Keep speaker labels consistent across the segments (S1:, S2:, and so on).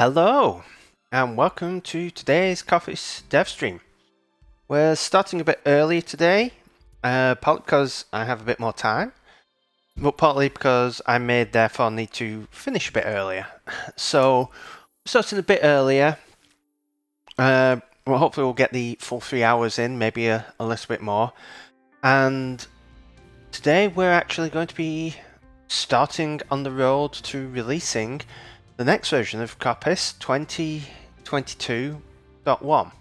S1: Hello, and welcome to today's Coppice Dev Stream. We're starting a bit early today, partly because I have a bit more time, but partly because I may therefore need to finish a bit earlier. So, starting a bit earlier, well, hopefully we'll get the full 3 hours in, maybe a little bit more. And today we're actually going to be starting on the road to releasing the next version of Coppice 2022.1.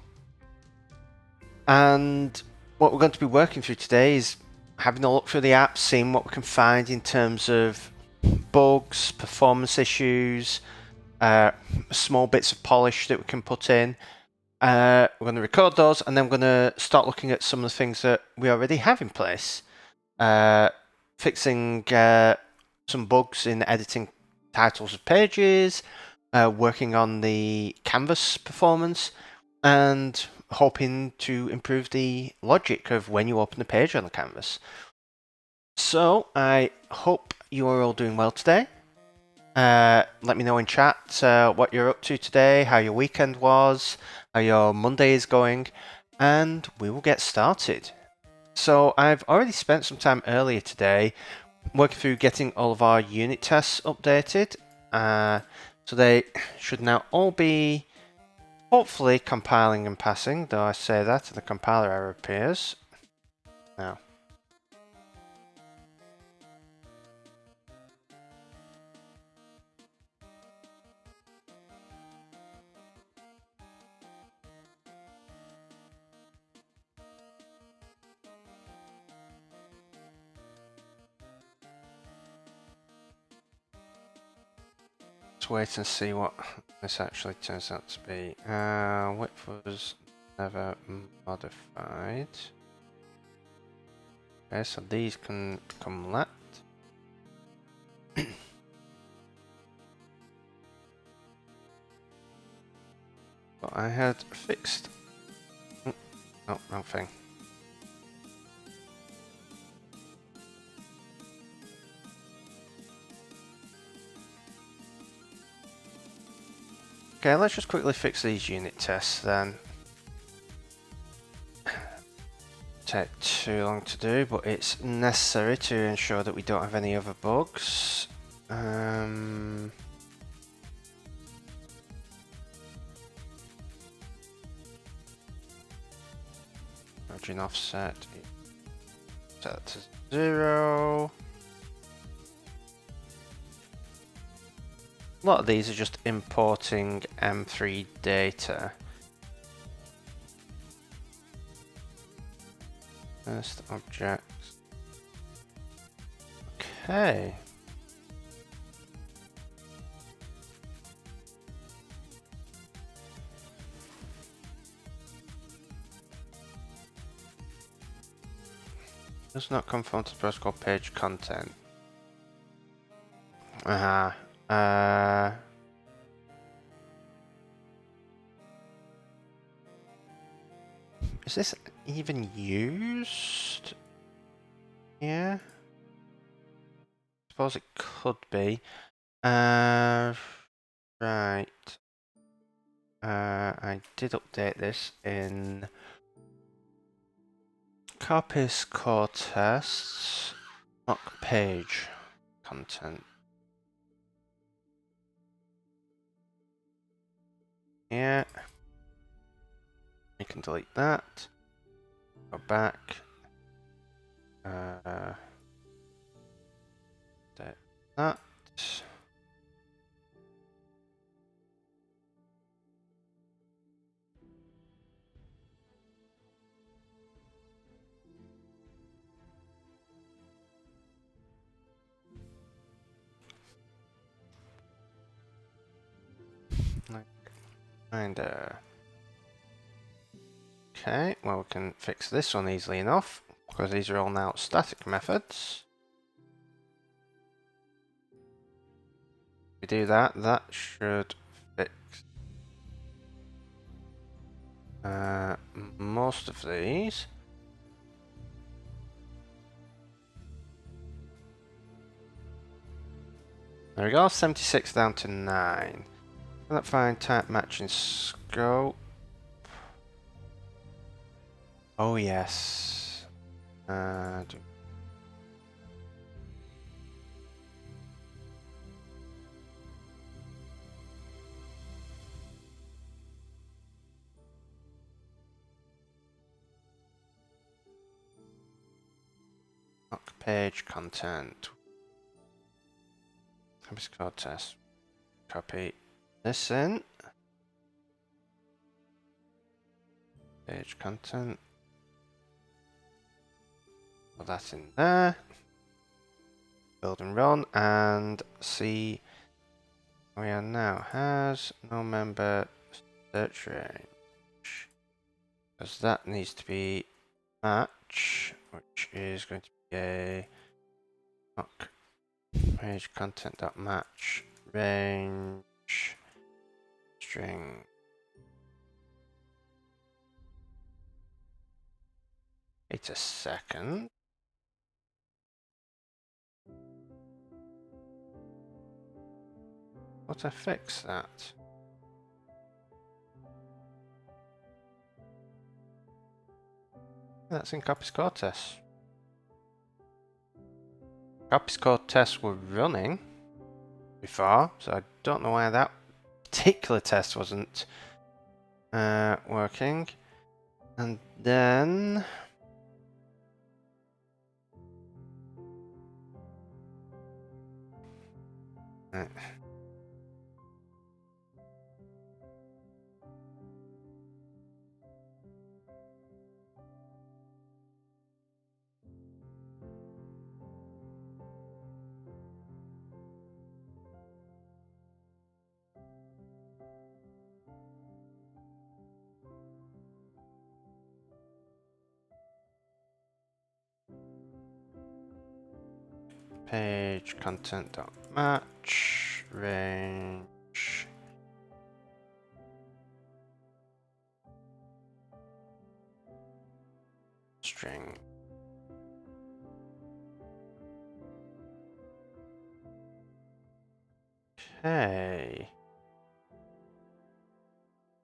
S1: And what we're going to be working through today is having a look through the app, seeing what we can find in terms of bugs, performance issues, small bits of polish that we can put in. We're going to record those, and then we're going to start looking at some of the things that we already have in place. Fixing some bugs in editing titles of pages, working on the canvas performance, and hoping to improve the logic of when you open a page on the canvas. So I hope you are all doing well today. Let me know in chat what you're up to today, how your weekend was, how your Monday is going, and we will get started. So I've already spent some time earlier today working through getting all of our unit tests updated. So they should now all be hopefully compiling and passing, though I say that and the compiler error appears. Now. Let's wait and see what this actually turns out to be. Width was never modified. Okay, so these can become let. But I had fixed. Oh, wrong thing. Okay, let's just quickly fix these unit tests then. Take too long to do, but it's necessary to ensure that we don't have any other bugs. Margin offset, set that to 0. A lot of these are just importing M3 data. First objects. Okay. Does not conform to the protocol page content. Is this even used? Yeah. Suppose it could be. Right. I did update this in Coppice core tests, mock page content. Yeah. You can delete that. Go back. Delete that. And okay, well we can fix this one easily enough because these are all now static methods. If we do that, that should fix most of these. There we go, 76 down to 9. Let's find type matching scope. Oh yes. Page content. Coppice code test. Copy this in. Page content. Put that in there. Build and run and see where we are now. Has no member search range. Because that needs to be match, which is going to be a page content dot match range string. Wait a second. What I fix that? That's in Coppice Core test. Coppice Core test were running before, so I don't know why that particular test wasn't working. And then page content dot match range string. Okay.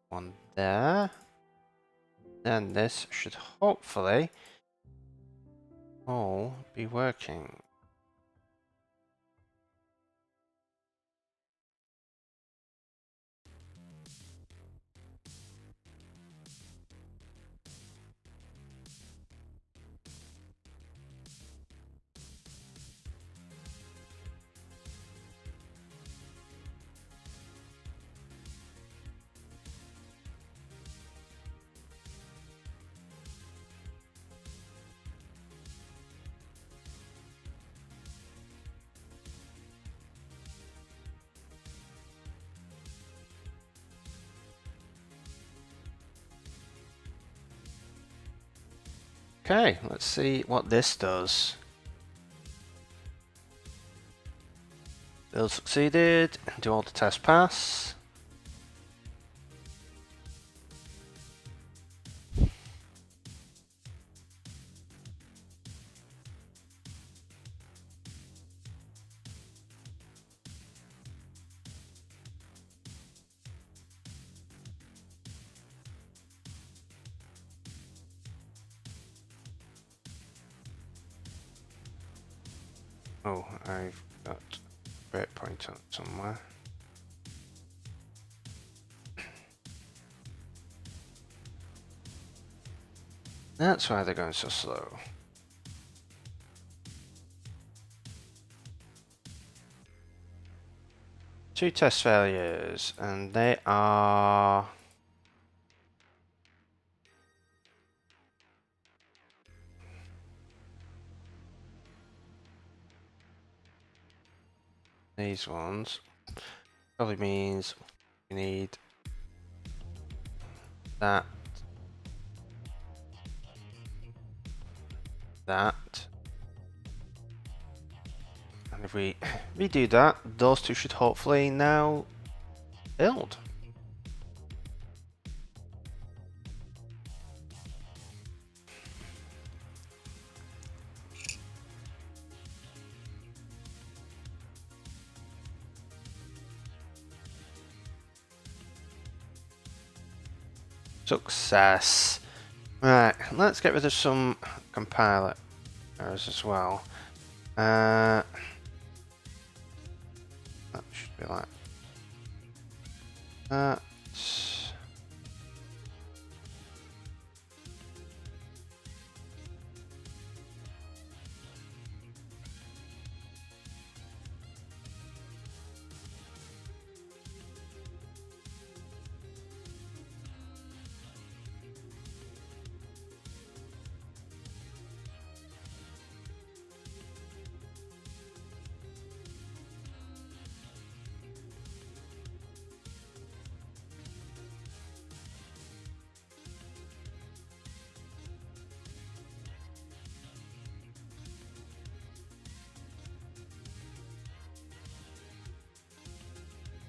S1: One there. Then this should hopefully all be working. Okay, let's see what this does. Build succeeded. Do all the tests pass? Oh, I've got a breakpoint on somewhere. That's why they're going so slow. Two test failures, and they are these ones. Probably means we need that, that. And if we redo that, those two should hopefully now build. Success. Right, let's get rid of some compiler errors as well. That should be like that.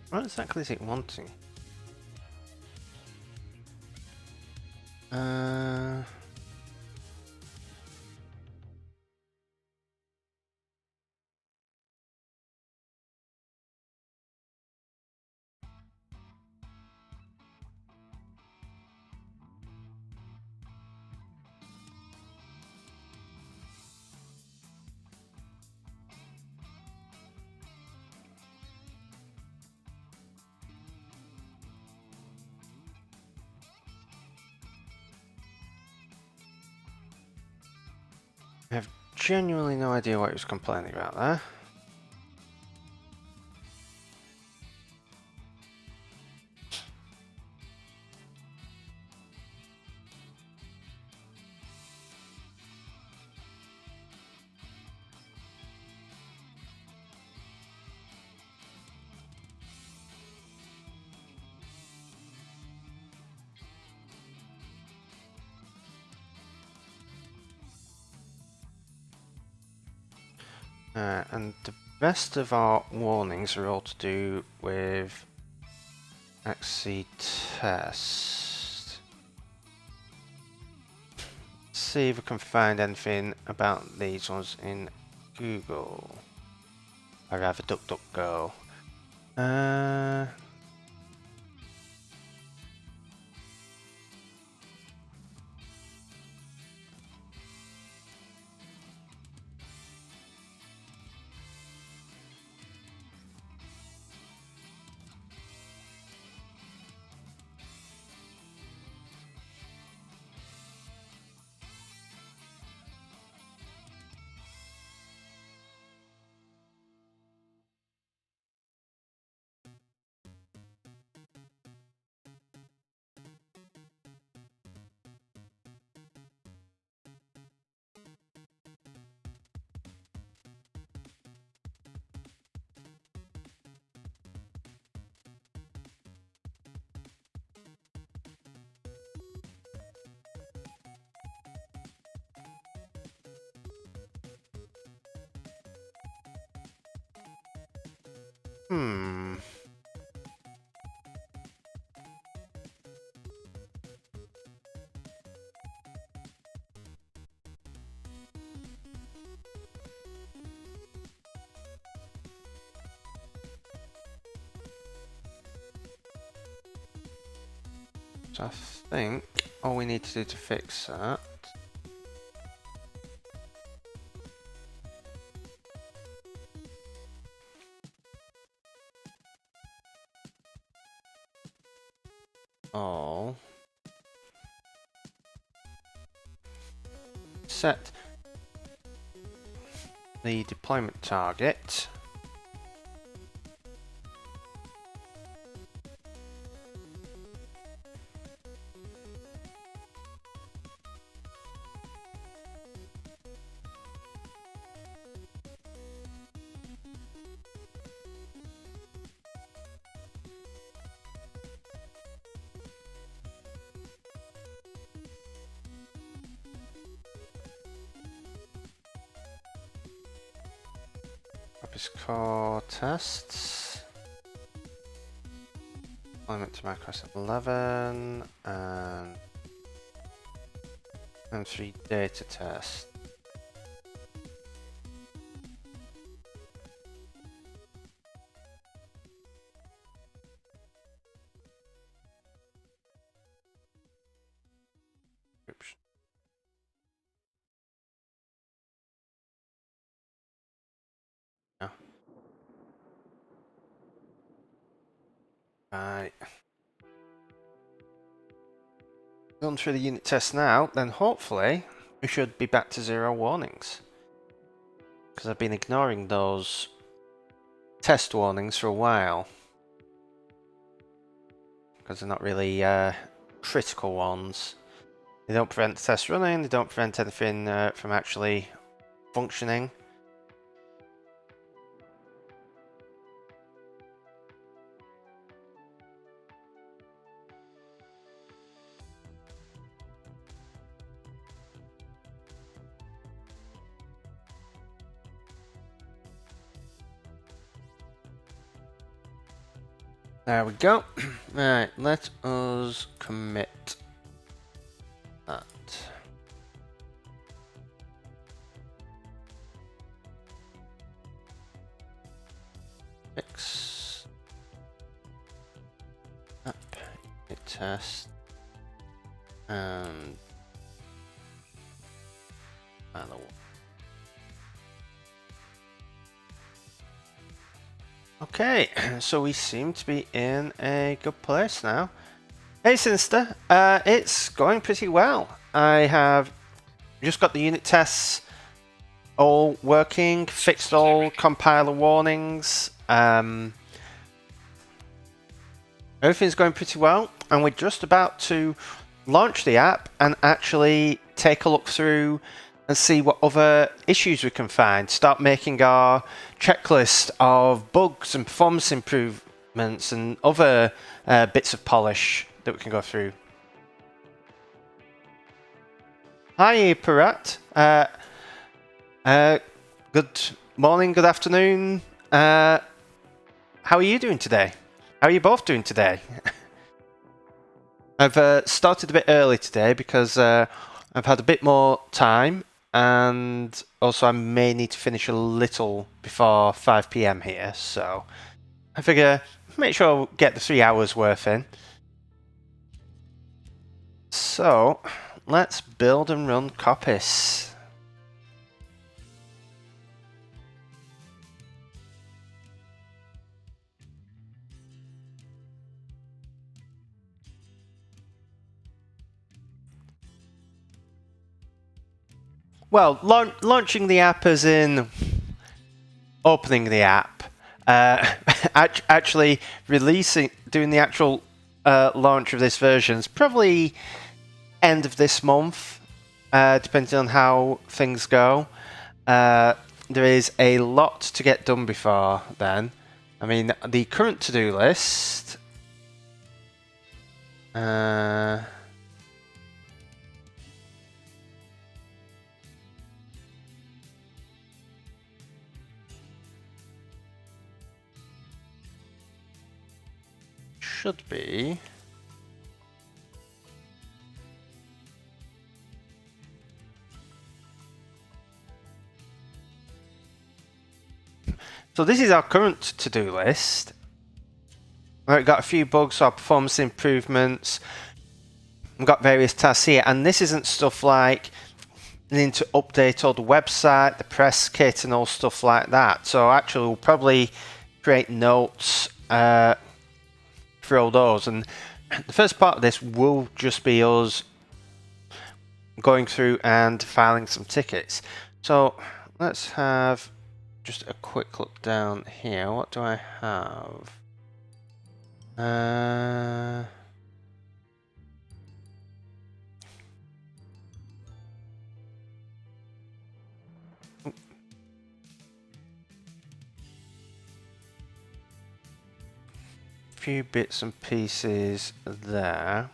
S1: What exactly is it wanting? I have genuinely no idea what he was complaining about there. And the rest of our warnings are all to do with XC test. See if we can find anything about these ones in Google. Or rather DuckDuckGo. Hmm. So I think all we need to do to fix that all set the deployment target Coppice core tests, deployment to Microsoft 11, and M3 data test. Right. Run through the unit test now, then hopefully we should be back to 0 warnings. Because I've been ignoring those test warnings for a while. Because they're not really critical ones. They don't prevent the test running, they don't prevent anything from actually functioning. There we go. Right, let us commit that. Fix app unit test and other one. Okay, so we seem to be in a good place now. Hey Sinister, it's going pretty well. I have just got the unit tests all working, fixed all compiler warnings. Everything's going pretty well, and we're just about to launch the app and actually take a look through and see what other issues we can find. Start making our checklist of bugs and performance improvements and other bits of polish that we can go through. Hi, Parat. Good morning, good afternoon. How are you doing today? How are you both doing today? I've started a bit early today because I've had a bit more time, and also I may need to finish a little before 5 PM here, so I figure make sure I'll get the 3 hours worth in. So let's build and run Coppice. Well, launching the app as in opening the app. Actually doing the actual launch of this version is probably end of this month, depending on how things go. There is a lot to get done before then. I mean, the current to-do list. Should be. So this is our current to-do list. We've got a few bugs or performance improvements. We've got various tasks here, and this isn't stuff like needing to update all the website, the press kit, and all stuff like that. So actually, we'll probably create notes for all those. And the first part of this will just be us going through and filing some tickets. So let's have just a quick look down here. What do I have? Few bits and pieces there.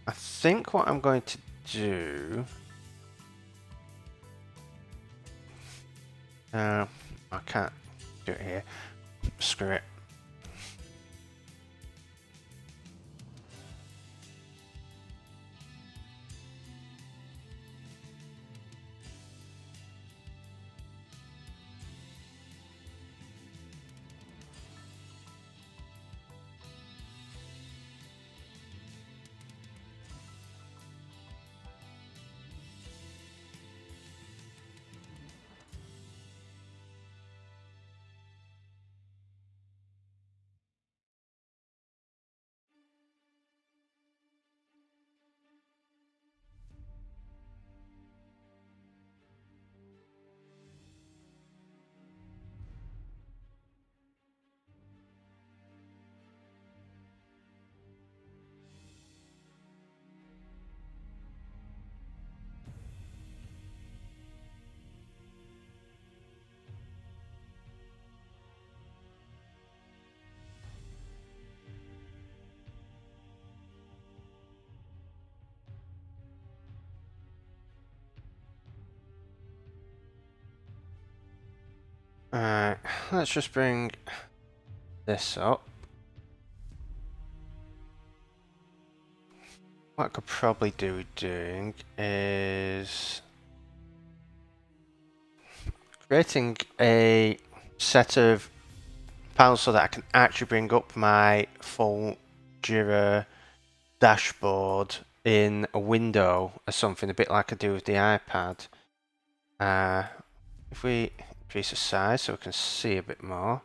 S1: I think what I'm going to do. I can't do it here. Screw it. Alright, let's just bring this up. What I could probably do doing is creating a set of panels so that I can actually bring up my full Jira dashboard in a window or something, a bit like I do with the iPad. If we increase the size so we can see a bit more.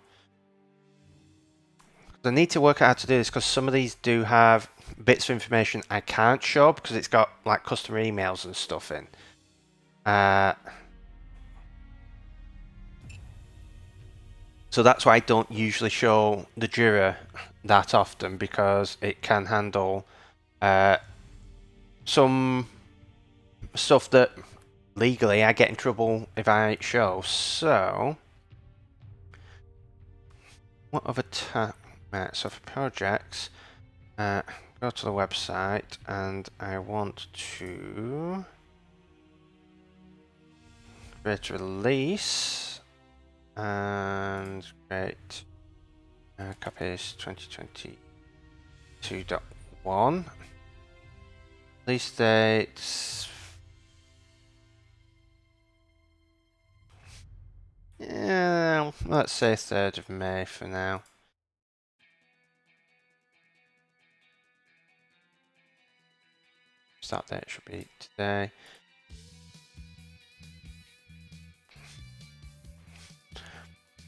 S1: I need to work out how to do this because some of these do have bits of information I can't show because it's got like customer emails and stuff in. So that's why I don't usually show the Jira that often, because it can handle some stuff that legally I get in trouble if I show. So what other right, so for projects, go to the website and I want to create a release and create Coppice 2022.1. Release dates. Yeah, let's say 3rd of May for now. Start date should be today.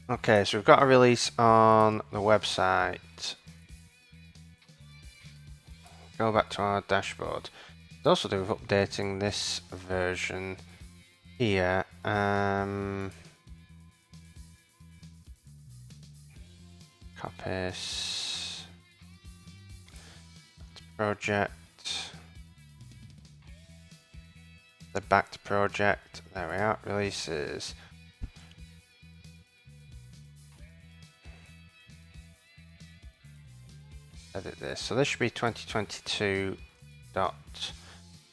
S1: Okay, so we've got a release on the website. Go back to our dashboard. What also do with updating this version here. Coppice project. The back to project. There we are. Releases. Edit this. So this should be 2022.1.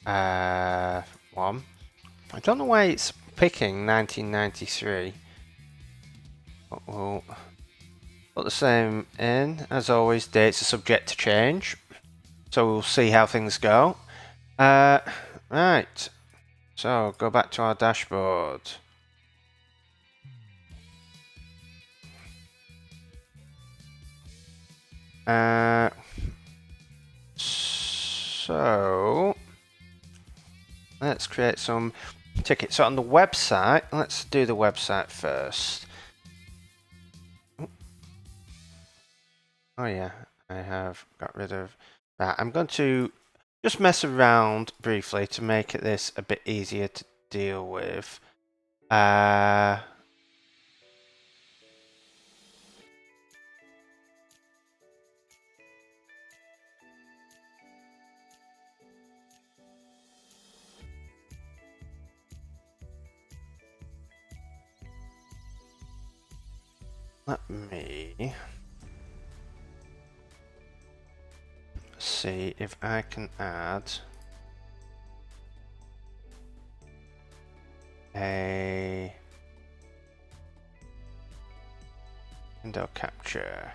S1: I don't know why it's picking 1993. But we'll put the same in. As always, dates are subject to change. So we'll see how things go. Right. So go back to our dashboard. So let's create some tickets. So on the website, let's do the website first. Oh yeah, I have got rid of that. I'm going to just mess around briefly to make this a bit easier to deal with. Let me see if I can add a window capture.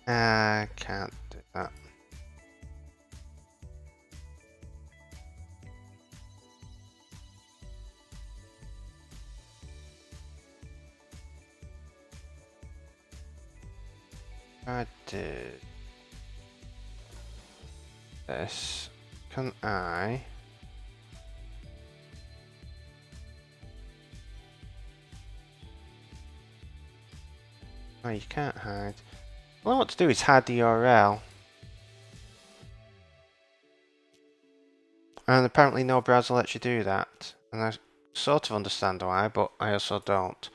S1: I can't do that. I did this. Can I? Oh, you can't hide. All I want to do is hide the URL. And apparently no browser lets you do that. And I sort of understand why, but I also don't.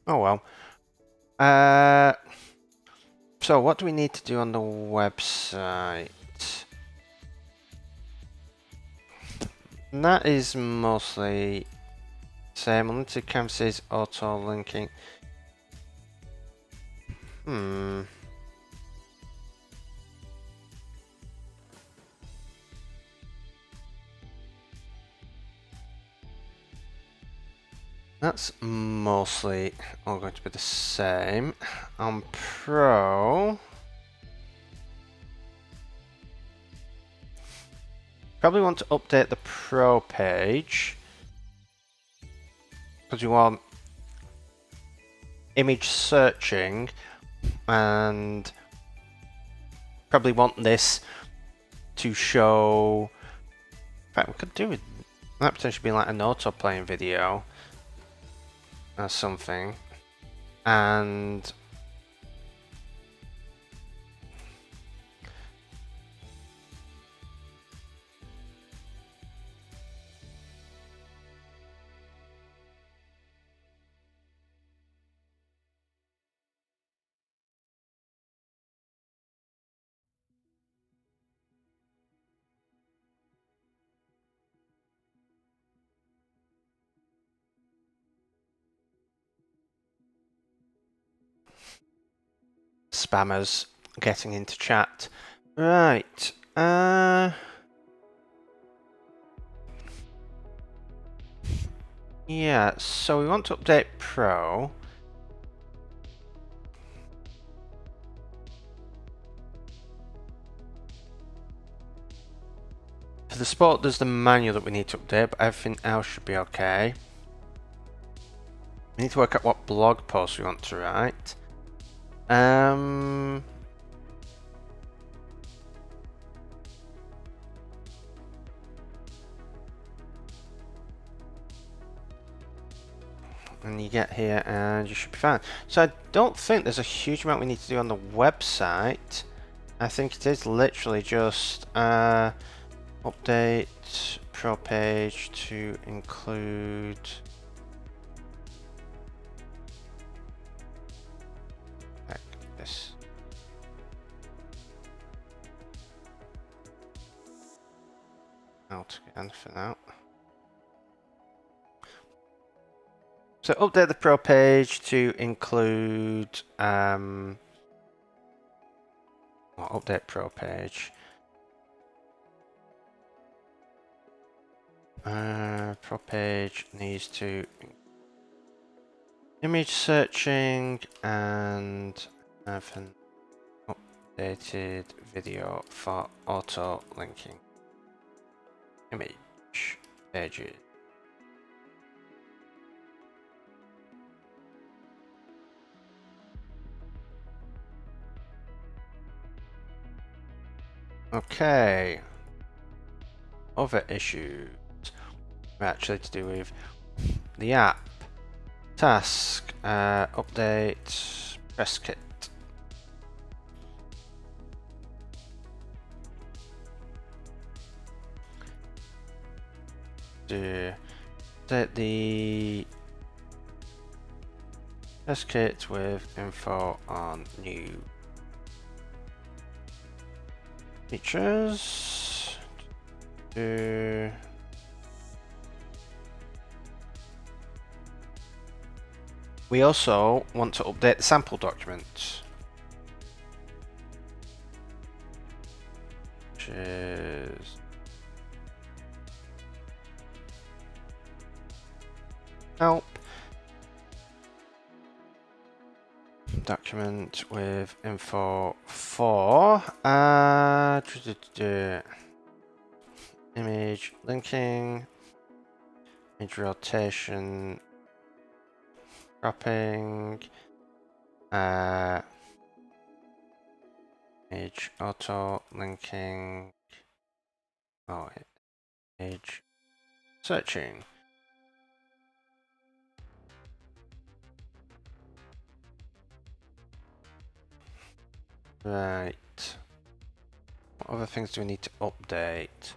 S1: Oh well. So what do we need to do on the website? And that is mostly same. Unlimited canvases, auto linking. That's mostly all going to be the same. On Pro, probably want to update the Pro page because you want image searching, and probably want this to show. In fact, we could do it. That potentially be like an auto playing video or something, and spammers getting into chat. Right. Yeah, so we want to update Pro. For the sport, there's the manual that we need to update, but everything else should be okay. We need to work out what blog post we want to write. And you get here and you should be fine. So I don't think there's a huge amount we need to do on the website. I think it is literally just update Pro page to include this. Out again for now. So update the Pro page to include update Pro page. Pro page needs to image searching and have an updated video for auto linking image pages. Okay. Other issues actually to do with the app. Task, update, press kit. Update the press kit with info on new features. We also want to update the sample document, which is help document with info for image linking, image rotation, cropping, image auto linking, image searching. Right. What other things do we need to update?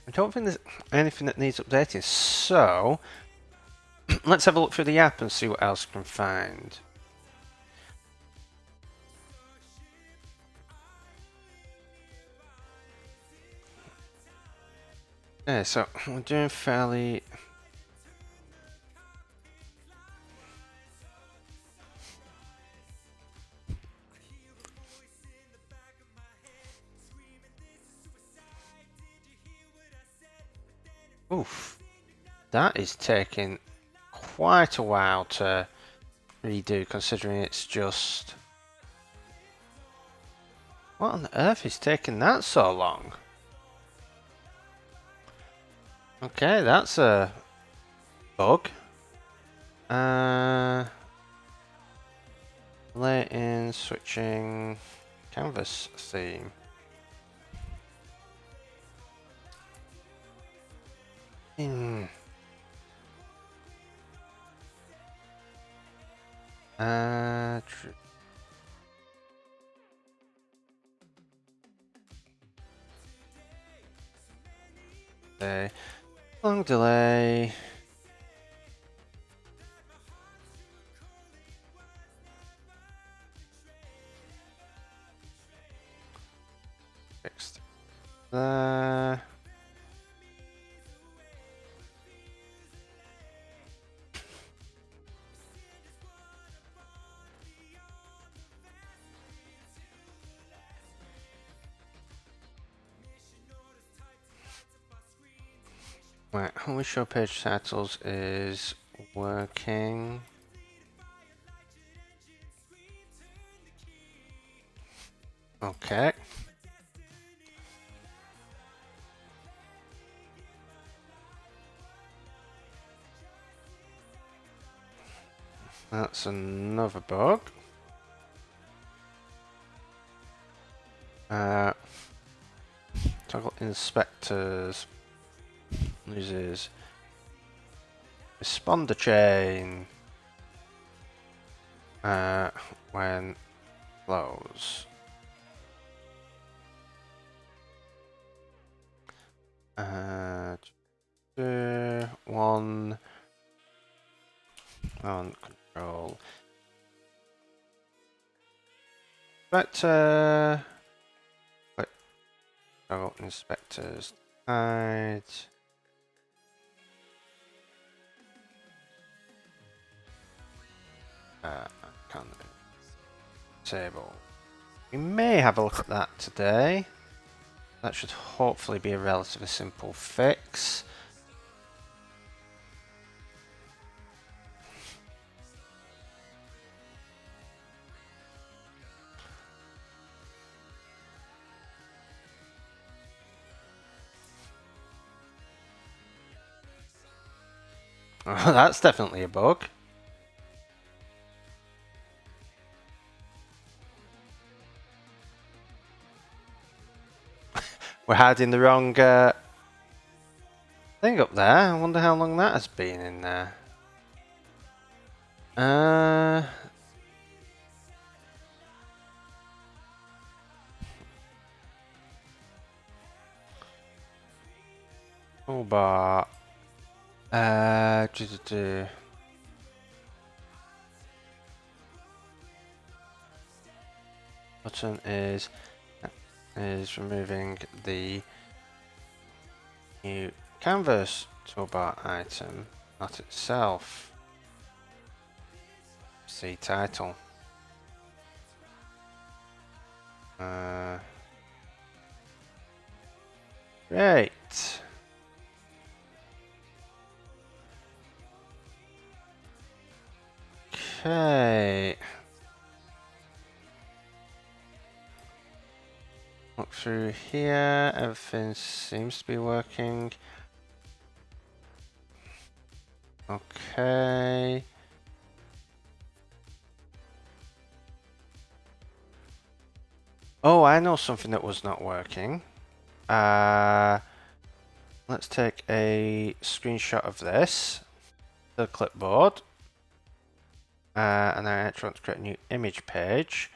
S1: I don't think there's anything that needs updating, so let's have a look through the app and see what else we can find. Yeah, so we're doing fairly... Oof. That is taking quite a while to redo, considering it's just... What on earth is taking that so long? Okay, that's a bug. Delay in switching canvas theme. Uh, delay. Long delay. Fixed. There. Right, only show page titles is working. Okay. That's another bug. Toggle inspectors uses responder chain when close. One on control. Inspector. Click toggle inspectors. Hide. Can't disable. We may have a look at that today. That should hopefully be a relatively simple fix. Oh, that's definitely a bug. We're hiding the wrong thing up there. I wonder how long that has been in there. Toolbar. Button is removing the new canvas toolbar item, not itself. See title. Great. Okay. Look through here, everything seems to be working. Okay. Oh, I know something that was not working. Let's take a screenshot of this, the clipboard. And I actually want to create a new image page.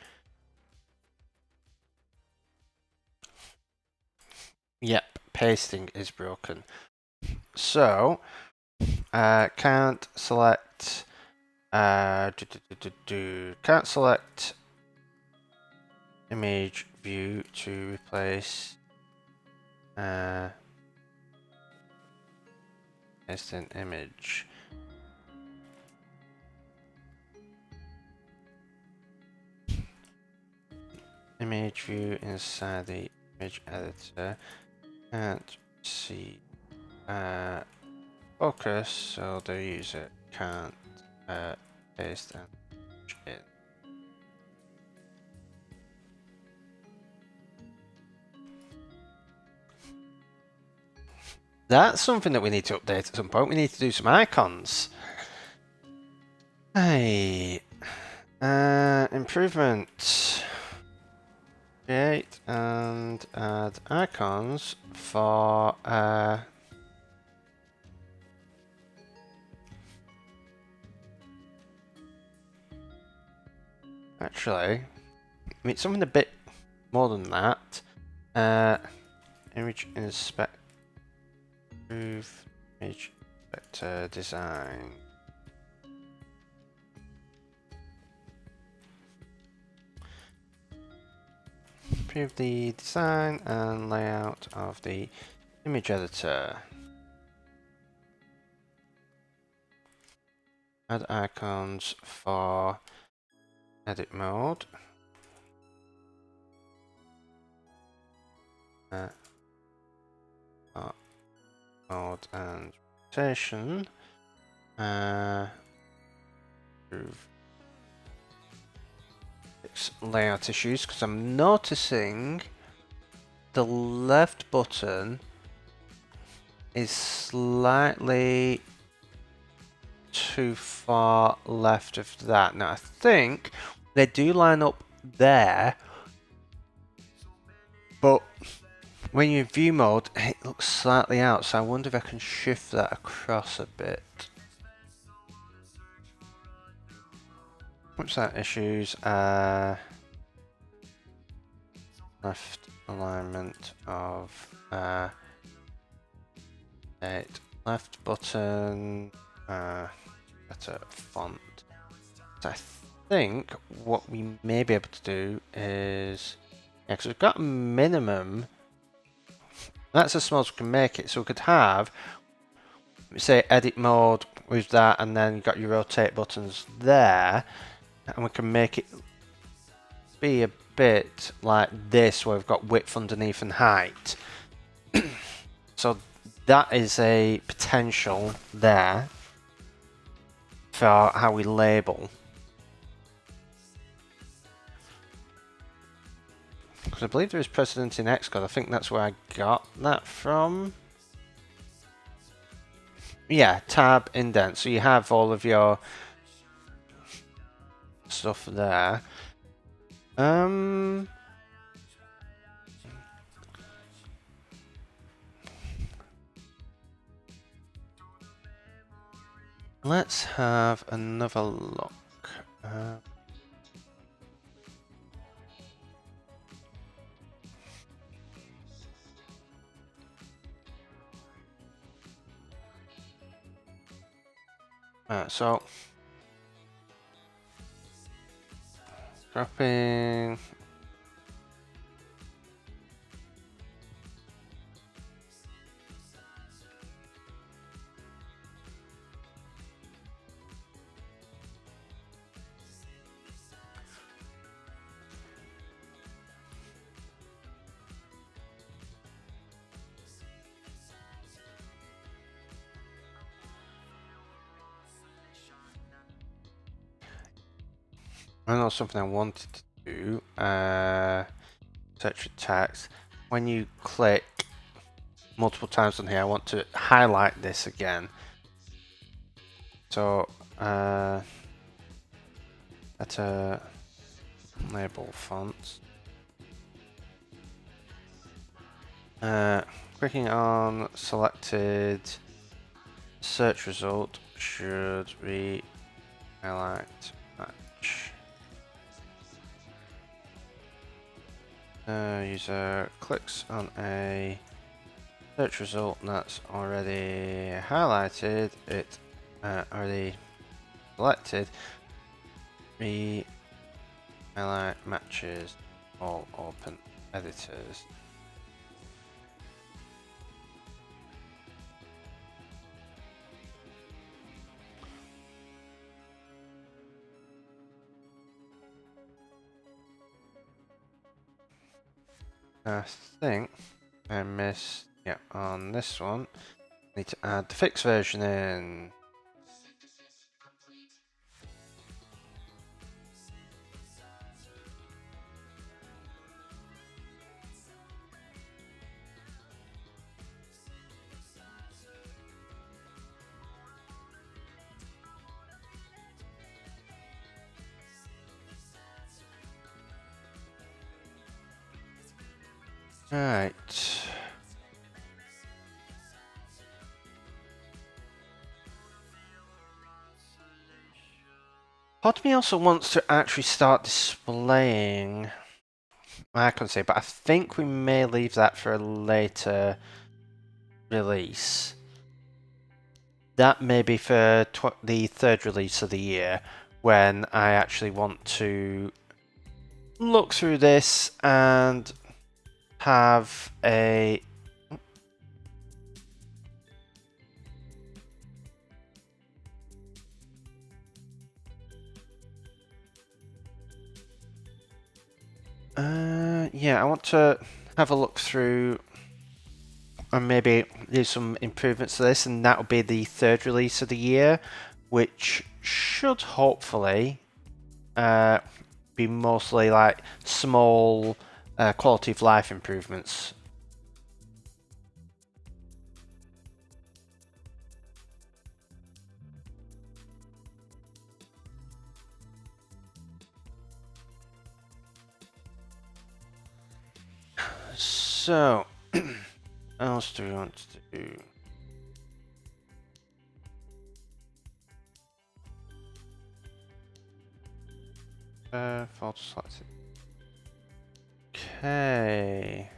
S1: Yep, pasting is broken. So, can't select, can't select image view to replace paste an image. Image view inside the image editor. Can't see focus so the user can't paste and push in. That's something that we need to update at some point. We need to do some icons. Hey, improvements. Create and add icons for actually, I mean something a bit more than that. Image inspect. Improve image vector design. Improve the design and layout of the image editor. Add icons for edit mode. Mode and rotation. Fix layout issues because I'm noticing the left button is slightly too far left of that. Now I think they do line up there, but when you're in view mode, it looks slightly out, so I wonder if I can shift that across a bit. What's that? Issues. Left alignment of left button. Better font. So I think what we may be able to do is, yeah, because we've got a minimum. That's as small as we can make it. So we could have, say, edit mode with that, and then you've got your rotate buttons there, and we can make it be a bit like this, where we've got width underneath and height. So that is a potential there for how we label. Because I believe there is precedent in Xcode. I think that's where I got that from. Yeah, tab indent. So you have all of your stuff there. Let's have another look. So dropping. I know something I wanted to do. Search for text. When you click multiple times on here, I want to highlight this again. So, better label fonts. Clicking on selected search result should we highlight match. User clicks on a search result that's already highlighted, it already selected, highlight matches all open editors. I think I missed, yeah, on this one. Need to add the fixed version in. Right. Part of me also wants to actually start displaying. I can't say, but I think we may leave that for a later release. That may be for the third release of the year, when I actually want to look through this and have a yeah, I want to have a look through and maybe do some improvements to this, and that'll be the third release of the year, which should hopefully be mostly like small quality of life improvements. So, what else do we want to do? Photo selected. Okay.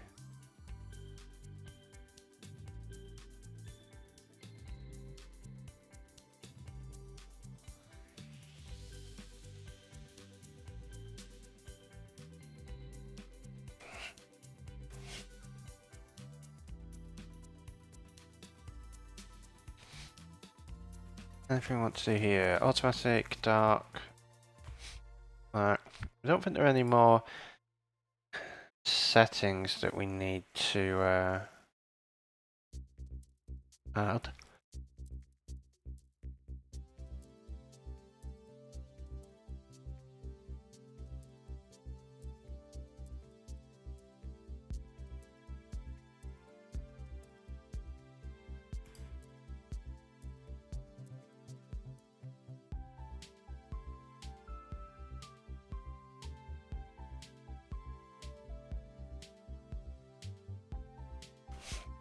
S1: Anything we want to do here? Automatic, dark. I don't think there are any more settings that we need to add.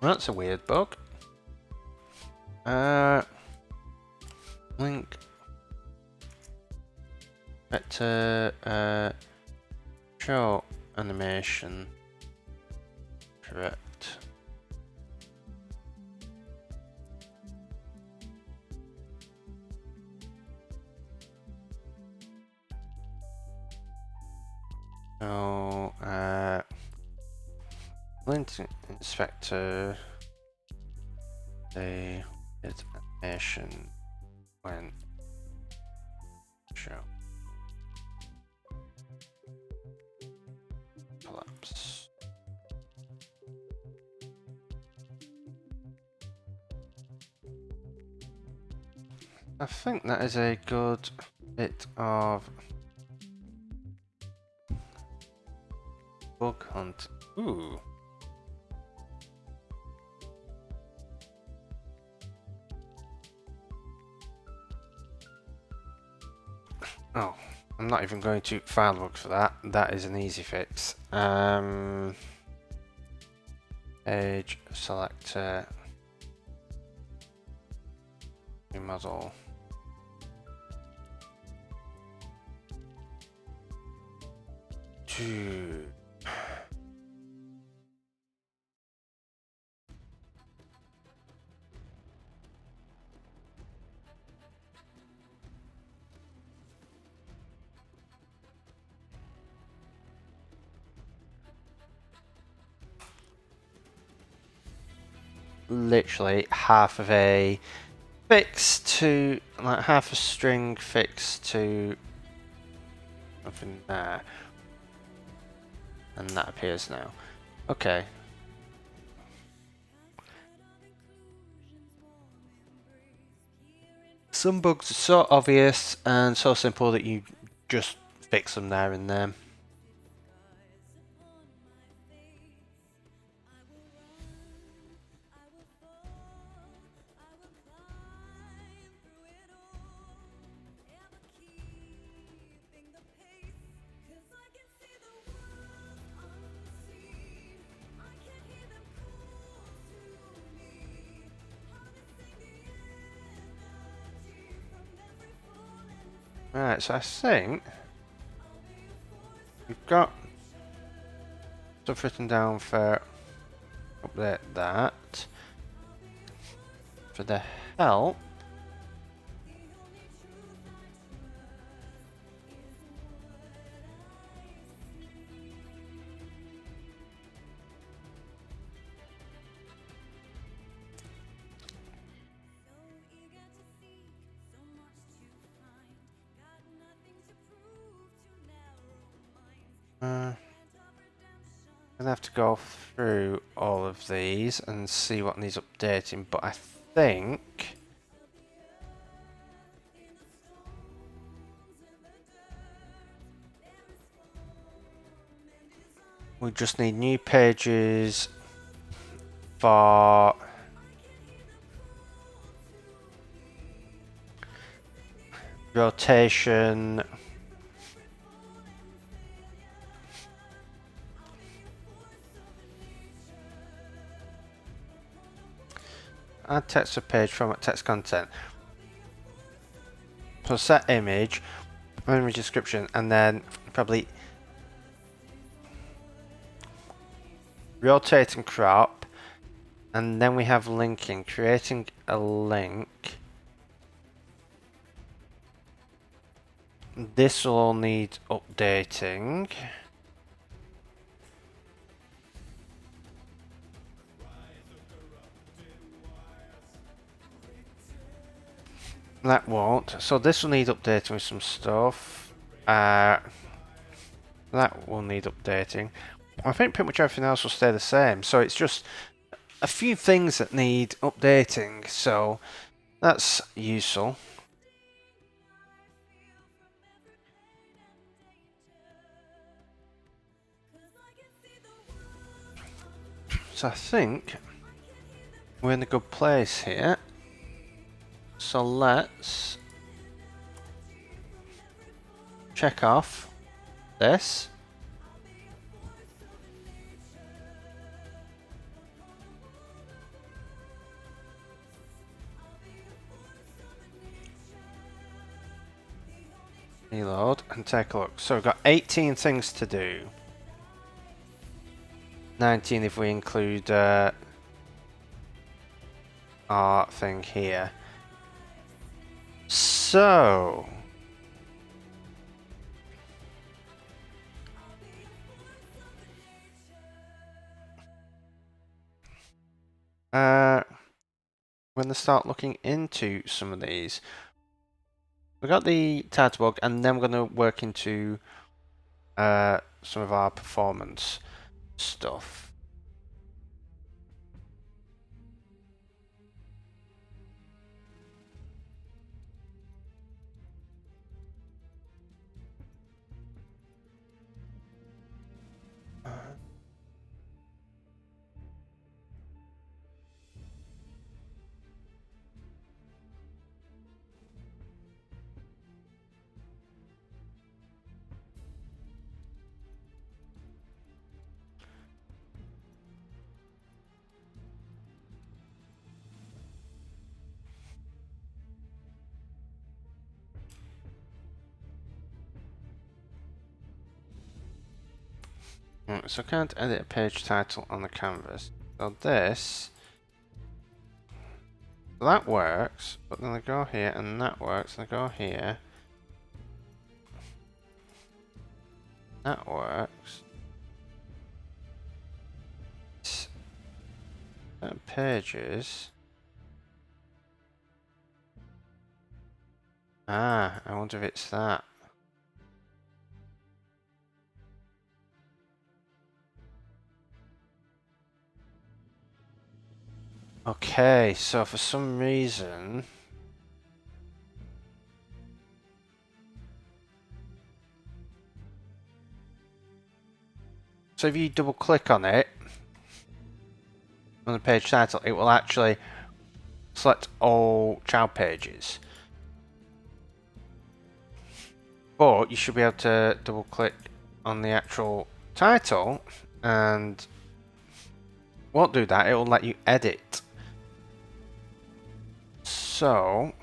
S1: That's a weird bug. Link vector show animation. Correct. So link inspector the animation when show collapse. I think that is a good bit of bug hunt. Ooh. Oh, I'm not even going to file log for that. That is an easy fix. Page selector, new model. Literally half of a fix to, like half a string fix to nothing there. And that appears now. Okay. some bugs are so obvious and so simple that you just fix them there and then. Right, so I think we've got stuff written down for update that. For the help, I'm gonna have to go through all of these and see what needs updating, but I think we just need new pages for rotation, add text to page format text content, so set image description, and then probably rotate and crop, and then we have linking, creating a link. This will all need updating. That won't. So this will need updating with some stuff. That will need updating. I think pretty much everything else will stay the same. So it's just a few things that need updating. So that's useful. So I think we're in a good place here. So let's check off this. Reload and take a look. So we've got 18 things to do. 19 if we include our thing here. So we're going to start looking into some of these. We got the title bug, and then we're going to work into some of our performance stuff. So I can't edit a page title on the canvas. So this, that works, but then I go here and that works, and I go here. That works. Pages. Ah, I wonder if it's that. Okay, so for some reason So if you double click on it, on the page title, it will actually select all child pages. But you should be able to double click on the actual title and won't do that, it will let you edit. So,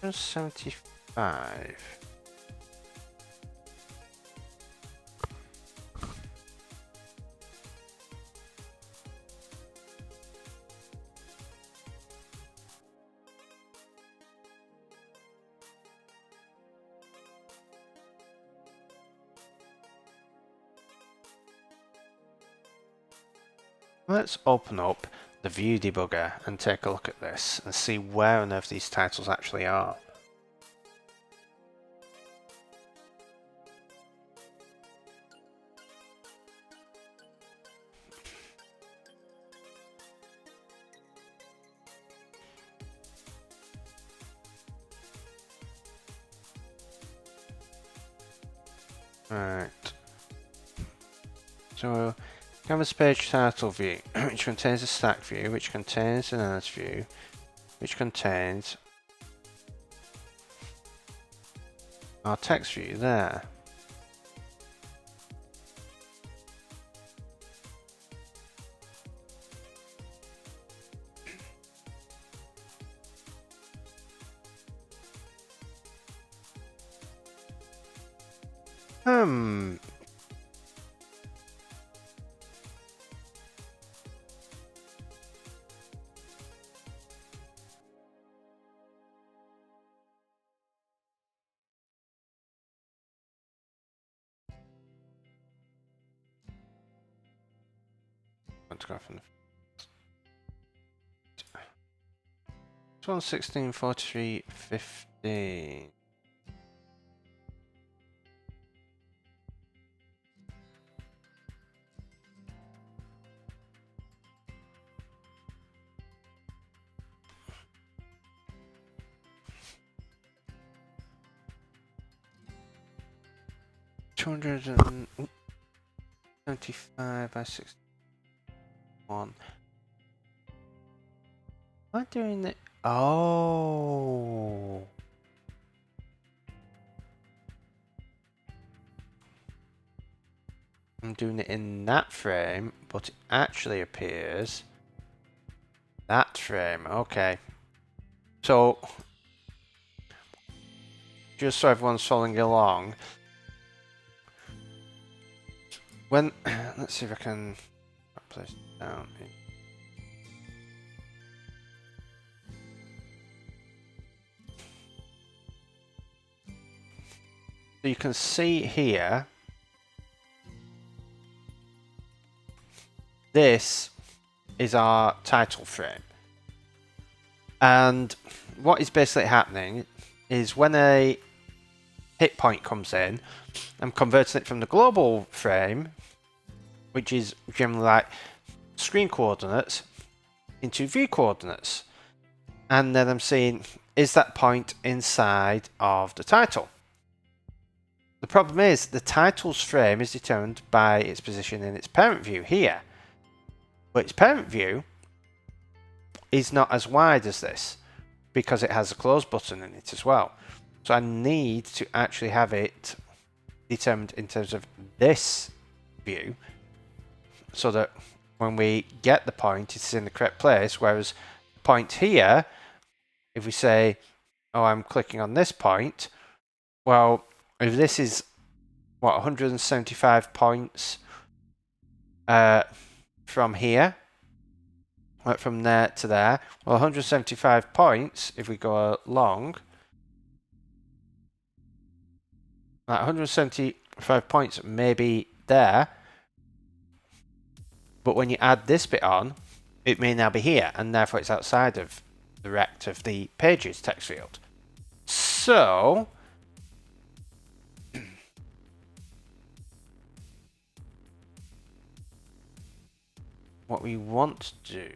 S1: just 75. Let's open up the view debugger and take a look at this and see where on earth these titles actually are. Right. So, canvas page title view, which contains a stack view, which contains an as view, which contains our text view there. To go from this one 16 43 15. $275 by 61. Am I doing it? Oh. I'm doing it in that frame, but it actually appears that frame. Okay. So, just so everyone's following along, when let's see if I can place it down. So you can see here this is our title frame. And what is basically happening is when a hit point comes in, I'm converting it from the global frame, which is generally like screen coordinates, into view coordinates. And then I'm seeing, is that point inside of the title? The problem is the title's frame is determined by its position in its parent view here. But its parent view is not as wide as this because it has a close button in it as well. So I need to actually have it determined in terms of this view so that when we get the point, it's in the correct place. Whereas the point here, if we say, oh, I'm clicking on this point, well, if this is, what, 175 points from here, right, from there to there, well, 175 points, if we go along, like 175 points may be there, but when you add this bit on, it may now be here, and therefore it's outside of the rect of the pages text field. So what we want to do,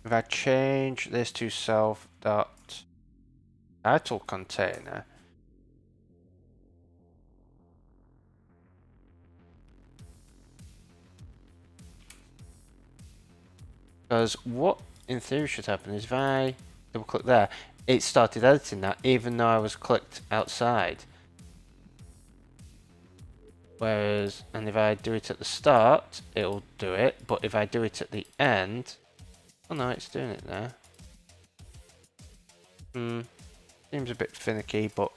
S1: if I change this to self.title container, because what in theory should happen is if I double click there, it started editing that even though I was clicked outside. Whereas, and if I do it at the start, it'll do it, but if I do it at the end, oh no, it's doing it there. Seems a bit finicky, but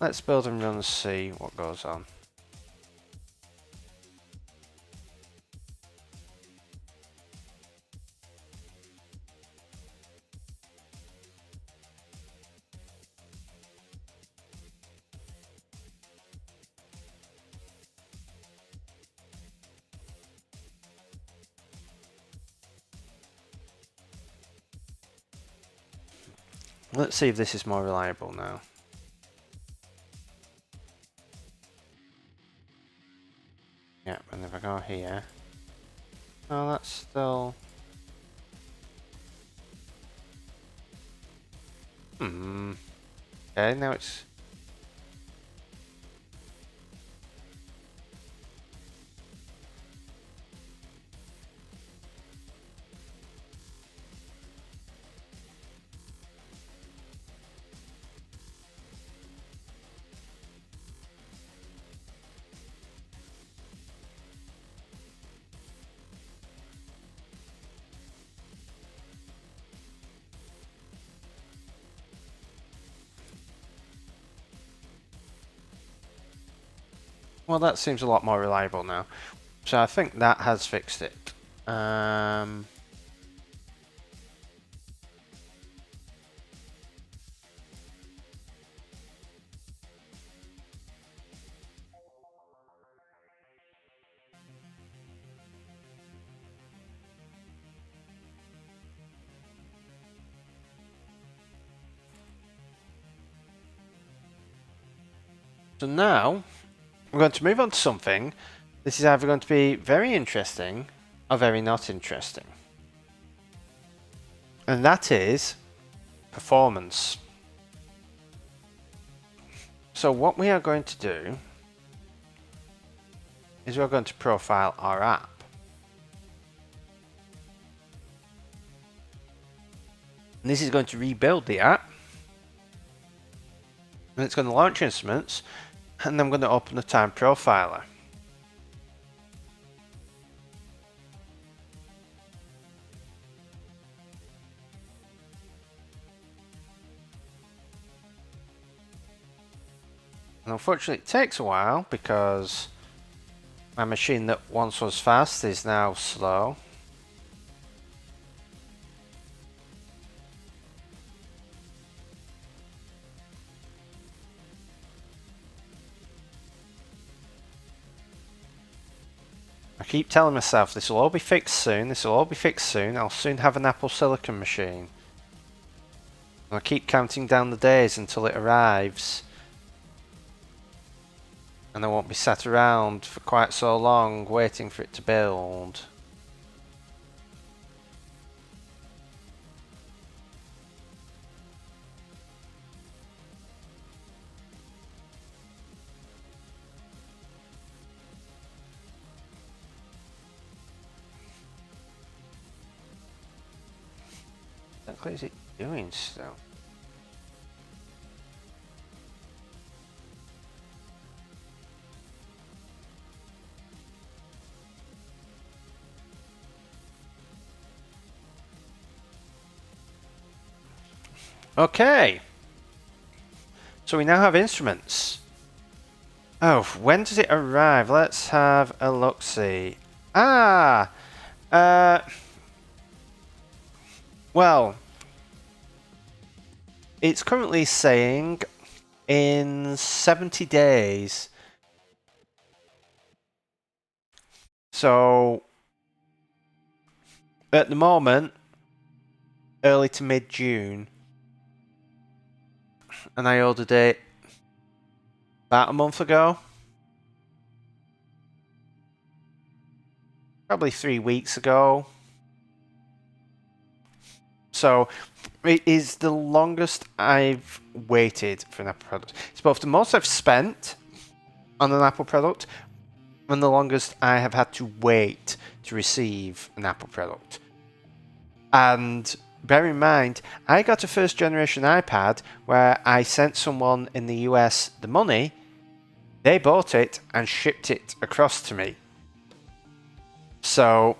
S1: let's build and run and see what goes on. Let's see if this is more reliable now. Yeah, and if I go here, oh, that's still... Okay, now it's... Well, that seems a lot more reliable now. So I think that has fixed it. So now, we're going to move on to something. This is either going to be very interesting or very not interesting. And that is performance. So what we are going to do is we're going to profile our app. And this is going to rebuild the app. And it's going to launch instruments. And then I'm going to open the time profiler. And unfortunately it takes a while because my machine that once was fast is now slow. I keep telling myself this will all be fixed soon, this will all be fixed soon, I'll soon have an Apple Silicon machine. And I keep counting down the days until it arrives. And I won't be sat around for quite so long waiting for it to build. What is it doing still? Okay. So we now have instruments. Oh, when does it arrive? Let's have a look-see. Ah! Well, it's currently saying in 70 days. So, at the moment, early to mid-June. And I ordered it about a month ago. Probably 3 weeks ago. So, it is the longest I've waited for an Apple product. It's both the most I've spent on an Apple product and the longest I have had to wait to receive an Apple product. And bear in mind, I got a first generation iPad where I sent someone in the US the money, they bought it and shipped it across to me. So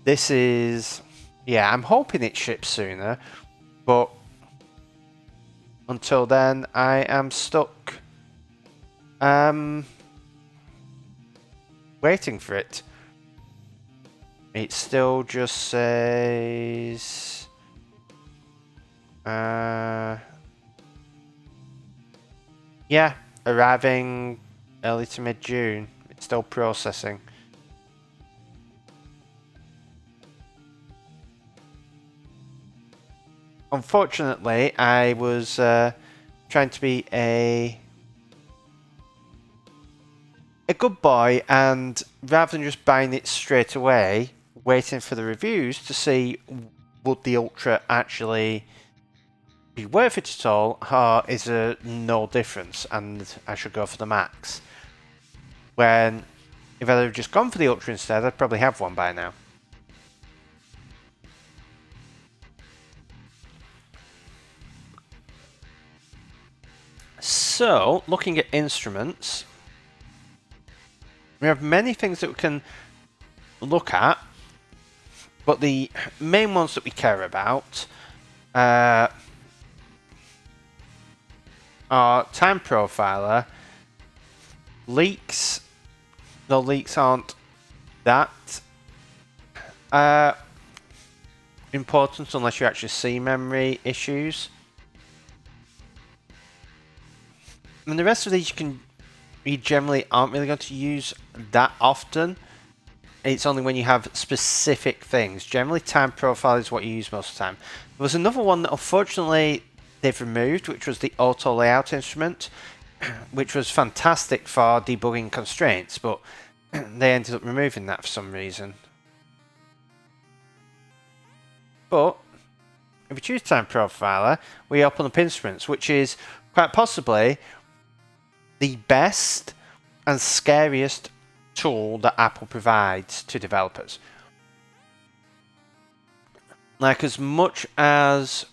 S1: this is, yeah, I'm hoping it ships sooner, but until then I am stuck waiting for it. It still just says yeah, arriving early to mid-June. It's still processing. Unfortunately, I was trying to be a good boy, and rather than just buying it straight away, waiting for the reviews to see would the Ultra actually be worth it at all, or is there no difference and I should go for the Max. When if I'd have just gone for the Ultra instead, I'd probably have one by now. So, looking at instruments, we have many things that we can look at, but the main ones that we care about are time profiler, leaks. The leaks aren't that important unless you actually see memory issues. And the rest of these you generally aren't really going to use that often. It's only when you have specific things. Generally, time profile is what you use most of the time. There was another one that unfortunately they've removed, which was the auto layout instrument, which was fantastic for debugging constraints, but they ended up removing that for some reason. But if we choose time profiler, we open up instruments, which is quite possibly the best and scariest tool that Apple provides to developers. Like, as much as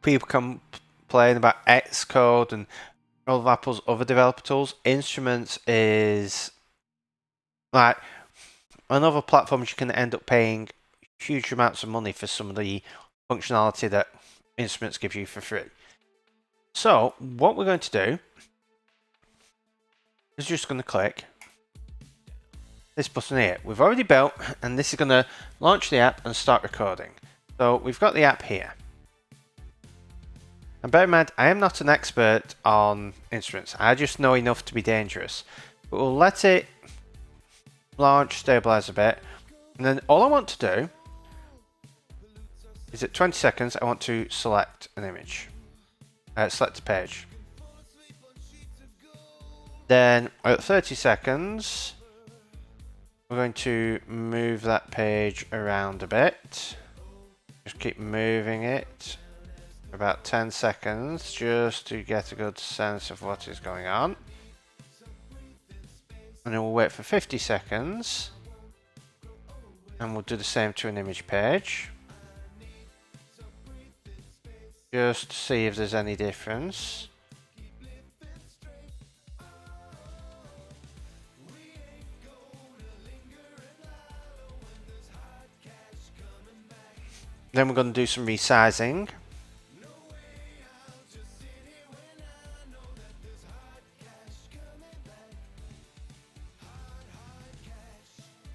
S1: people complain about Xcode and all of Apple's other developer tools, Instruments is like on other platforms you can end up paying huge amounts of money for some of the functionality that Instruments give you for free. So what we're going to do is just going to click this button here. We've already built, and this is going to launch the app and start recording. So we've got the app here. And bear in mind, I am not an expert on instruments. I just know enough to be dangerous. But we'll let it launch, stabilize a bit, and then all I want to do is at 20 seconds I want to select an image, select a page. Then at 30 seconds we're going to move that page around a bit. Just keep moving it for about 10 seconds just to get a good sense of what is going on. And then we'll wait for 50 seconds and we'll do the same to an image page just to see if there's any difference. Then we're going to do some resizing.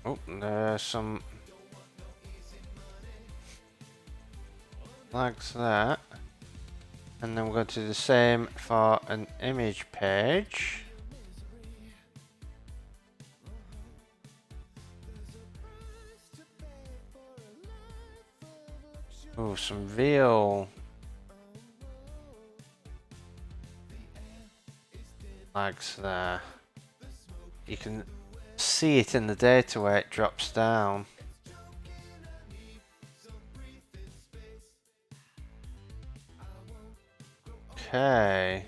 S1: Oh, there's some flags there. And then we're going to do the same for an image page. Oh, some real flags there. You can see it in the data where it drops down. Okay.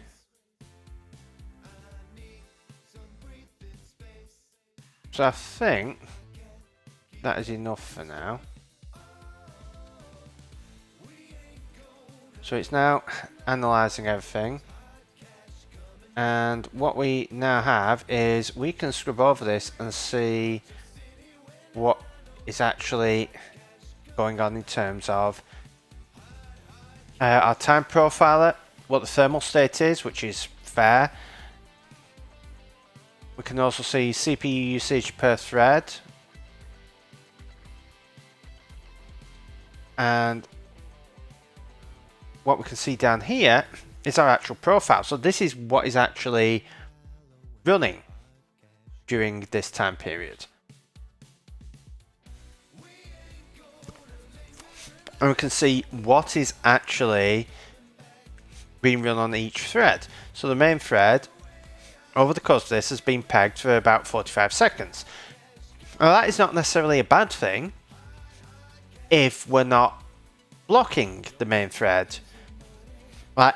S1: So I think that is enough for now. So it's now analysing everything. And what we now have is we can scrub over this and see what is actually going on in terms of our time profiler, what the thermal state is, which is fair. We can also see CPU usage per thread. And what we can see down here is our actual profile. So this is what is actually running during this time period. And we can see what is actually being run on each thread. So the main thread over the course of this has been pegged for about 45 seconds. Now that is not necessarily a bad thing if we're not blocking the main thread.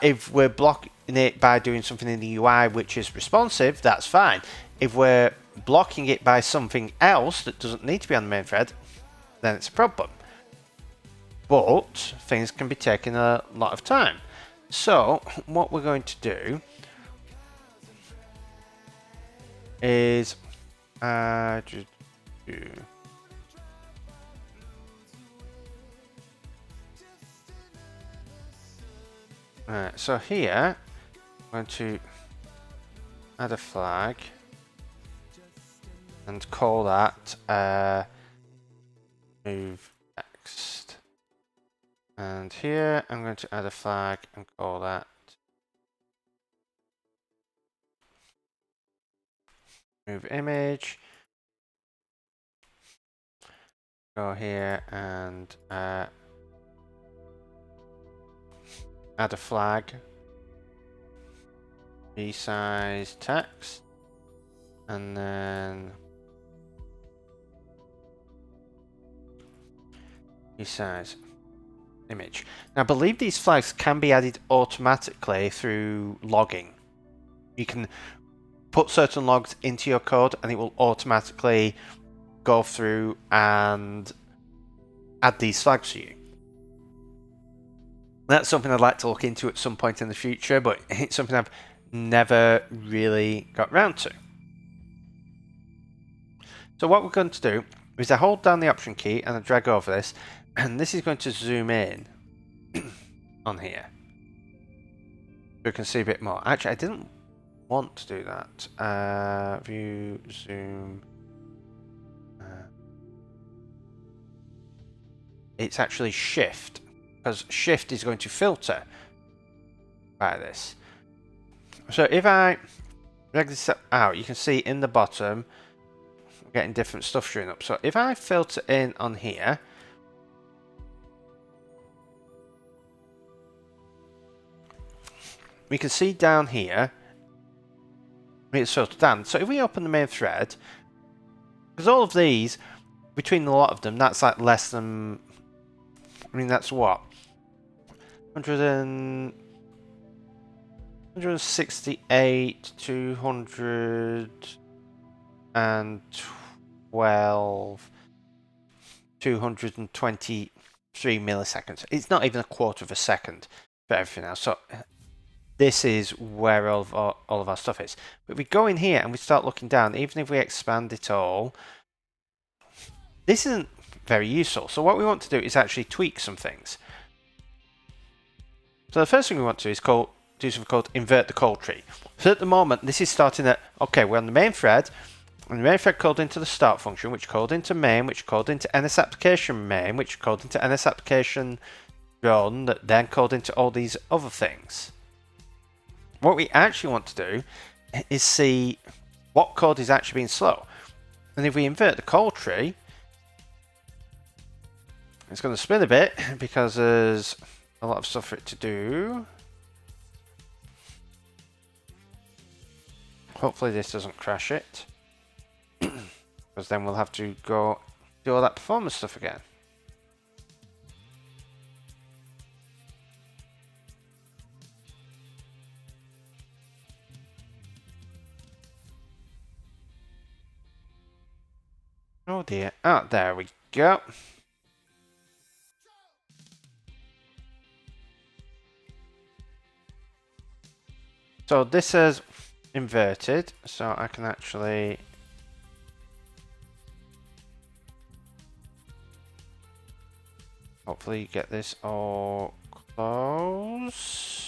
S1: If we're blocking it by doing something in the UI which is responsive, that's fine. If we're blocking it by something else that doesn't need to be on the main thread, then it's a problem. But things can be taking a lot of time. So what we're going to do is Alright, so here I'm going to add a flag and call that move text. And here I'm going to add a flag and call that move image. Go here and add a flag, resize text, and then resize image. Now I believe these flags can be added automatically through logging. You can put certain logs into your code and it will automatically go through and add these flags for you. That's something I'd like to look into at some point in the future, but it's something I've never really got round to. So what we're going to do is I hold down the Option key and I drag over this, and this is going to zoom in on here. So we can see a bit more. Actually, I didn't want to do that. View, zoom. It's actually Shift, because Shift is going to filter by this. So if I drag this out, you can see in the bottom, getting different stuff showing up. So if I filter in on here, we can see down here, it's filtered down. So if we open the main thread, because all of these, between a lot of them, that's like less than, I mean, that's what? 168, 212, 223 milliseconds. It's not even a quarter of a second for everything else. So this is where all of our stuff is. But we go in here and we start looking down, even if we expand it all, this isn't very useful. So what we want to do is actually tweak some things. So the first thing we want to do is do something called invert the call tree. So at the moment, this is starting at, okay, we're on the main thread, and the main thread called into the start function, which called into main, which called into NSApplication main, which called into NSApplication run, that then called into all these other things. What we actually want to do is see what code is actually being slow. And if we invert the call tree, it's going to spin a bit because there's a lot of stuff for it to do. Hopefully this doesn't crash it, because then we'll have to go do all that performance stuff again. Oh dear. Oh, there we go. So this is inverted, so I can actually hopefully get this all closed.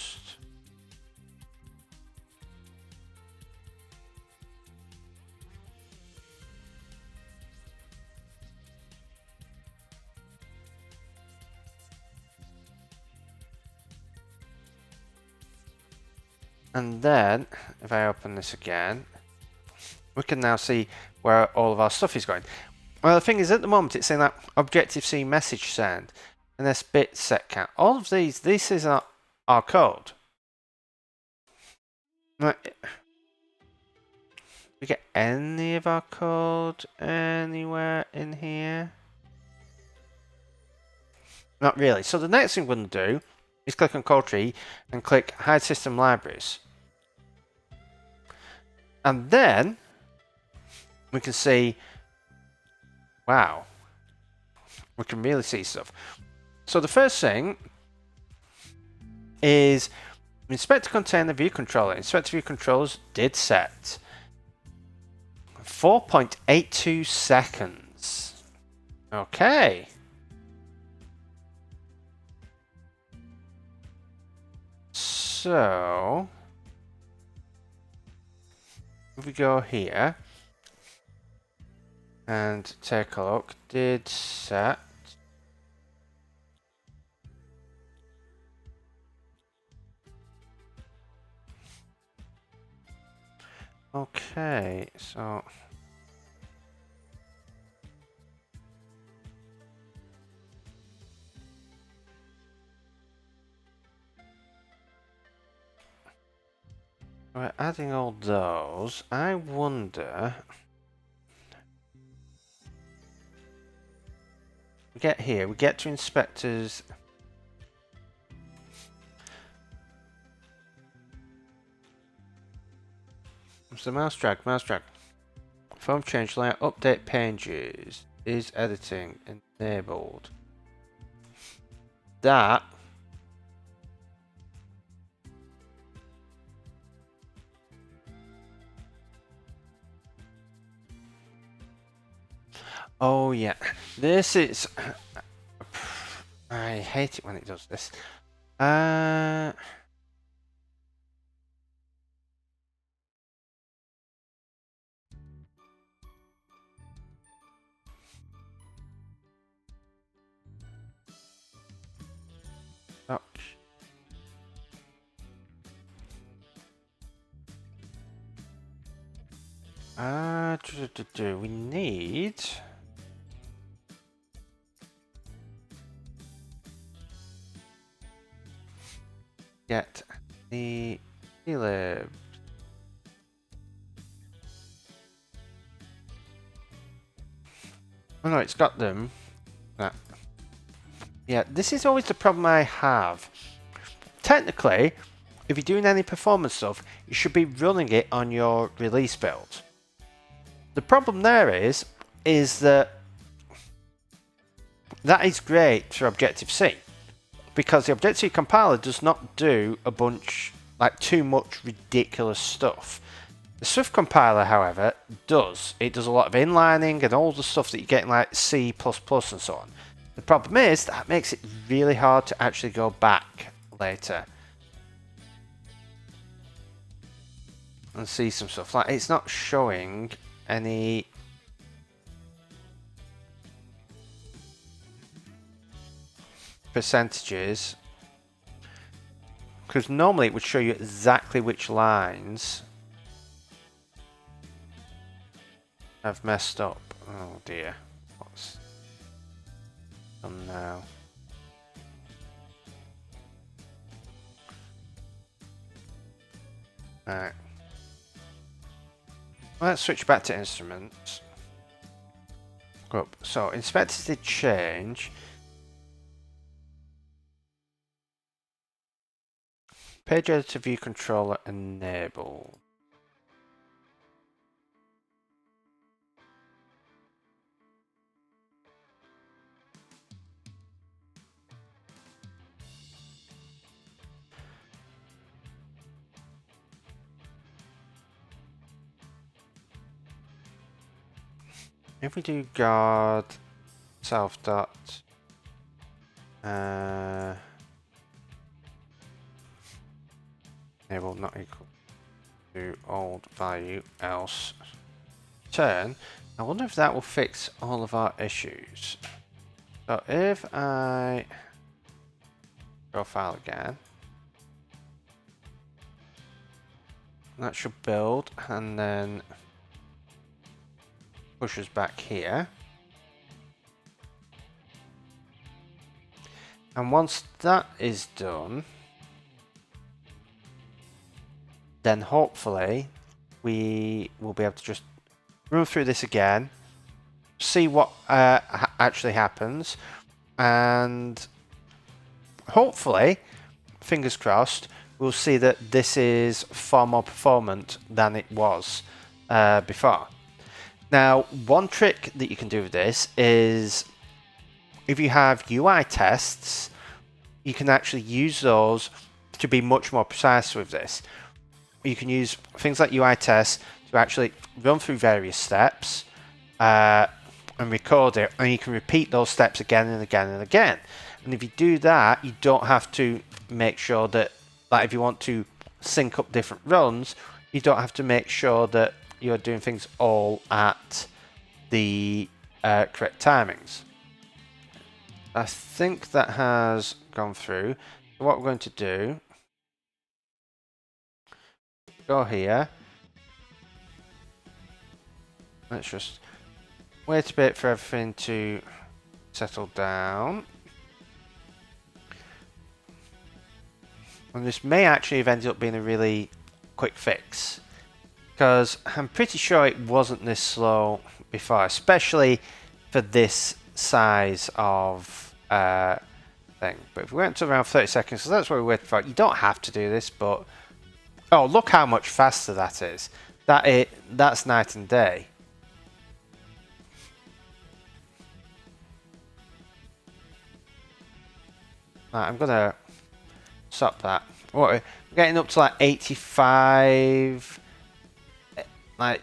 S1: And then, if I open this again, we can now see where all of our stuff is going. Well, the thing is, at the moment, it's saying that Objective-C message send and this bit set count. All of these, this is our code. We get any of our code anywhere in here? Not really. So the next thing we're going to do is click on call tree and click hide system libraries. And then we can see, wow, we can really see stuff. So the first thing is inspector container view controller. Inspector view controllers did set 4.82 seconds. Okay. So if we go here and take a look, did set. Okay, so we're adding all those. I wonder. We get here, we get to inspectors. So mouse drag. Form change layout, update pages. Is editing enabled? That. Oh yeah, this is. I hate it when it does this. Oh. We need... get the lib. Oh no, it's got them. Yeah, this is always the problem I have. Technically, if you're doing any performance stuff, you should be running it on your release build. The problem there is that is great for Objective-C, because the Objective-C compiler does not do a bunch, like too much ridiculous stuff. The Swift compiler, however, does. It does a lot of inlining and all the stuff that you get in like C++ and so on. The problem is that makes it really hard to actually go back later and see some stuff. Like, it's not showing any percentages, because normally it would show you exactly which lines have messed up. Oh dear, what's done now? Alright, let's switch back to instruments. Go up. So inspectors did change. Page editor view controller enabled. If we do guard self dot enable not equal to old value else turn, I wonder if that will fix all of our issues. So if I go file again, that should build and then push us back here. And once that is done, then hopefully we will be able to just run through this again, see what actually happens, and hopefully, fingers crossed, we'll see that this is far more performant than it was before. Now, one trick that you can do with this is if you have UI tests, you can actually use those to be much more precise with this. You can use things like UI tests to actually run through various steps and record it, and you can repeat those steps again and again and again. And if you do that, you don't have to make sure that, like if you want to sync up different runs, you don't have to make sure that you're doing things all at the correct timings. I think that has gone through. What we're going to do, go here. Let's just wait a bit for everything to settle down. And this may actually have ended up being a really quick fix, because I'm pretty sure it wasn't this slow before, especially for this size of thing. But if we went to around 30 seconds, so that's what we waited for. You don't have to do this, but oh, look how much faster that is. That's night and day. Right, I'm gonna stop that. We're getting up to like 85, like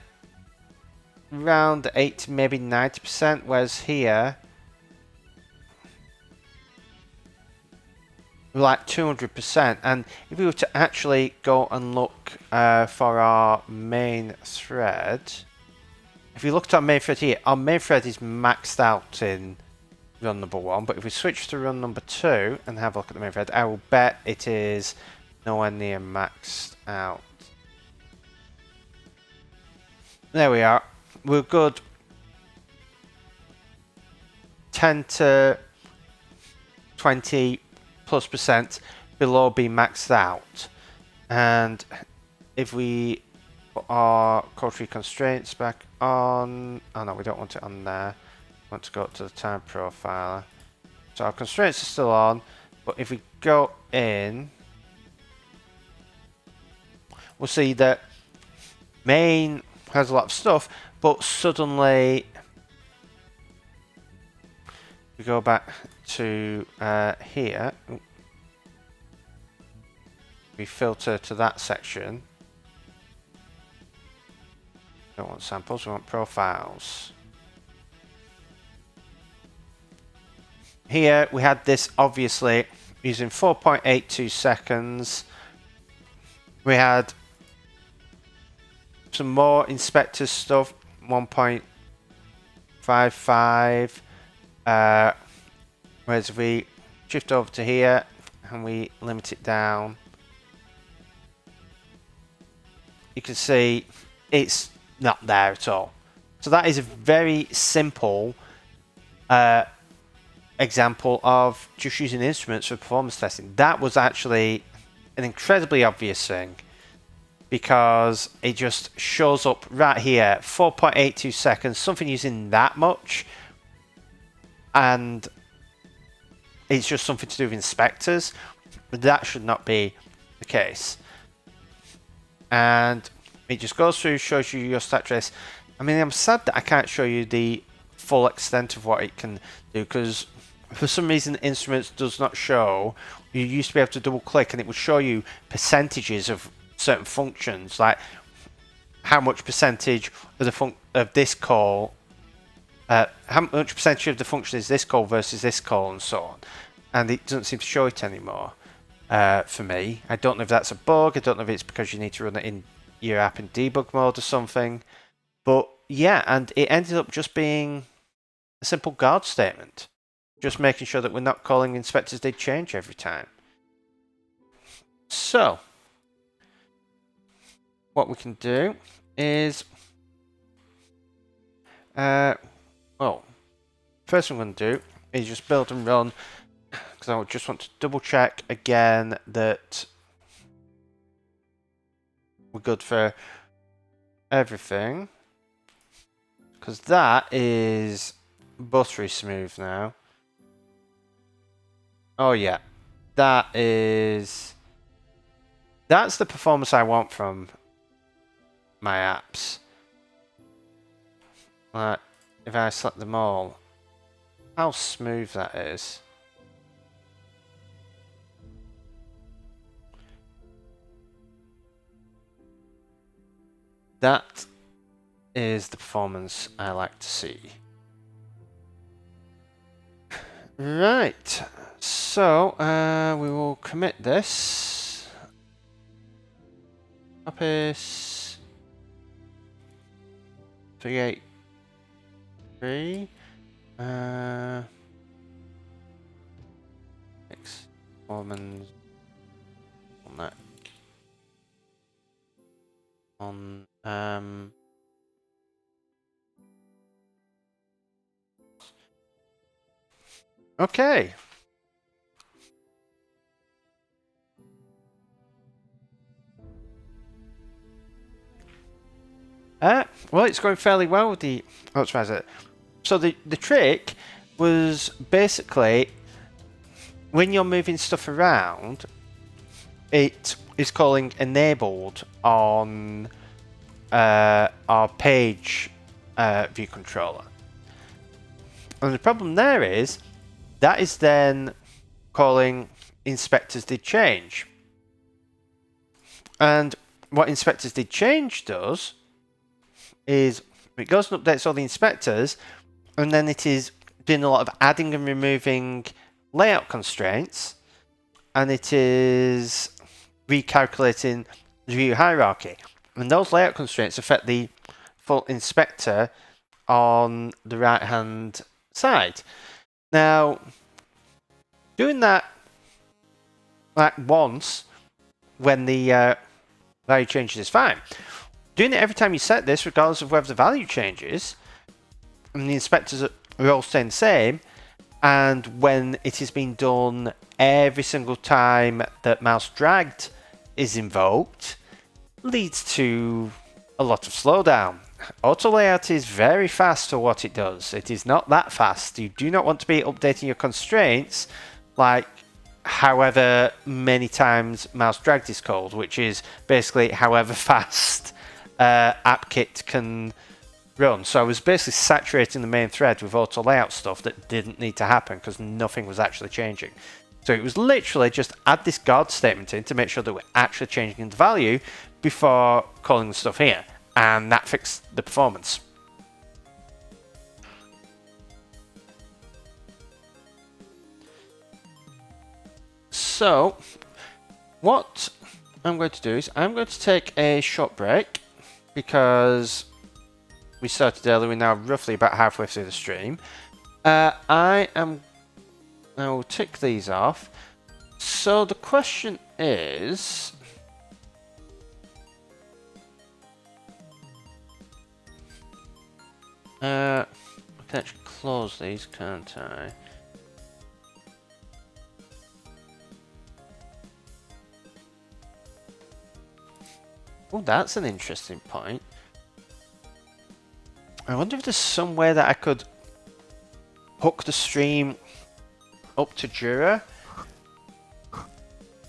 S1: around 80, maybe 90%, whereas here we're like 200%. And if we were to actually go and look for our main thread, if you look at our main thread here, our main thread is maxed out in run number 1, but if we switch to run number 2 and have a look at the main thread, I will bet it is nowhere near maxed out. There we are. We're good. 10 to 20 plus % below being maxed out. And if we put our code tree constraints back on, oh no, we don't want it on there. We want to go up to the time profiler. So our constraints are still on, but if we go in, we'll see that main has a lot of stuff, but suddenly we go back to here, we filter to that section. Don't want samples, we want profiles. Here we had this obviously using 4.82 seconds. We had some more inspector stuff, 1.55. Whereas if we shift over to here and we limit it down, you can see it's not there at all. So that is a very simple example of just using instruments for performance testing. That was actually an incredibly obvious thing because it just shows up right here, 4.82 seconds, something using that much, and it's just something to do with inspectors. That should not be the case. And it just goes through, shows you your stat trace. I mean, I'm sad that I can't show you the full extent of what it can do, because for some reason Instruments does not show. You used to be able to double click and it would show you percentages of certain functions, like how much percentage of this call, how much percentage of the function is this call versus this call, and so on. And it doesn't seem to show it anymore for me. I don't know if that's a bug. I don't know if it's because you need to run it in your app in debug mode or something. But yeah, and it ended up just being a simple guard statement. Just making sure that we're not calling inspectors did change every time. So, what we can do is, well, first thing I'm going to do is just build and run, because I just want to double check again that we're good for everything, because that is buttery smooth now. Oh yeah, that's the performance I want from my apps. If I select them all, how smooth that is. That is the performance I like to see. Right, so we will commit this. Coppice 383. Next performance on that. Okay. Well, it's going fairly well with the optimizer. So the trick was basically when you're moving stuff around, it is calling enabled on our page view controller. And the problem there is that is then calling inspectors did change. And what inspectors did change does is it goes and updates all the inspectors, and then it is doing a lot of adding and removing layout constraints, and it is recalculating the view hierarchy. And those layout constraints affect the full inspector on the right hand side. Now, doing that like once when the value changes is fine. doing it every time you set this, regardless of whether the value changes, and the inspectors are all staying the same, and when it is being done every single time that mouse dragged is invoked, leads to a lot of slowdown. Auto layout is very fast for what it does. It is not that fast. You do not want to be updating your constraints like however many times mouse dragged is called, which is basically however fast AppKit can run. So I was basically saturating the main thread with auto layout stuff that didn't need to happen because nothing was actually changing. So it was literally just add this guard statement in to make sure that we're actually changing the value before calling the stuff here, and that fixed the performance. So what I'm going to do is I'm going to take a short break because we started early. We're now roughly about halfway through the stream. I will tick these off. So the question is, I can actually close these, can't I? Oh, that's an interesting point. I wonder if there's some way that I could hook the stream up to Jira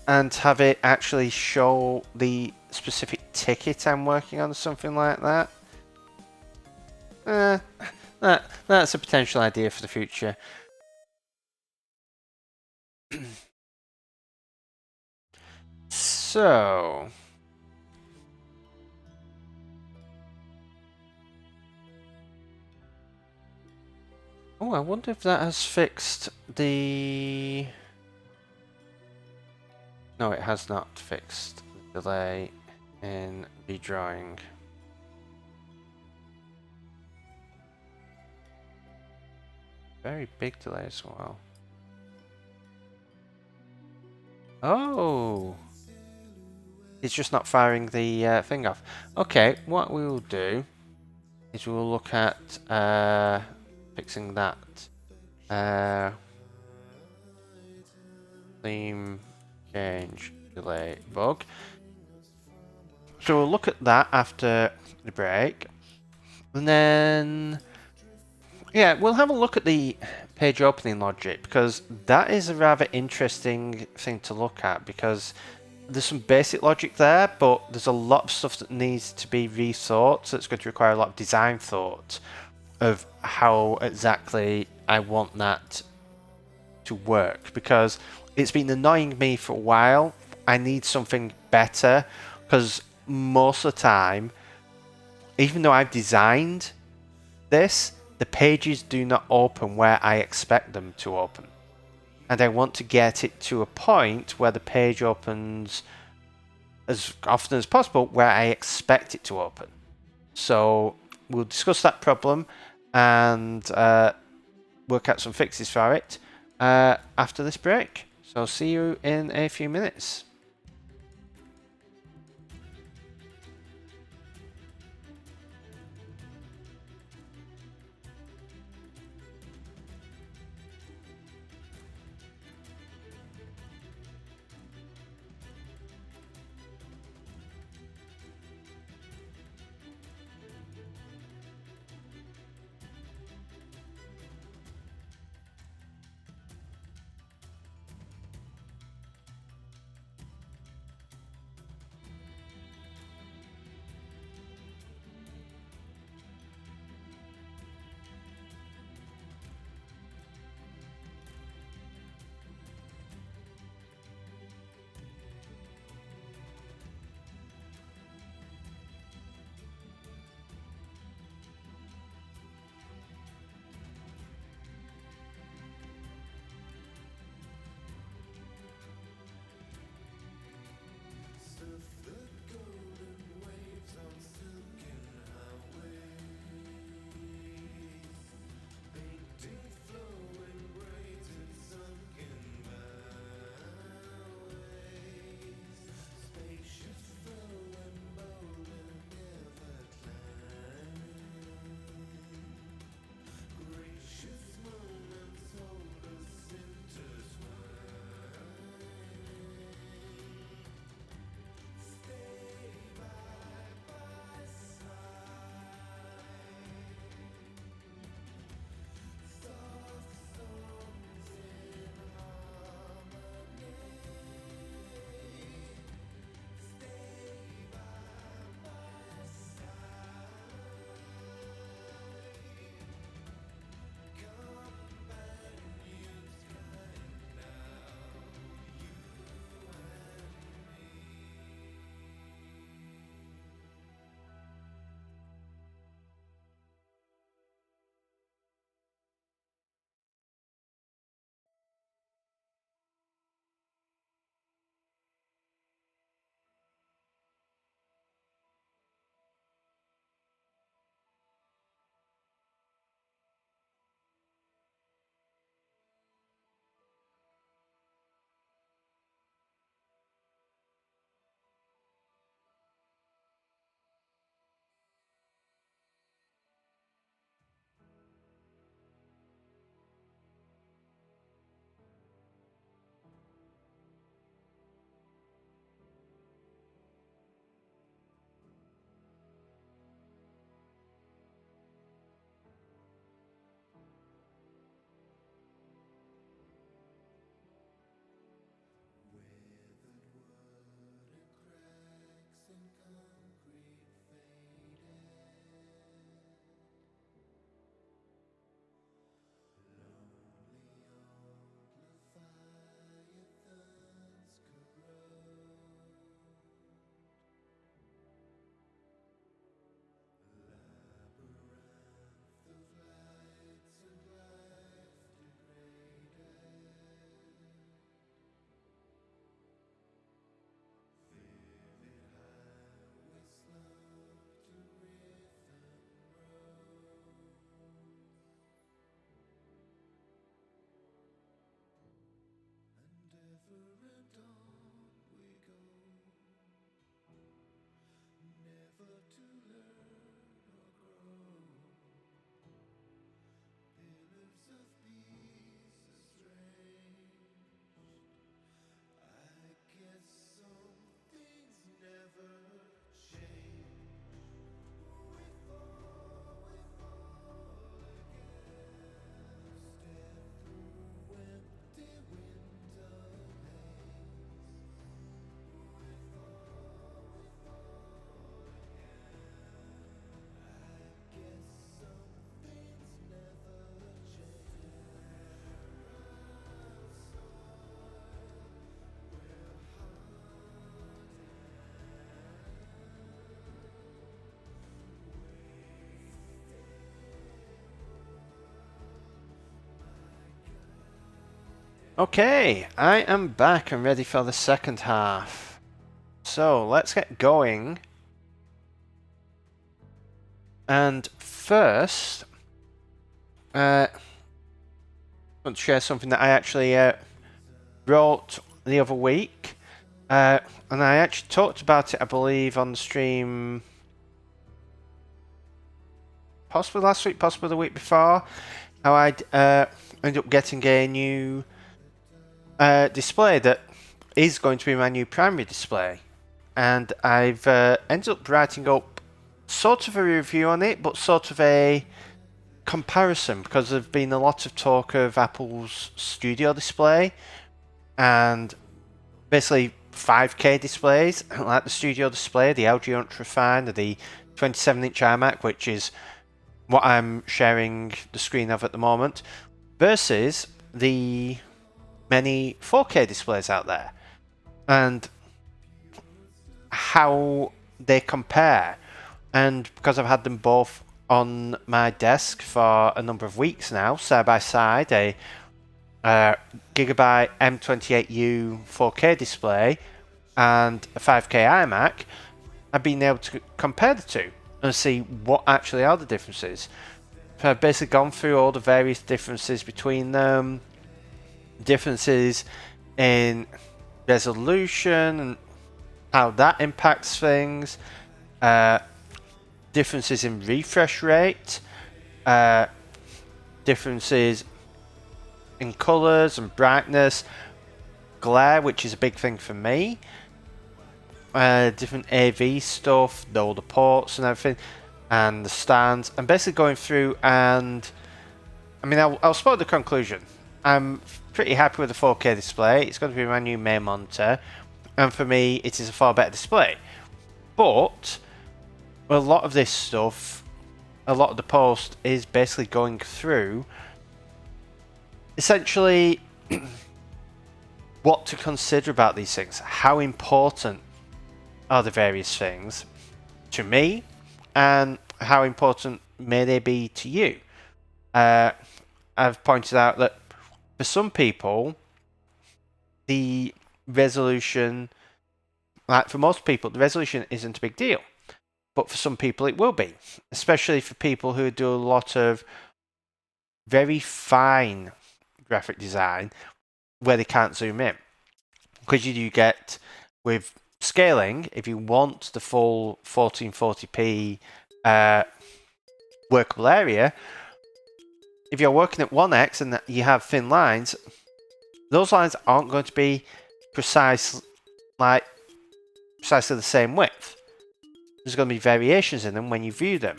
S1: and have it actually show the specific ticket I'm working on or something like that. That's a potential idea for the future. So I wonder if that has fixed the... No, it has not fixed the delay in redrawing. Very big delay as well. Oh! It's just not firing the thing off. Okay, what we will do is we'll look at fixing that theme change delay bug. So we'll look at that after the break, and then yeah, we'll have a look at the page opening logic, because that is a rather interesting thing to look at, because there's some basic logic there, but there's a lot of stuff that needs to be rethought, so it's going to require a lot of design thought of how exactly I want that to work, because it's been annoying me for a while. I need something better, because most of the time, even though I've designed this, the pages do not open where I expect them to open. And I want to get it to a point where the page opens as often as possible where I expect it to open. So we'll discuss that problem and work out some fixes for it after this break. So I'll see you in a few minutes. Okay, I am back and ready for the second half. So let's get going. And first, I want to share something that I actually wrote the other week. And I actually talked about it, I believe, on the stream possibly last week, possibly the week before. How I'd ended up getting a new display that is going to be my new primary display, and I've ended up writing up sort of a review on it, but sort of a comparison, because there's been a lot of talk of Apple's Studio display and basically 5K displays like the Studio display, the LG Ultrafine, or the 27-inch iMac, which is what I'm sharing the screen of at the moment, versus the many 4K displays out there, and how they compare. And because I've had them both on my desk for a number of weeks now, side by side, a Gigabyte M28U 4K display and a 5K iMac, I've been able to compare the two and see what actually are the differences. So I've basically gone through all the various differences between them, differences in resolution and how that impacts things, differences in refresh rate, differences in colors and brightness, glare, which is a big thing for me, different AV stuff, all the ports and everything, and the stands. I'm basically going through, and I mean, I'll spoil the conclusion. I'm pretty happy with the 4K display. It's going to be my new main monitor, and for me it is a far better display. But a lot of this stuff, a lot of the post is basically going through essentially what to consider about these things. How important are the various things to me, and how important may they be to you? I've pointed out that for some people, the resolution, like for most people, the resolution isn't a big deal. But for some people it will be, especially for people who do a lot of very fine graphic design where they can't zoom in. Because you do get, with scaling, if you want the full 1440p workable area, if you're working at 1x and you have thin lines, those lines aren't going to be precisely the same width. There's going to be variations in them when you view them,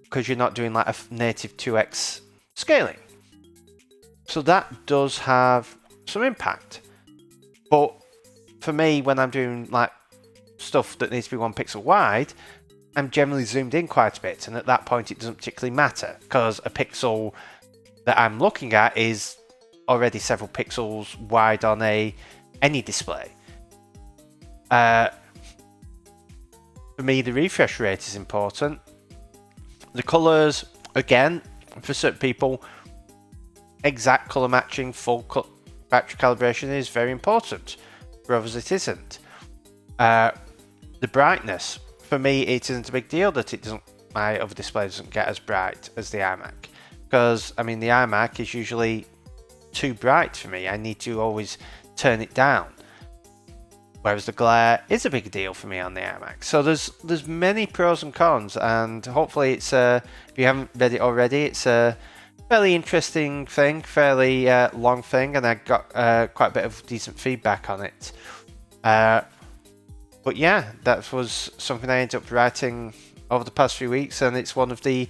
S1: because you're not doing like a native 2x scaling. So that does have some impact. But for me, when I'm doing like stuff that needs to be 1 pixel wide, I'm generally zoomed in quite a bit, and at that point it doesn't particularly matter, because a pixel that I'm looking at is already several pixels wide on any display. For me, the refresh rate is important. The colours, again, for certain people, exact colour matching, full battery calibration is very important. For others, it isn't. The brightness, for me, it isn't a big deal that my other display doesn't get as bright as the iMac, because I mean the iMac is usually too bright for me. I need to always turn it down. Whereas the glare is a big deal for me on the iMac. So there's many pros and cons, and hopefully it's if you haven't read it already, it's a fairly interesting thing, fairly long thing, and I got quite a bit of decent feedback on it. But yeah, that was something I ended up writing over the past few weeks, and it's one of the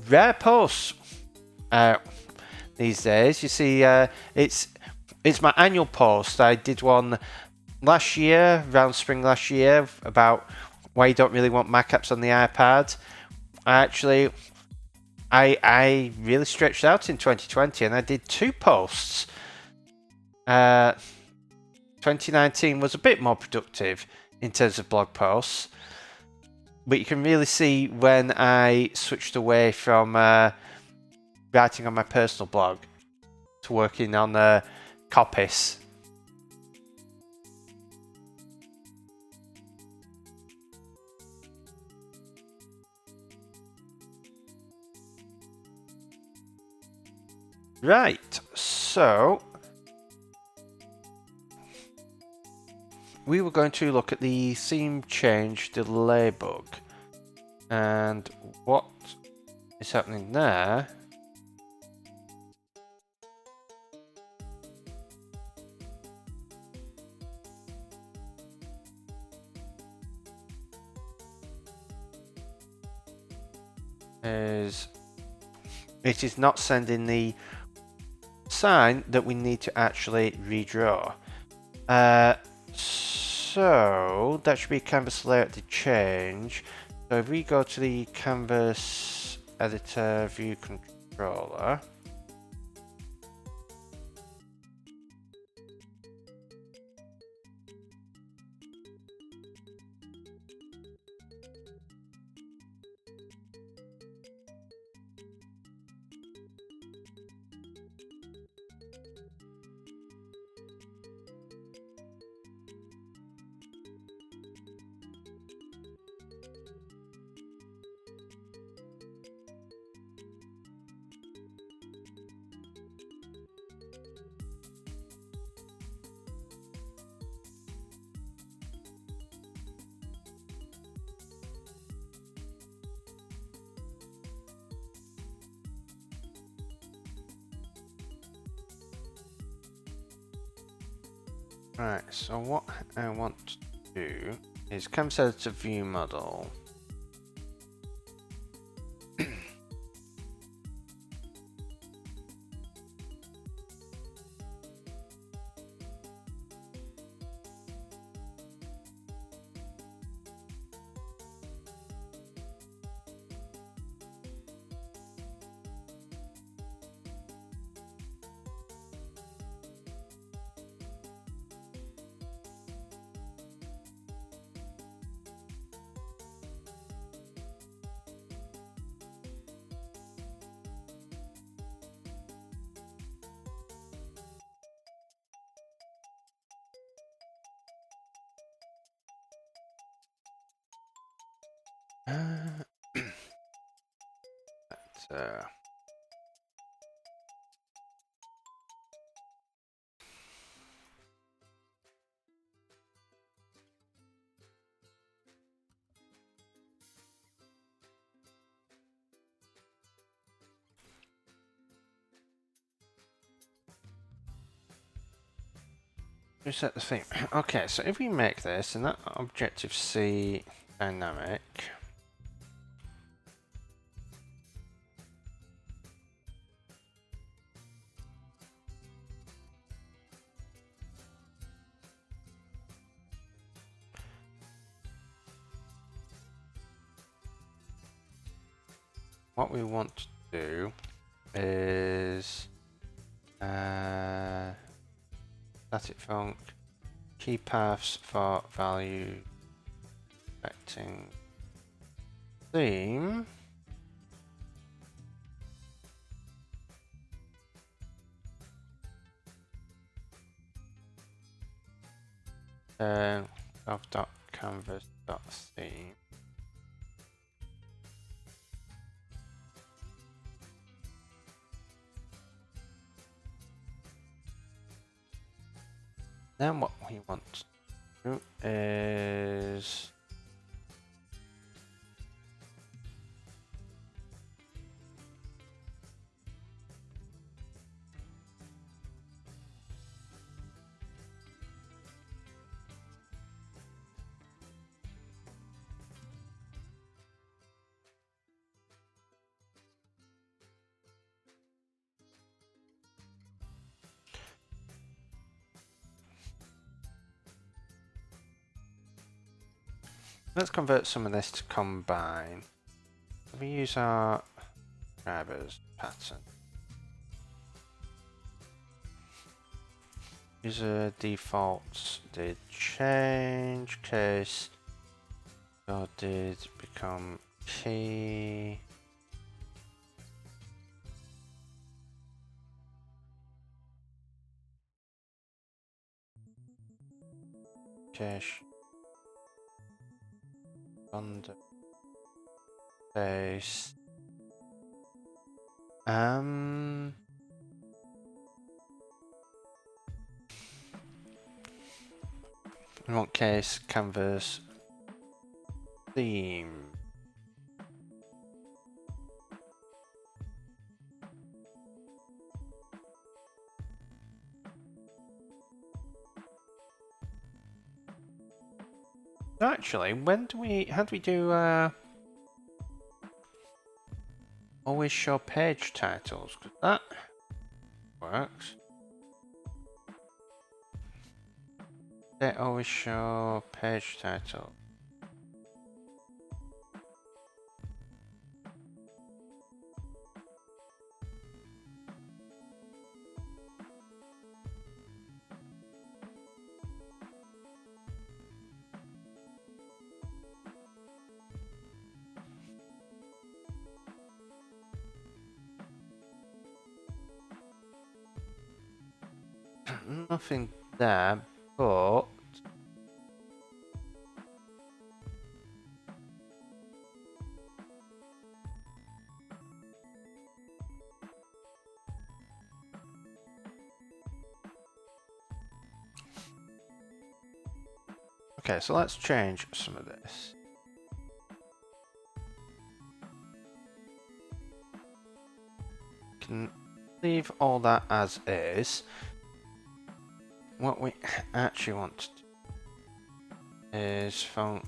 S1: rare posts these days. You see, it's my annual post. I did one last year, around spring last year, about why you don't really want Mac apps on the iPad. I really stretched out in 2020, and I did 2 posts. 2019 was a bit more productive in terms of blog posts, but you can really see when I switched away from writing on my personal blog to working on Coppice. Right, so we were going to look at the theme change delay bug, and what is happening there is it is not sending the sign that we need to actually redraw. So that should be canvas layout to change. So if we go to the canvas editor view controller, right, so what I want to do is canvas editor view model. So reset the theme. Okay, so if we make this and that Objective-C dynamic, what we want to do is static func key paths for value affecting theme. Of.canvas.theme. Then what we want to do is let's convert some of this to combine. We use our drivers pattern. User defaults did change, case or did become key. Cache under base. We want case canvas theme. Actually, how do we do always show page titles? 'Cause that works. They always show page title. Nothing there, but okay, so let's change some of this. Can leave all that as is. What we actually want to do is font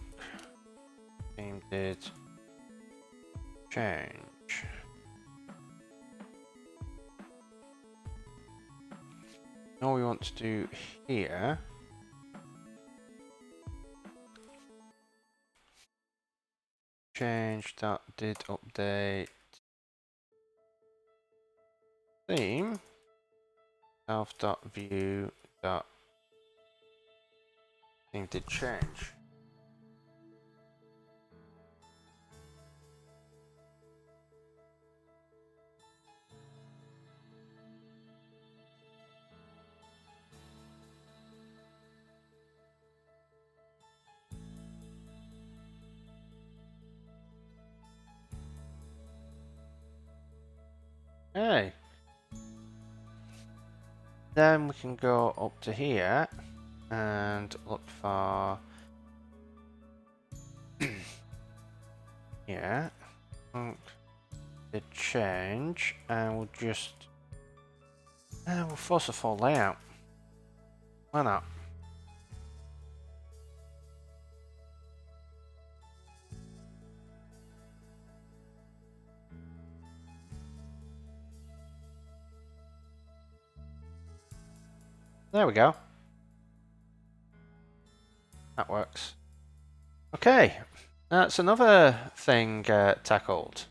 S1: theme did change. All we want to do here change that did update theme self.view dot theme did change. Hey. Then we can go up to here and look for yeah, the change, and we'll just we'll force a full layout. Why not? There we go. That works. Okay, that's another thing tackled.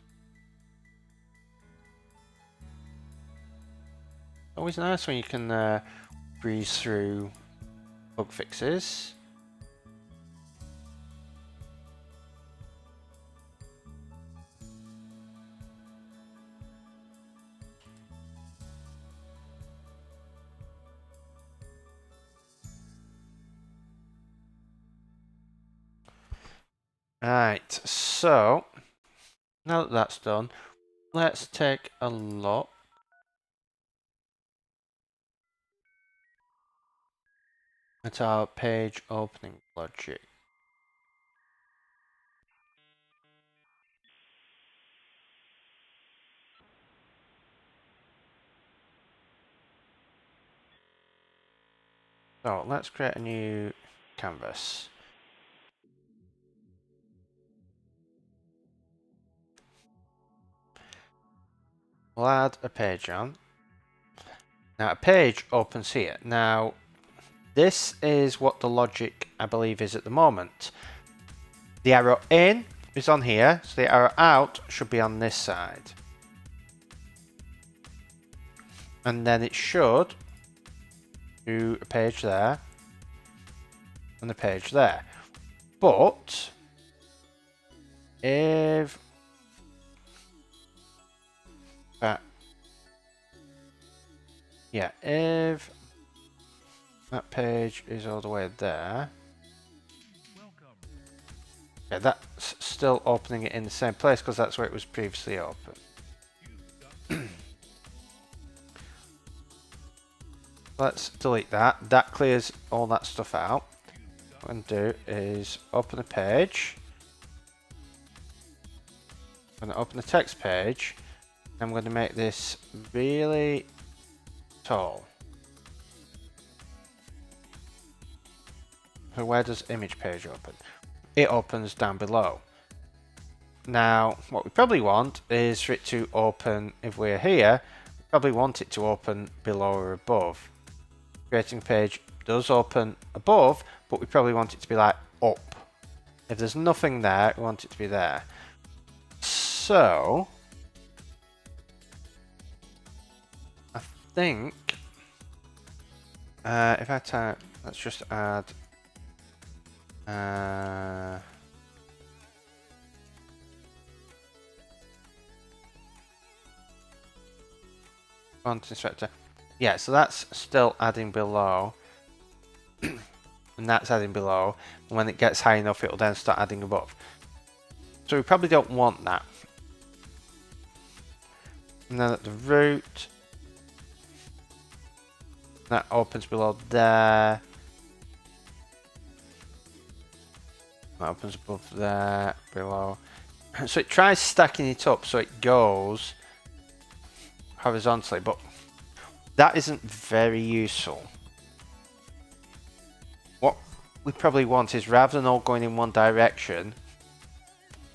S1: Always nice when you can breeze through bug fixes. Right, so now that that's done, let's take a look. That's our page opening logic. So let's create a new canvas. We'll add a page on. Now a page opens here. Now this is what the logic I believe is at the moment. The arrow in is on here, so the arrow out should be on this side. And then it should do a page there and a page there. But if if that page is all the way there, yeah, that's still opening it in the same place because that's where it was previously open. Let's delete that. That clears all that stuff out. What I'm going to do is open a page. I'm going to open the text page. I'm going to make this really tall. So where does image page open? It opens down below. Now, what we probably want is for it to open, if we're here, we probably want it to open below or above. Creating a page does open above, but we probably want it to be like up. If there's nothing there, we want it to be there. So, I think, if I type, let's just add, font inspector. Yeah, so that's still adding below. And that's adding below. And when it gets high enough, it'll then start adding above. So we probably don't want that. And then at the root, that opens below there. That opens above there, below. So it tries stacking it up so it goes horizontally, but that isn't very useful. What we probably want is, rather than all going in one direction,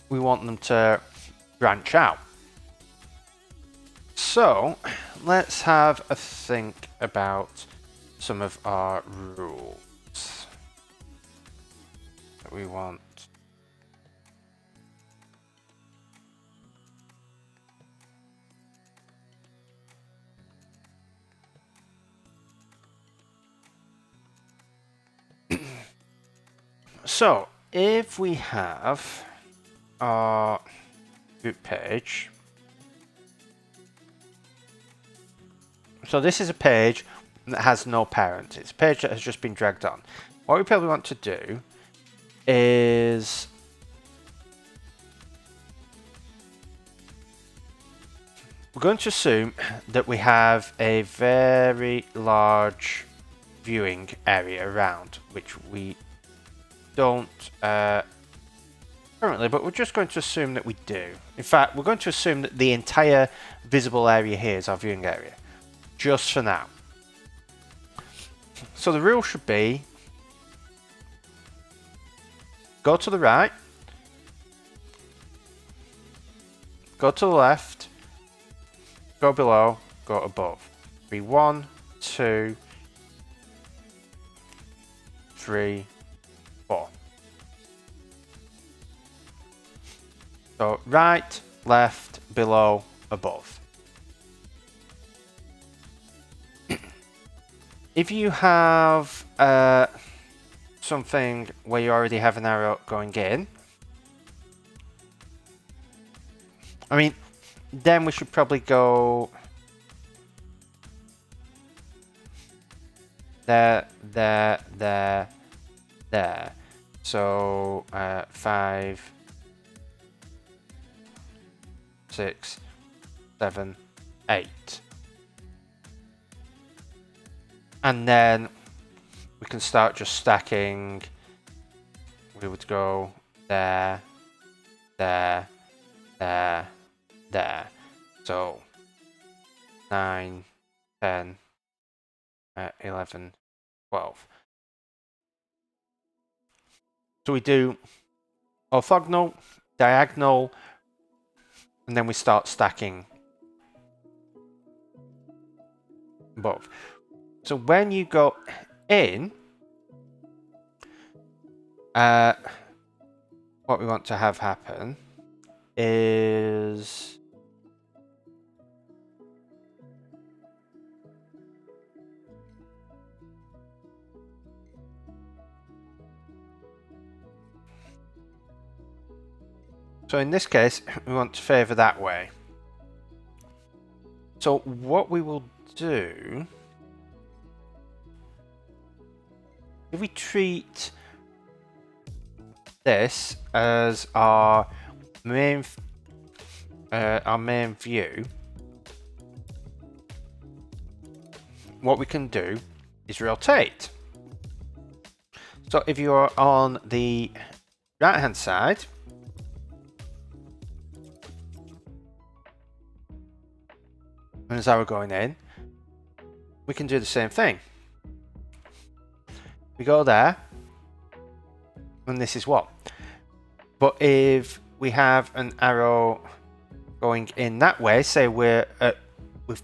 S1: we want them to branch out. So let's have a think about some of our rules that we want. So if we have our root page, so this is a page that has no parent. It's a page that has just been dragged on. What we probably want to do is we're going to assume that we have a very large viewing area around, which we don't currently, but we're just going to assume that we do. In fact, we're going to assume that the entire visible area here is our viewing area, just for now. So the rule should be, go to the right, go to the left, go below, go above. Be 1, 2, 3, 4. So right, left, below, above. If you have something where you already have an arrow going in, I mean, then we should probably go there, there, there, there. So 5, 6, 7, 8. And then we can start just stacking. We would go there, there, there, there. So 9, 10, 11, 12. So we do orthogonal, diagonal, and then we start stacking both. So when you go in, what we want to have happen is so in this case, we want to favor that way. So what we will do, if we treat this as our main view, what we can do is rotate. So if you're on the right hand side, and as we're going in, we can do the same thing. We go there, and this is what. But if we have an arrow going in that way, say we've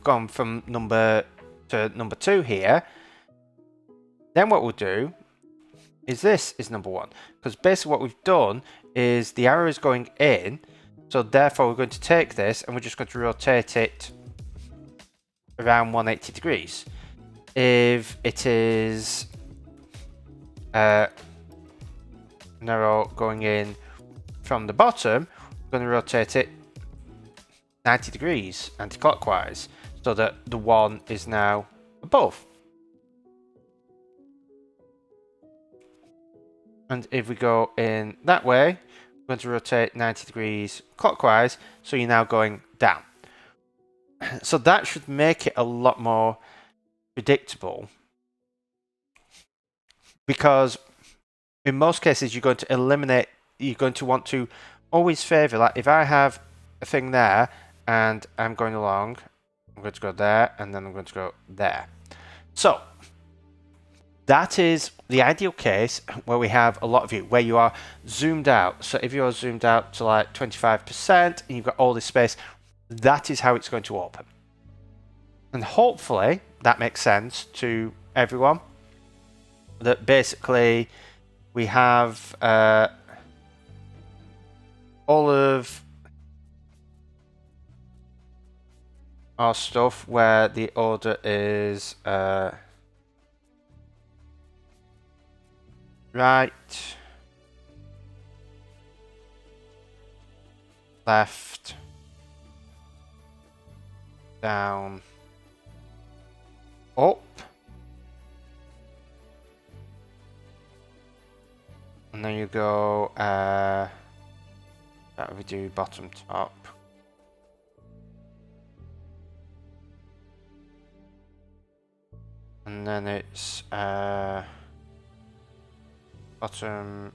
S1: gone from number to number 2 here, then what we'll do is this is number 1, because basically what we've done is the arrow is going in, so therefore we're going to take this and we're just going to rotate it around 180 degrees. If it is an arrow going in from the bottom, we're going to rotate it 90 degrees anti-clockwise, so that the 1 is now above. And if we go in that way, we're going to rotate 90 degrees clockwise, so you're now going down. So that should make it a lot more predictable, because in most cases you're going to want to always favor, like if I have a thing there and I'm going along, I'm going to go there and then I'm going to go there. So that is the ideal case where we have a lot of view, where you are zoomed out. So if you're zoomed out to like 25% and you've got all this space, that is how it's going to open. And hopefully that makes sense to everyone, that basically we have all of our stuff where the order is right, left, down, up, and then you go that we do bottom, top, and then it's bottom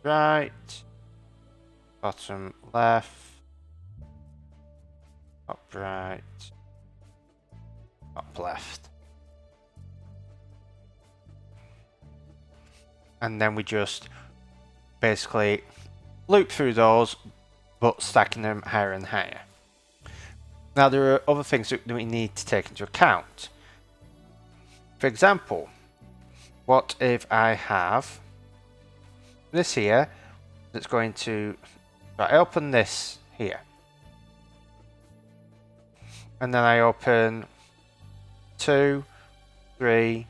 S1: right, bottom left, top right, top left. And then we just basically loop through those, but stacking them higher and higher. Now there are other things that we need to take into account. For example, what if I have this here that's going to, right, I open this here, and then I open 2, 3,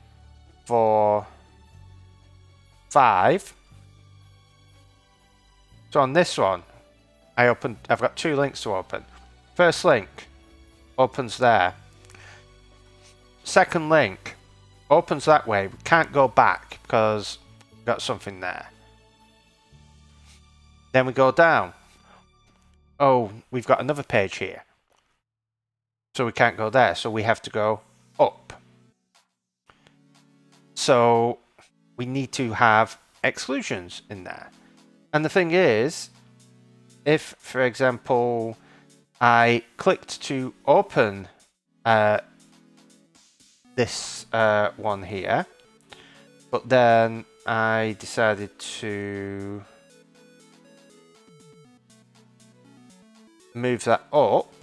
S1: 4, 5. So on this one, I've got 2 links to open. First link opens there. Second link opens that way. We can't go back because we've got something there. Then we go down. Oh, we've got another page here. So we can't go there. So we have to go up. So we need to have exclusions in there. And the thing is, if, for example, I clicked to open this one here, but then I decided to move that up,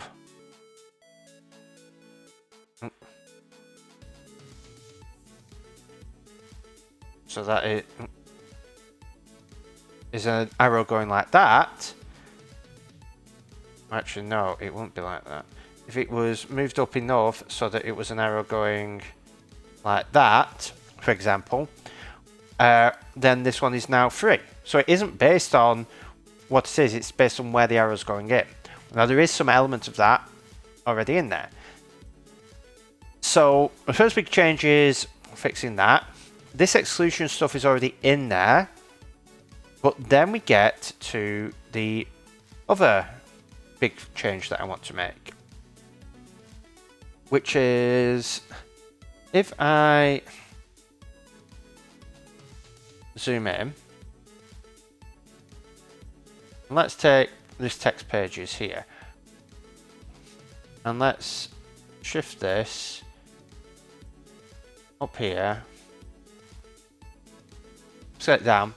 S1: so that it is an arrow going like that. Actually, no, it won't be like that. If it was moved up enough so that it was an arrow going like that, for example, then this one is now free. So it isn't based on what it is, it's based on where the arrow's going in. Now there is some element of that already in there. So the first big change is fixing that. This exclusion stuff is already in there, but then we get to the other big change that I want to make, which is if I zoom in, let's take this text pages here and let's shift this up here, set it down.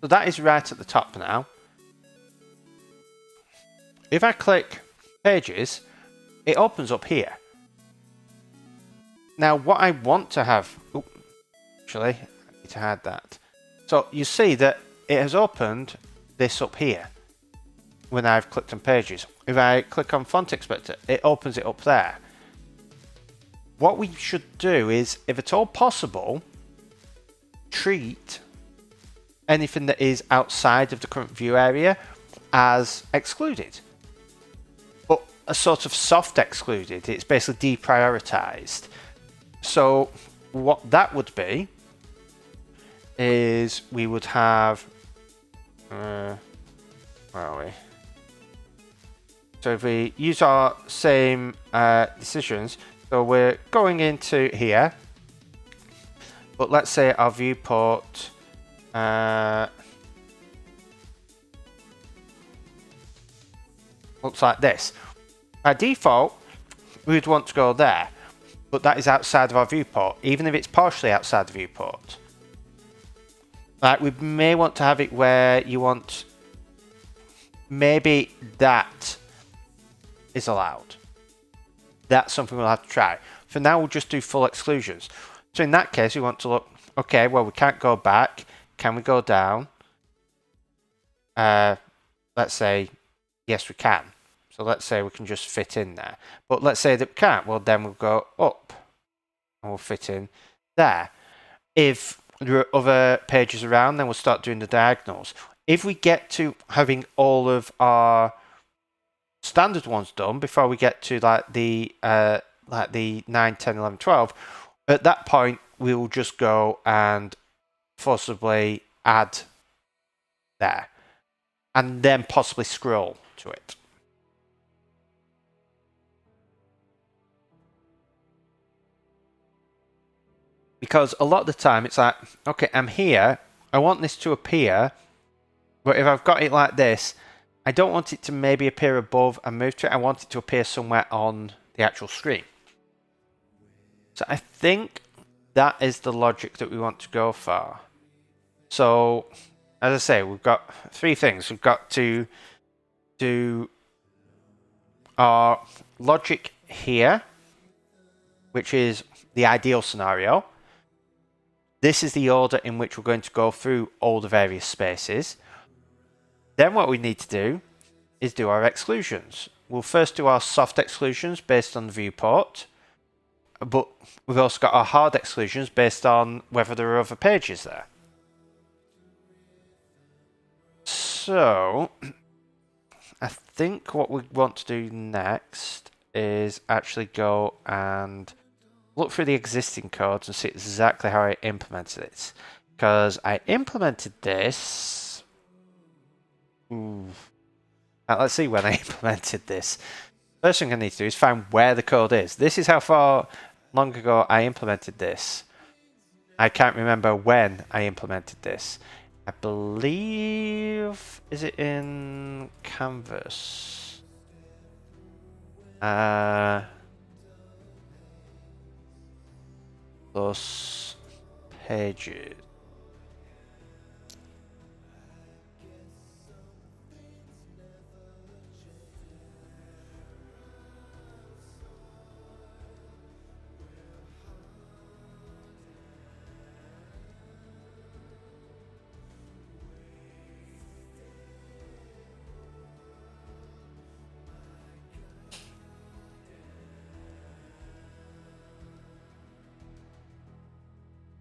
S1: So that is right at the top now. If I click pages, it opens up here. Now what I want to have, actually, I need to hide that. So you see that it has opened this up here when I've clicked on pages. If I click on font inspector, it opens it up there. What we should do is, if at all possible, treat anything that is outside of the current view area as excluded. But a sort of soft excluded, it's basically deprioritized. So what that would be is we would have, where are we? So if we use our same decisions, so we're going into here, but let's say our viewport looks like this. By default, we would want to go there, but that is outside of our viewport, even if it's partially outside the viewport. Like, we may want to have it where you want, maybe that is allowed. That's something we'll have to try. For now, we'll just do full exclusions. So in that case, we want to look, okay, well, we can't go back. Can we go down? Let's say, yes, we can. So let's say we can just fit in there. But let's say that we can't. Well, then we'll go up and we'll fit in there. If there are other pages around, then we'll start doing the diagonals. If we get to having all of our standard ones done before we get to like the 9, 10, 11, 12, at that point we will just go and forcibly add there and then possibly scroll to it. Because a lot of the time it's like, okay, I'm here, I want this to appear, but if I've got it like this, I don't want it to maybe appear above and move to it. I want it to appear somewhere on the actual screen. So I think that is the logic that we want to go for. So, as I say, we've got three things. We've got to do our logic here, which is the ideal scenario. This is the order in which we're going to go through all the various spaces. Then what we need to do is do our exclusions. We'll first do our soft exclusions based on the viewport, but we've also got our hard exclusions based on whether there are other pages there. So, I think what we want to do next is actually go and look through the existing codes and see exactly how I implemented it. Because I implemented this. Let's see when I implemented this. First thing I need to do is find where the code is. This is how far long ago I implemented this. I can't remember when I implemented this. I believe, is it in Canvas? Those pages.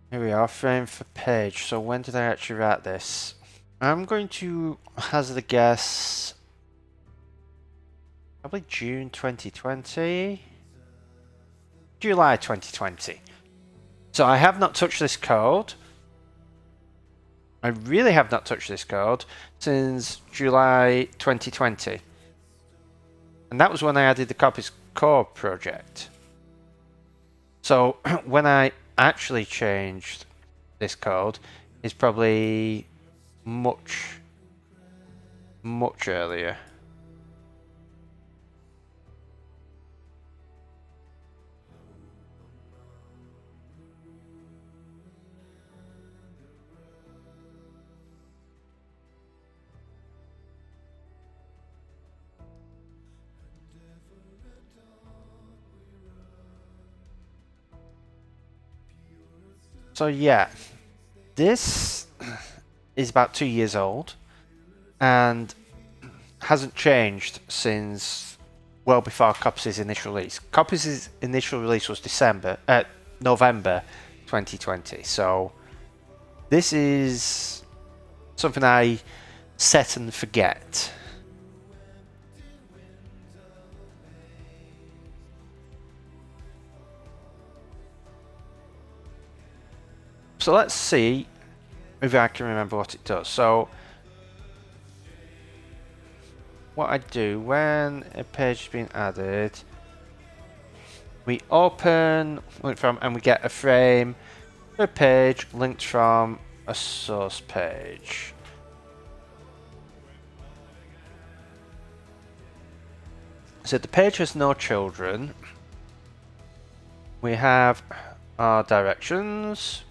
S1: Here we are, frame for page. So when did I actually write this? I'm going to hazard a guess. Probably June 2020. July 2020. So I have not touched this code. I really have not touched this code since July 2020. And that was when I added the Coppice Core project. So when I actually changed this code is probably much earlier. So yeah, this is about 2 years old and hasn't changed since well before Coppice's initial release. Coppice's initial release was November 2020. So this is something I set and forget. So let's see if I can remember what it does. So what I do when a page has been added, we open link from and we get a frame per page linked from a source page. So the page has no children. We have our directions.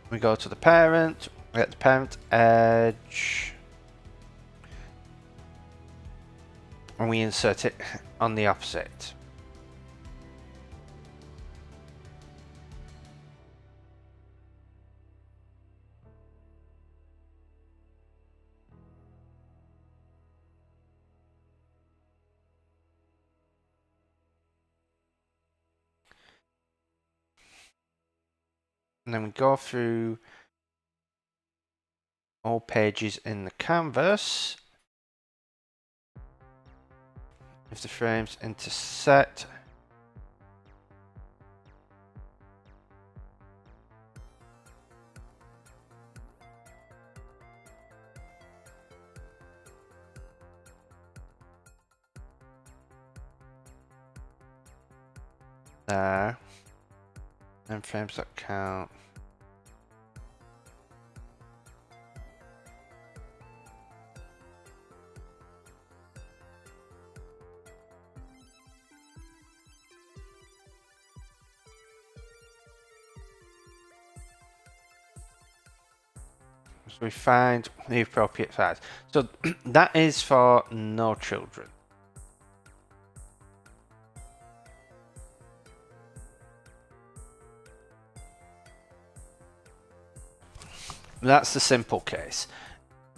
S1: We go to the parent, we get the parent edge, and we insert it on the opposite. And then we go through all pages in the canvas. If the frames intersect, there, and frames that count. So we find the appropriate size. So that is for no children. That's the simple case.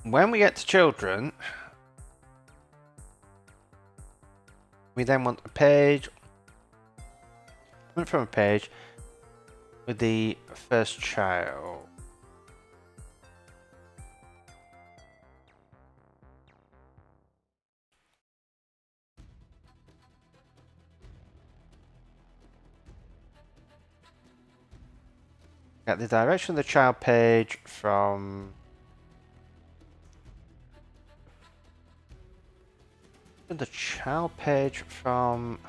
S1: When we get to children, we then want a page from a page with the first child. Get the direction of the child page from the child page from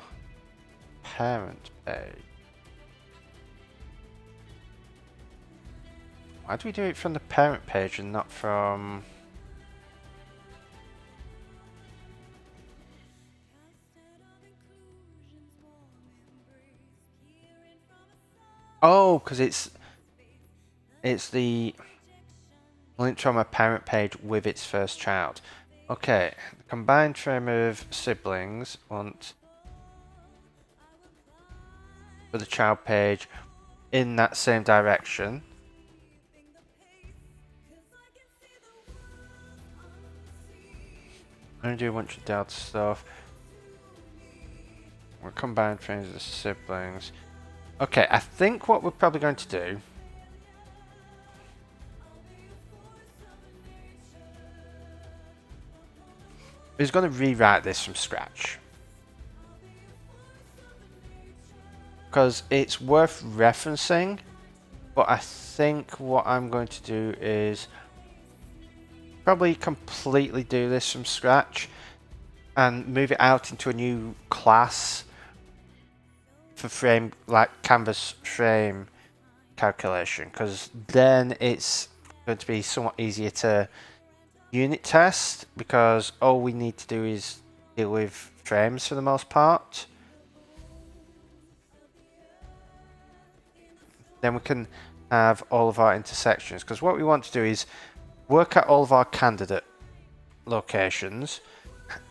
S1: parent page. Why do we do it from the parent page and not from... Oh, because it's the link from a parent page with its first child. Okay, the combined frame of siblings want for the child page in that same direction. I'm gonna do a bunch of Delta stuff. We're combined frames of the siblings. Okay, I think what we're probably going to do is going to rewrite this from scratch. Because it's worth referencing, but I think what I'm going to do is probably completely do this from scratch and move it out into a new class for frame, like canvas frame calculation, because then it's going to be somewhat easier to unit test, because all we need to do is deal with frames for the most part. Then we can have all of our intersections, because what we want to do is work out all of our candidate locations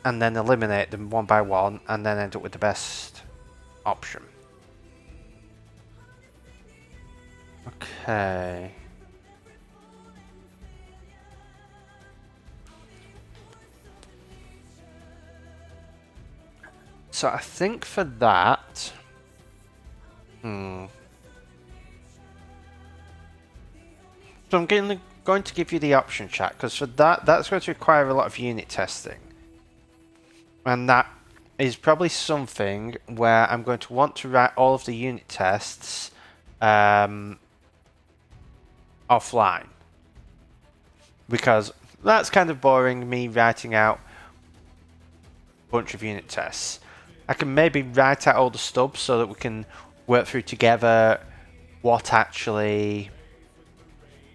S1: and then eliminate them one by one and then end up with the best option. Okay. So I think for that, so I'm going to give you the option, chat, because for that's going to require a lot of unit testing. And that is probably something where I'm going to want to write all of the unit tests offline. Because that's kind of boring, me writing out a bunch of unit tests. I can maybe write out all the stubs so that we can work through together what actually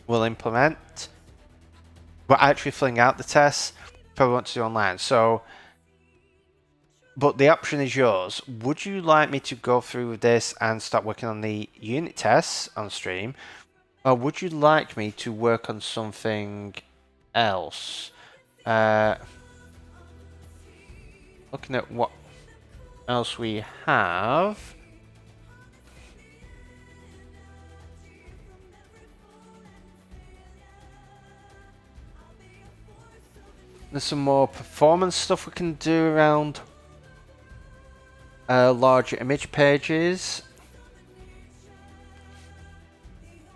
S1: we'll implement. But actually filling out the tests, probably want to do online. So, but the option is yours. Would you like me to go through with this and start working on the unit tests on stream? Or would you like me to work on something else? Looking at what else we have. There's some more performance stuff we can do around larger image pages.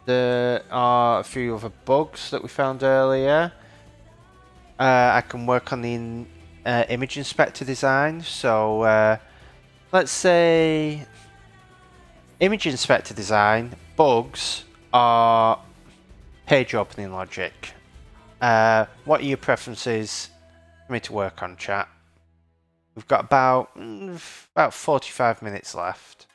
S1: There are a few other bugs that we found earlier. I can work on the image inspector design. So let's say image inspector design bugs are page opening logic. What are your preferences for me to work on, chat? We've got about 45 minutes left.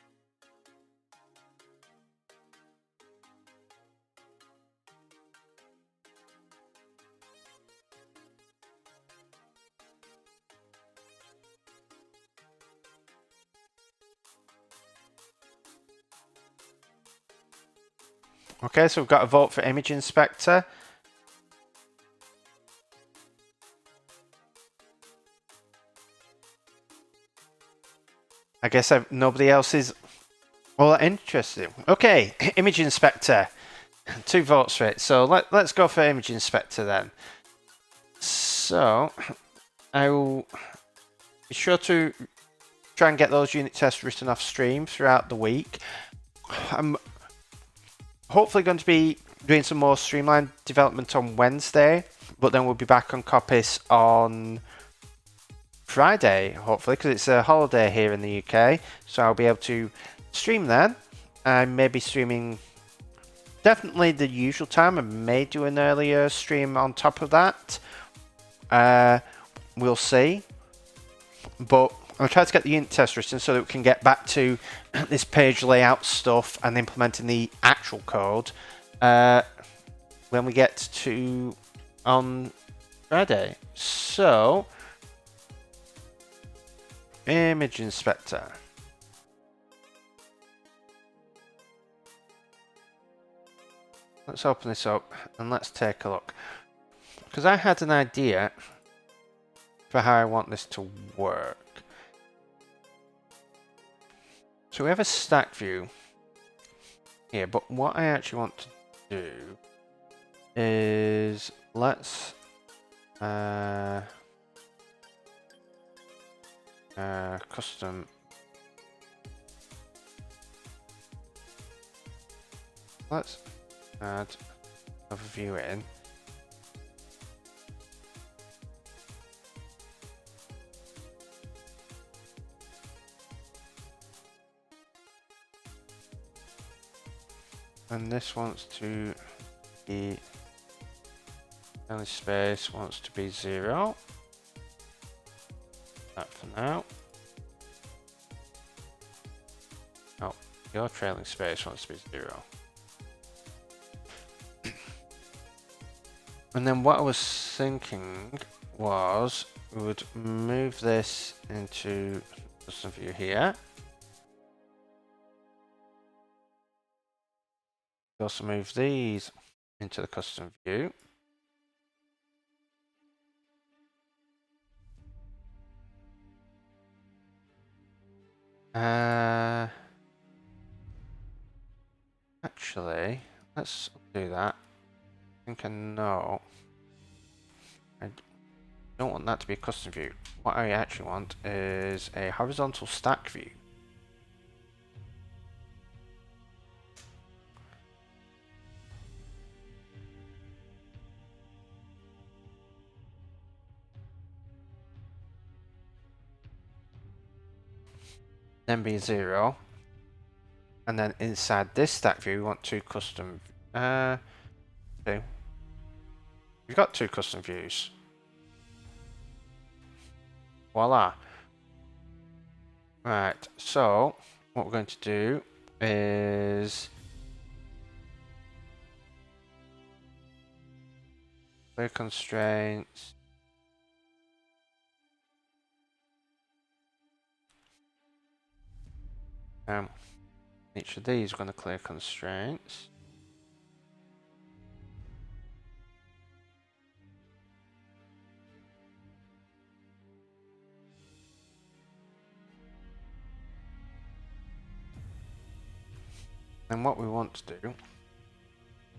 S1: Okay, so we've got a vote for image inspector. I guess nobody else is all that interested. Okay, image inspector. 2 votes for it. So let's go for image inspector then. So I will be sure to try and get those unit tests written off stream throughout the week. I'm hopefully going to be doing some more streamlined development on Wednesday, but then we'll be back on Coppice on Friday, hopefully, because it's a holiday here in the UK, so I'll be able to stream then. I may be streaming definitely the usual time. I may do an earlier stream on top of that. We'll see. But I'll try to get the unit test written so that we can get back to this page layout stuff and implementing the actual code when we get to on Friday. So, image inspector. Let's open this up and let's take a look. Because I had an idea for how I want this to work. So we have a stack view here, but what I actually want to do is let's custom let's add another view in. And this wants to be only space wants to be 0. That for now. Oh, your trailing space wants to be 0. And then what I was thinking was we would move this into custom view here. We also move these into the custom view. Actually, let's do that. I think I know. I don't want that to be a custom view. What I actually want is a horizontal stack view. Then be 0. And then inside this stack view, we want two custom. Okay. We've got two custom views. Voila. Right. So what we're going to do is clear constraints. Each of these are going to clear constraints. And what we want to do,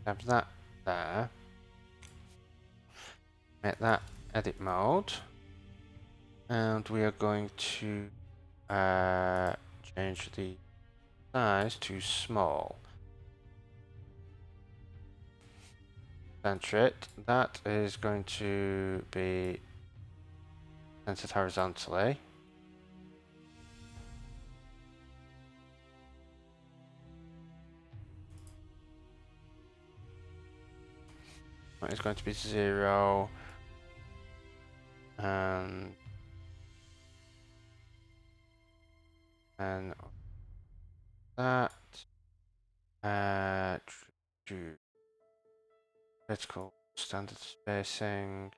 S1: have that there, make that edit mode, and we are going to change the size to small. Center it. That is going to be centered horizontally. It's going to be 0 and that to vertical standard spacing.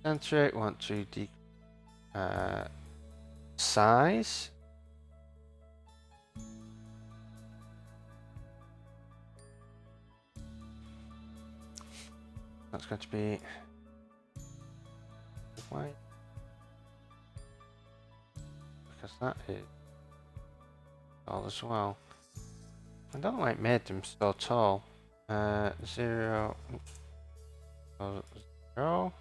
S1: Center it, want to size. That's going to be white, because that is tall as well. I don't know why it made them so tall. 0, 0.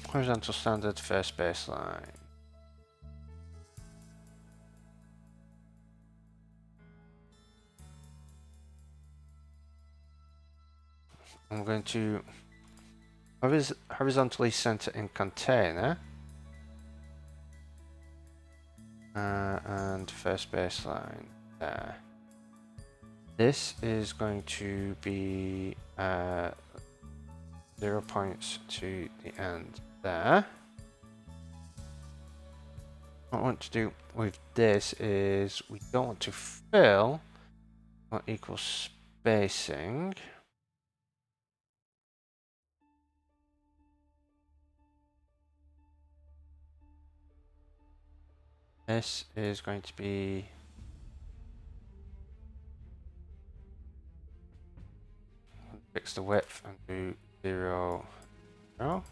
S1: Horizontal standard first baseline. I'm going to horizontally center in container. And first baseline there. This is going to be 0 points to the end there. What I want to do with this is we don't want to fill what equals spacing. This is going to be fix the width and do 0, 0.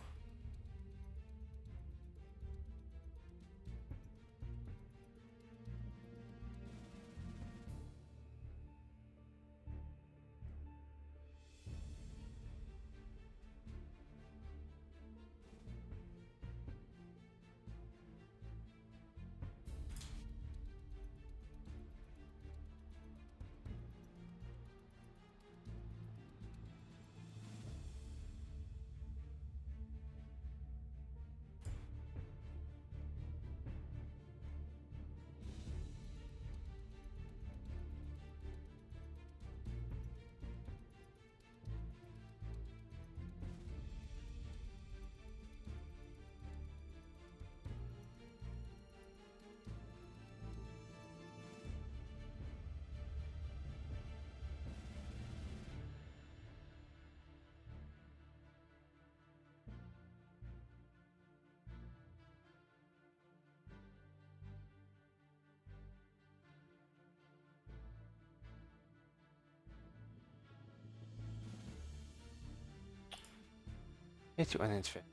S1: Hit it when it's fit.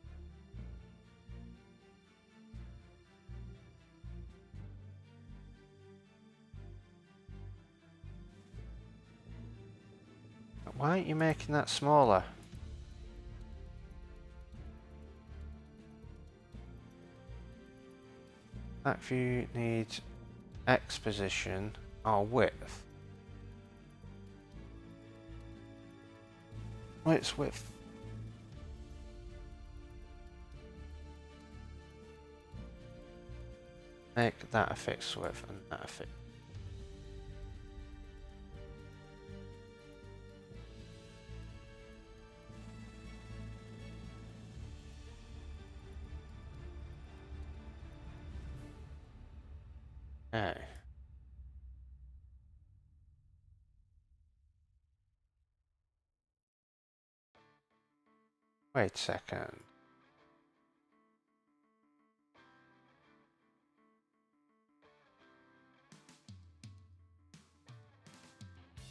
S1: Why aren't you making that smaller? That view needs X position or width. Well, it's width. Make that a fixed width and that a fixed. Okay. Wait a second.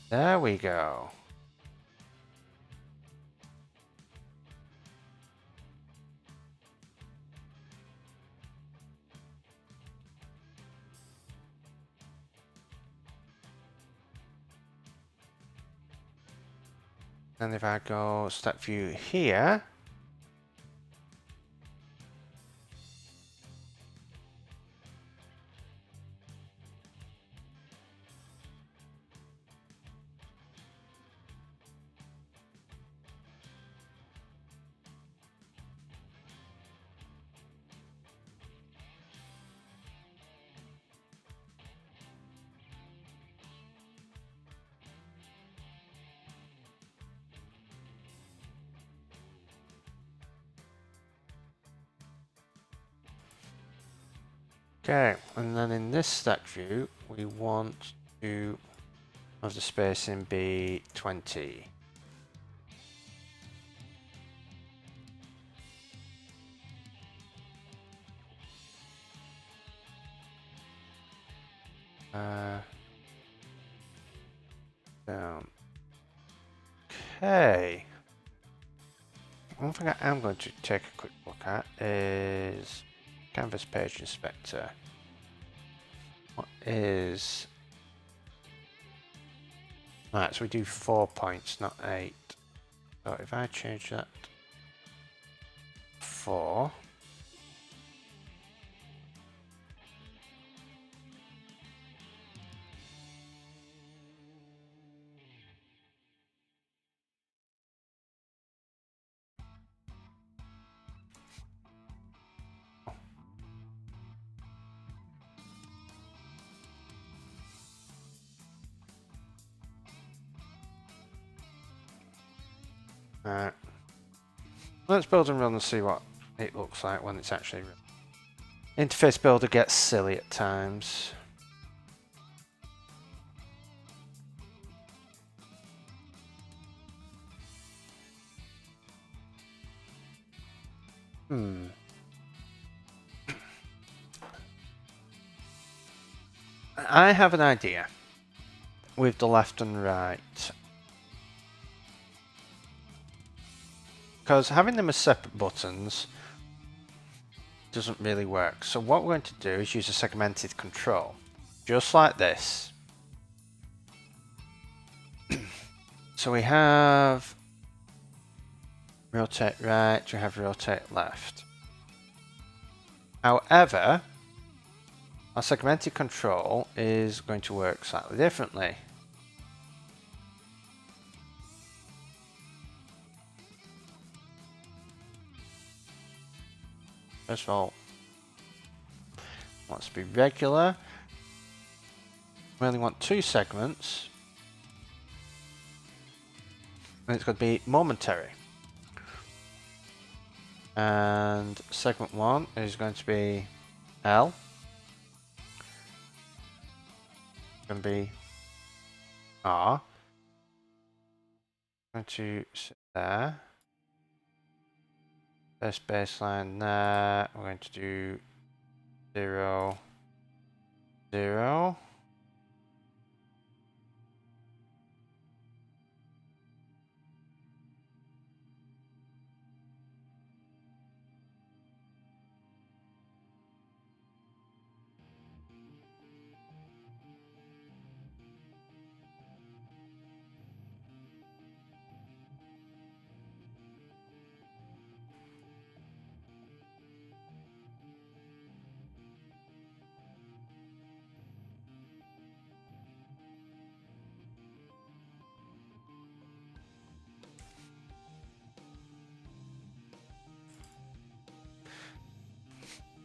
S1: There we go. And if I go stack view here, okay, and then in this stack view, we want to have the spacing be 20. Down. Okay. One thing I am going to take a quick look at is Canvas Page Inspector. What is... Right, so we do 4 points, not 8. So if I change that 4, Alright. Let's build and run and see what it looks like when it's actually run. Interface builder gets silly at times. I have an idea with the left and right. Because having them as separate buttons doesn't really work. So what we're going to do is use a segmented control. Just like this. So we have rotate right, we have rotate left. However, our segmented control is going to work slightly differently. First of all, it wants to be regular. We only want 2 segments. And it's going to be momentary. And segment 1 is going to be L. Going to be R. Going to sit there. First baseline there. We're going to do 0, 0.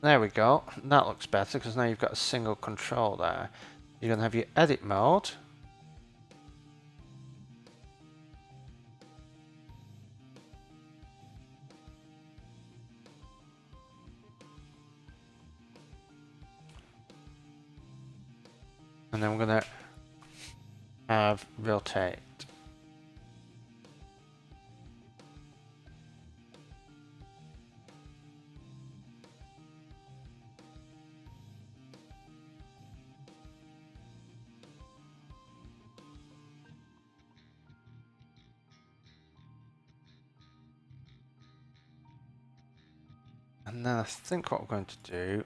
S1: There we go. That looks better because now you've got a single control there. You're going to have your edit mode. And then we're going to have rotate. And then I think what we're going to do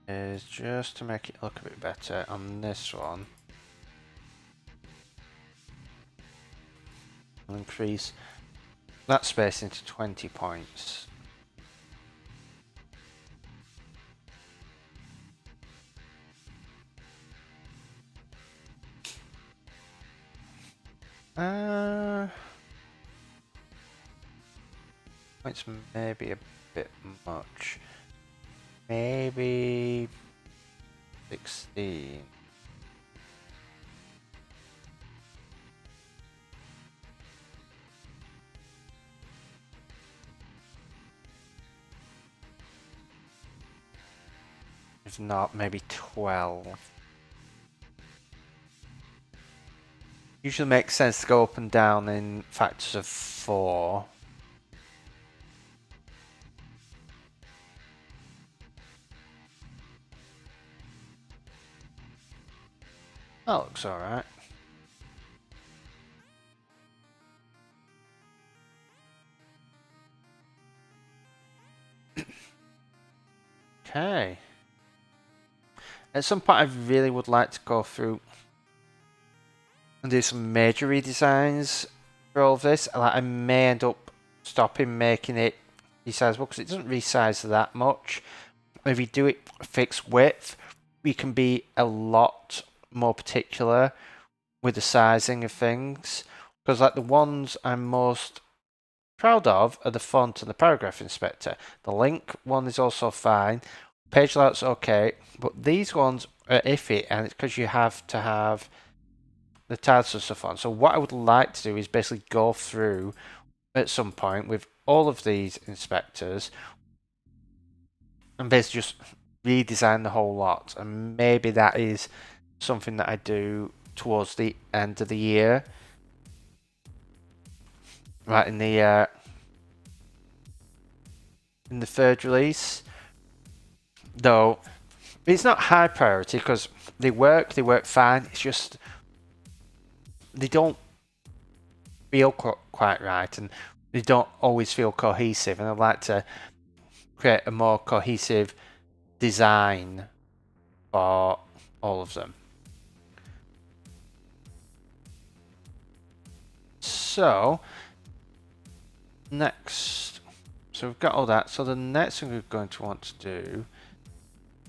S1: is just to make it look a bit better on this one. I'll increase that spacing to 20 points. Points maybe a bit much. Maybe 16. If not, maybe 12. Usually makes sense to go up and down in factors of 4. That looks alright. Okay. At some point I really would like to go through and do some major redesigns for all of this. Like, I may end up stopping making it resizable because it doesn't resize that much. If you do it fixed width, we can be a lot more particular with the sizing of things. Because like the ones I'm most proud of are the font and the paragraph inspector. The link one is also fine. Page layout's okay, but these ones are iffy, and it's because you have to have the titles and stuff on. So what I would like to do is basically go through at some point with all of these inspectors and basically just redesign the whole lot. And maybe that is something that I do towards the end of the year. Right, in the third release. Though it's not high priority because they work fine. It's just they don't feel quite right, and they don't always feel cohesive. And I'd like to create a more cohesive design for all of them. So next, so we've got all that. So the next thing we're going to want to do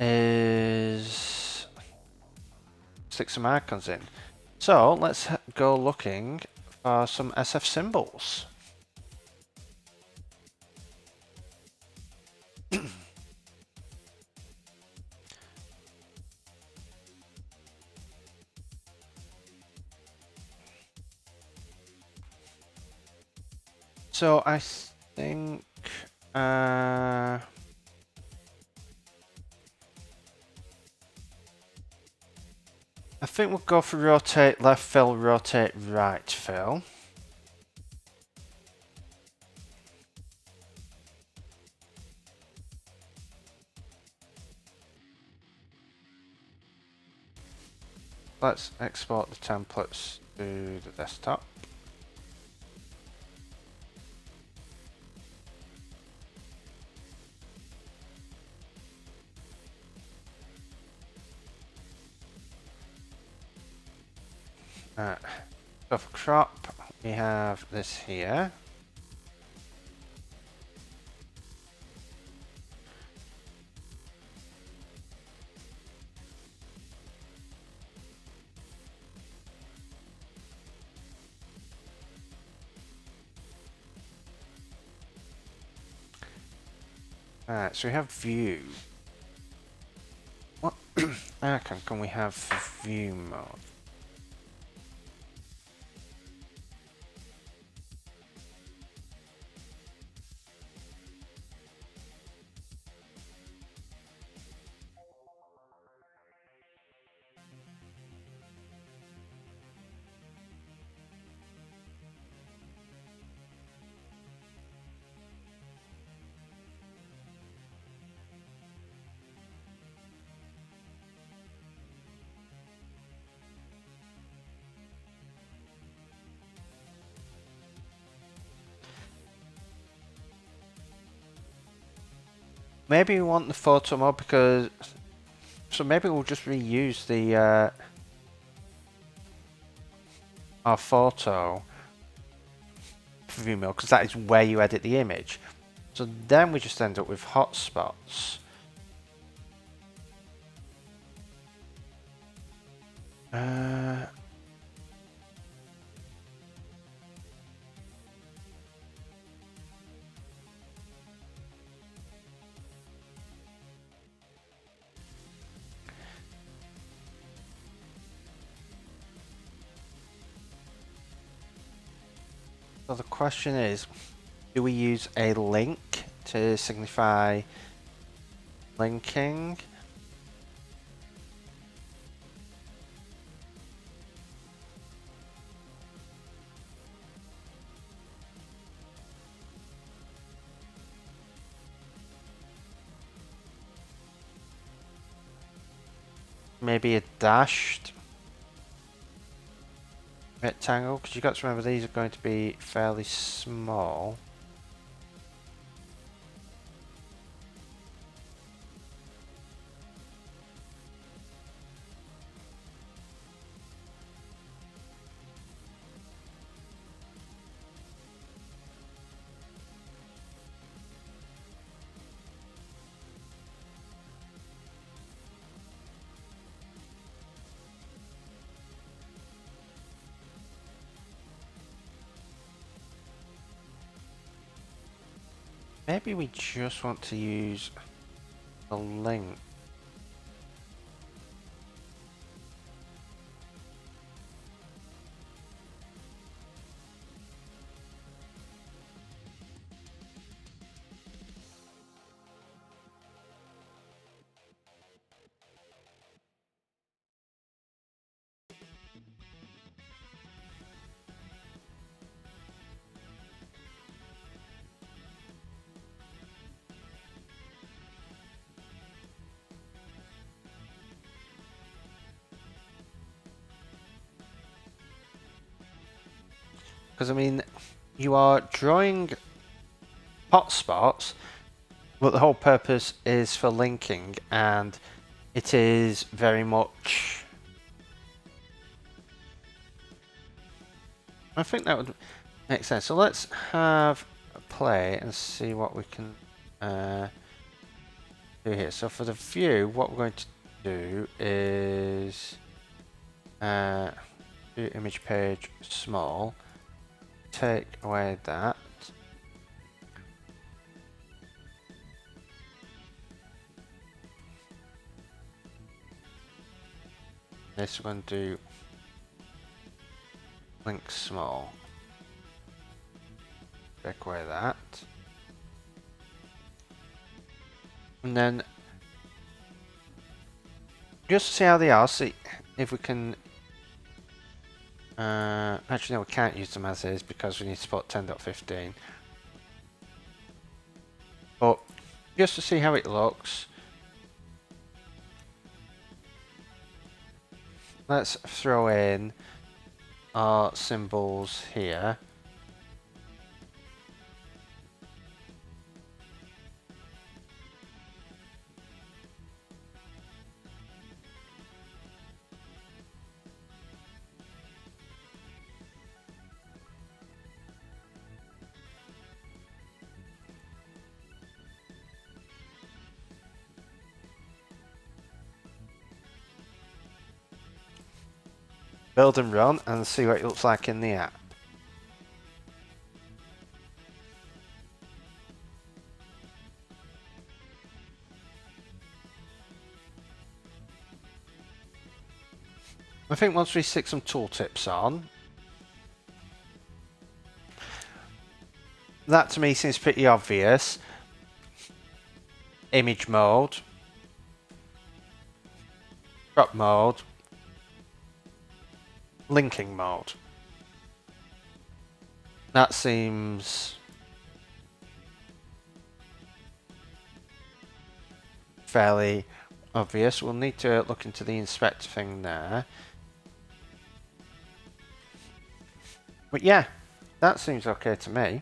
S1: is stick some icons in. So let's go looking for some SF symbols. So I think I think we'll go for rotate left fill, rotate right fill. Let's export the templates to the desktop. So for crop, we have this here. Alright, so we have view. What icon can we have for view mode? Maybe we want the photo mode because... So maybe we'll just reuse the our photo for view mode because that is where you edit the image. So then we just end up with hotspots. So the question is, do we use a link to signify linking? Maybe a dashed rectangle, because you've got to remember these are going to be fairly small. Maybe we just want to use a link. Because I mean, you are drawing hotspots, but the whole purpose is for linking, and it is very much... I think that would make sense. So let's have a play and see what we can do here. So for the view, what we're going to do is do image page small, take away that. This we're going to do link small, take away that. And then just to see how they are, see if we can actually no, we can't use them as is because we need to support 10.15. But just to see how it looks, let's throw in our symbols here. Build and run and see what it looks like in the app. I think once we stick some tooltips on, that to me seems pretty obvious. Image mode, crop mode, linking mode. That seems fairly obvious. We'll need to look into the inspect thing there. But yeah, that seems okay to me.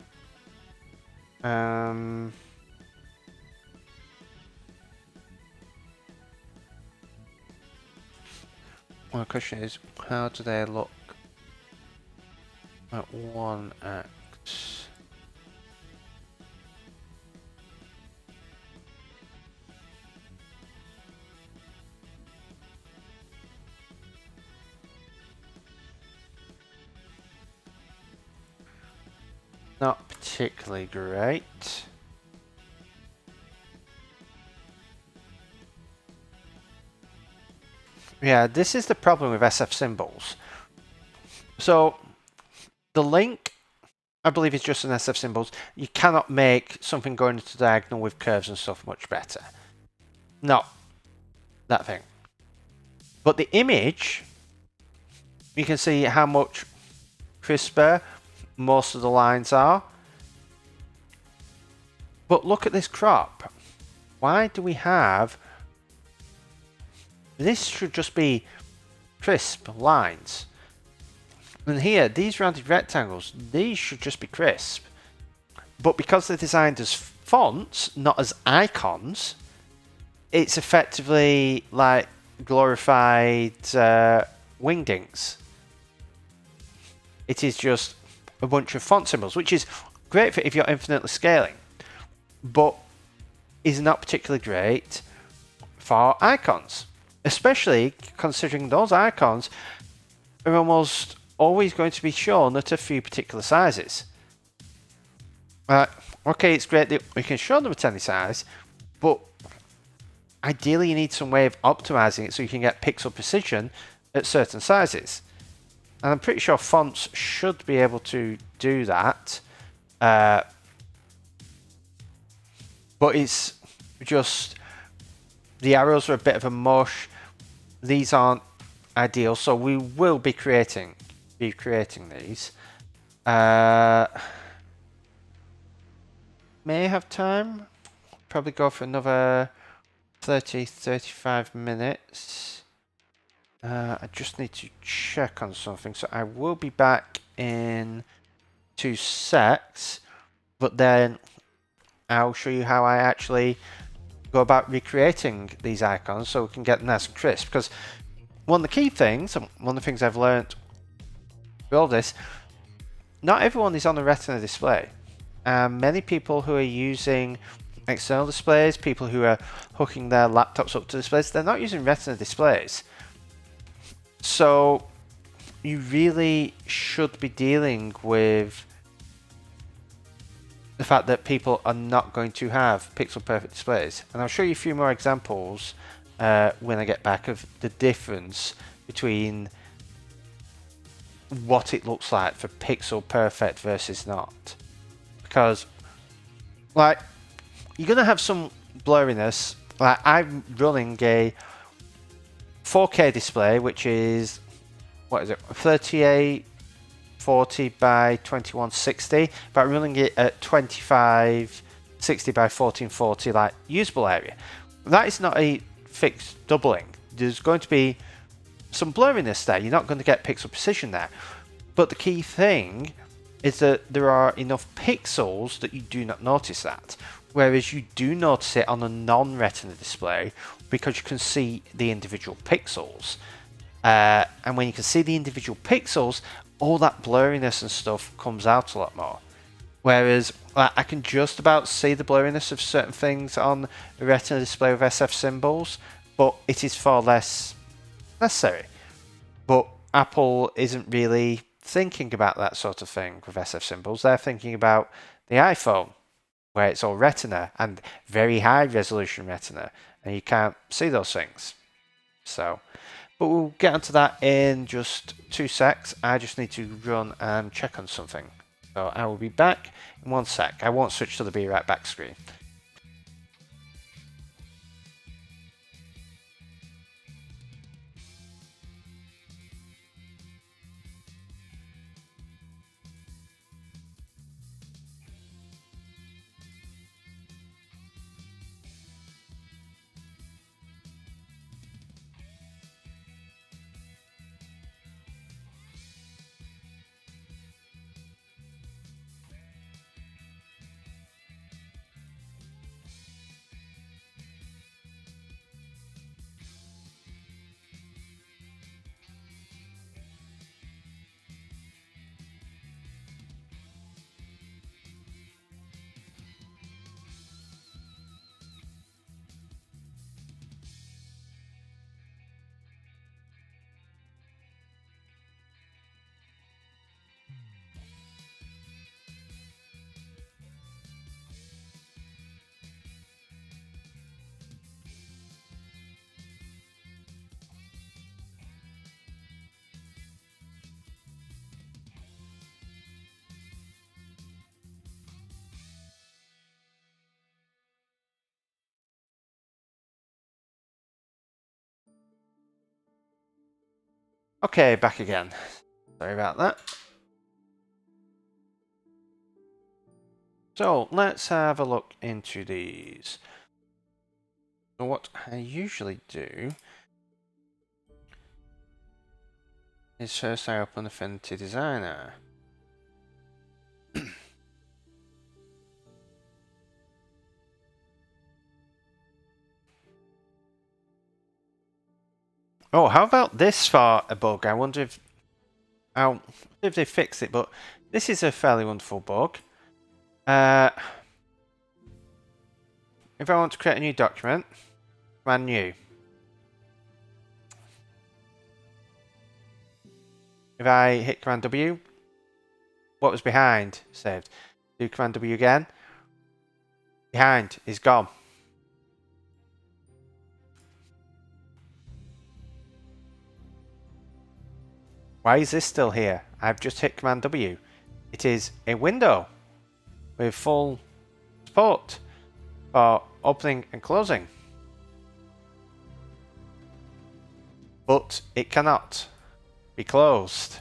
S1: Well, the question is, how do they look at 1x? Not particularly great. Yeah, this is the problem with SF symbols. So the link, I believe, is just an SF symbols. You cannot make something going into diagonal with curves and stuff much better. No, that thing. But the image, you can see how much crisper most of the lines are. But look at this crop. Why do we have... This should just be crisp lines. And here, these rounded rectangles, these should just be crisp. But because they're designed as fonts, not as icons, it's effectively like glorified wingdings. It is just a bunch of font symbols, which is great for if you're infinitely scaling, but is not particularly great for icons, especially considering those icons are almost always going to be shown at a few particular sizes. Okay, it's great that we can show them at any size, but ideally you need some way of optimizing it so you can get pixel precision at certain sizes. And I'm pretty sure fonts should be able to do that. But it's just the arrows are a bit of a mush. These aren't ideal, so we will be creating these. May have time. Probably go for another 30-35 minutes. I just need to check on something, so I will be back in 2 secs, but then I'll show you how I actually go about recreating these icons so we can get them nice and crisp. Because one of the key things, and one of the things I've learned with all this, not everyone is on a Retina display. Many people who are using external displays, people who are hooking their laptops up to displays, they're not using Retina displays. So you really should be dealing with the fact that people are not going to have pixel perfect displays. And I'll show you a few more examples when I get back of the difference between what it looks like for pixel perfect versus not. Because, like, you're going to have some blurriness. Like, I'm running a 4K display, which is, what is it, 3840 by 2160, but I'm running it at 2560 by 1440, like, usable area. That is not a fixed doubling. There's going to be some blurriness there. You're not going to get pixel precision there. But the key thing is that there are enough pixels that you do not notice that. Whereas you do notice it on a non-Retina display because you can see the individual pixels. And when you can see the individual pixels, all that blurriness and stuff comes out a lot more. Whereas I can just about see the blurriness of certain things on a Retina display with SF symbols, but it is far less necessary. But Apple isn't really thinking about that sort of thing with SF symbols. They're thinking about the iPhone, where it's all Retina and very high resolution Retina, and you can't see those things. So, but we'll get onto that in just 2 secs. I just need to run and check on something. So I will be back in 1 sec. I won't switch to the Be Right Back screen. Okay, back again. Sorry about that. So let's have a look into these. So what I usually do is first I open Affinity Designer. Oh, how about this for a bug? I wonder if they fixed it, but this is a fairly wonderful bug. If I want to create a new document, Command New. If I hit Command W, what was behind saved. Do Command W again. Behind is gone. Why is this still here? I've just hit Command W. It is a window with full support for opening and closing. But it cannot be closed.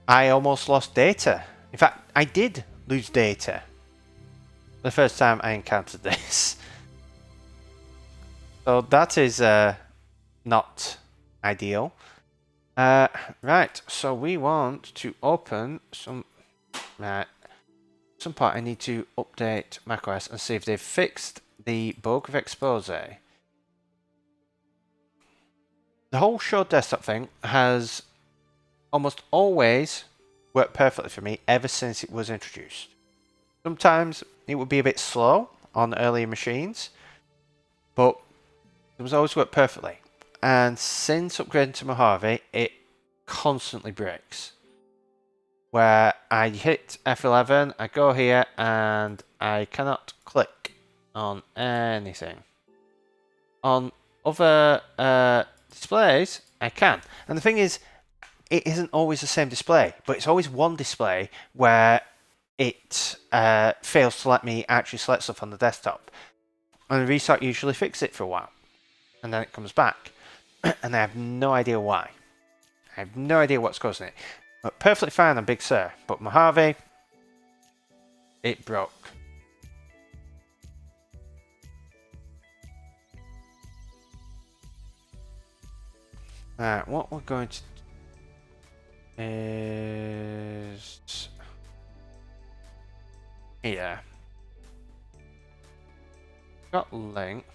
S1: I almost lost data. In fact, I did lose data the first time I encountered this. So that is not ideal. Right, so we want to open some... Right, at some point I need to update macOS and see if they've fixed the bug of expose. The whole show desktop thing has almost always worked perfectly for me ever since it was introduced. Sometimes it would be a bit slow on earlier machines, but it was always worked perfectly. And since upgrading to Mojave, it constantly breaks. Where I hit F11, I go here, and I cannot click on anything. On other displays, I can. And the thing is, it isn't always the same display, but it's always one display where it fails to let me actually select stuff on the desktop. And the restart usually fixes it for a while. And then it comes back. And I have no idea why. I have no idea what's causing it. But perfectly fine on Big Sur, but Mojave, it broke. Alright, what we're going to do is here. Got link.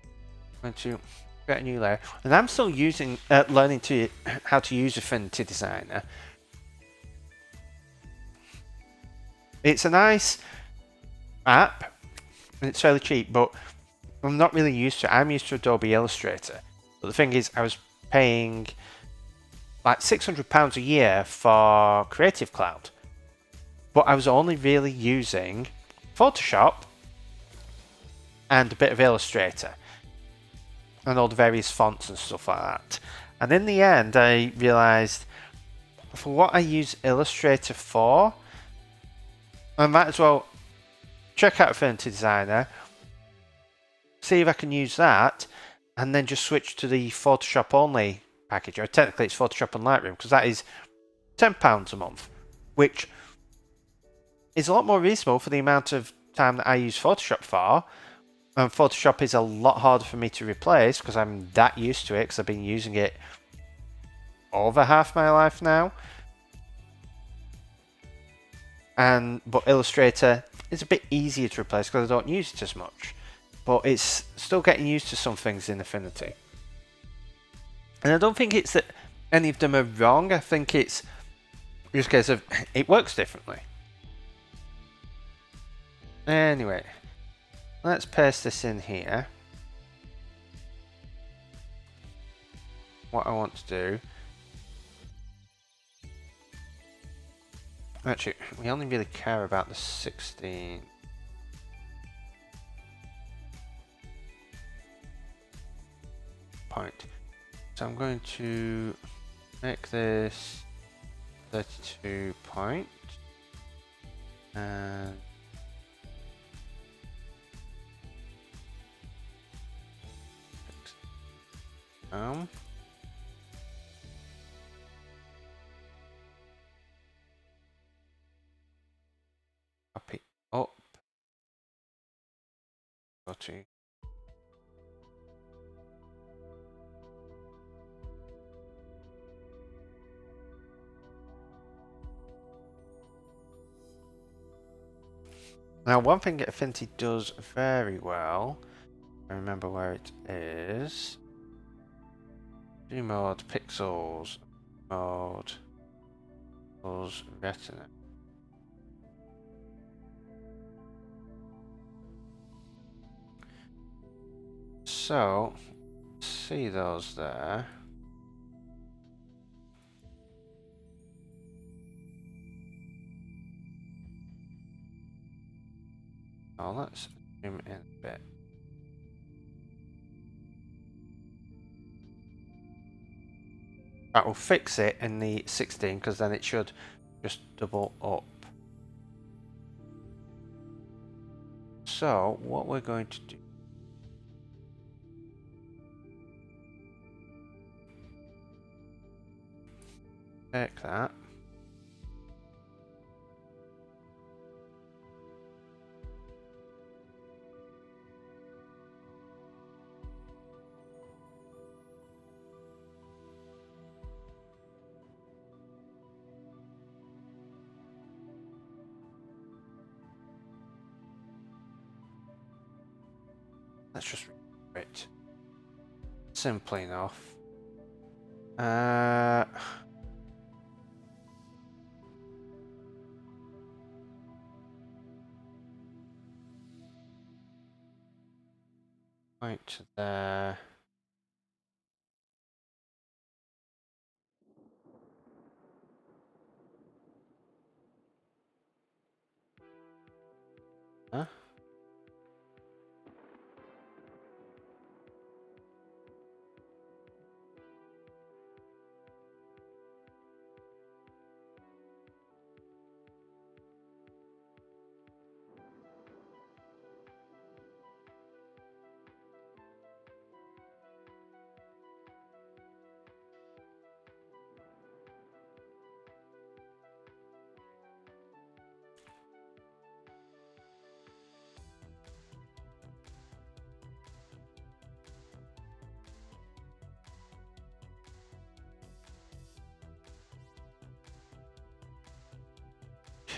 S1: I'm going to create a new layer, and I'm still using learning to how to use Affinity Designer. It's a nice app, and it's fairly cheap, but I'm not really used to it. I'm used to Adobe Illustrator. But the thing is, I was paying like £600 a year for Creative Cloud, but I was only really using Photoshop and a bit of Illustrator and all the various fonts and stuff like that. And in the end, I realized for what I use Illustrator for, I might as well check out Affinity Designer, see if I can use that, and then just switch to the Photoshop only package. Or technically it's Photoshop and Lightroom, because that is £10 a month, which is a lot more reasonable for the amount of time that I use Photoshop for. And Photoshop is a lot harder for me to replace because I'm that used to it, because I've been using it over half my life now. But Illustrator is a bit easier to replace because I don't use it as much. But it's still getting used to some things in Affinity. And I don't think it's that any of them are wrong. I think it's just a case of it works differently. Anyway, let's paste this in here. What I want to do. Actually, we only really care about the 16. Point. So I'm going to make this 32 point. And copy up. Go to now, one thing that Affinity does very well, I remember where it is. Zoom mode, pixels, mode, retina. So, see those there. Oh, let's zoom in a bit. That will fix it in the 16, because then it should just double up. So, what we're going to do, take that. Let's just read it. Simply enough. Point to there. Huh?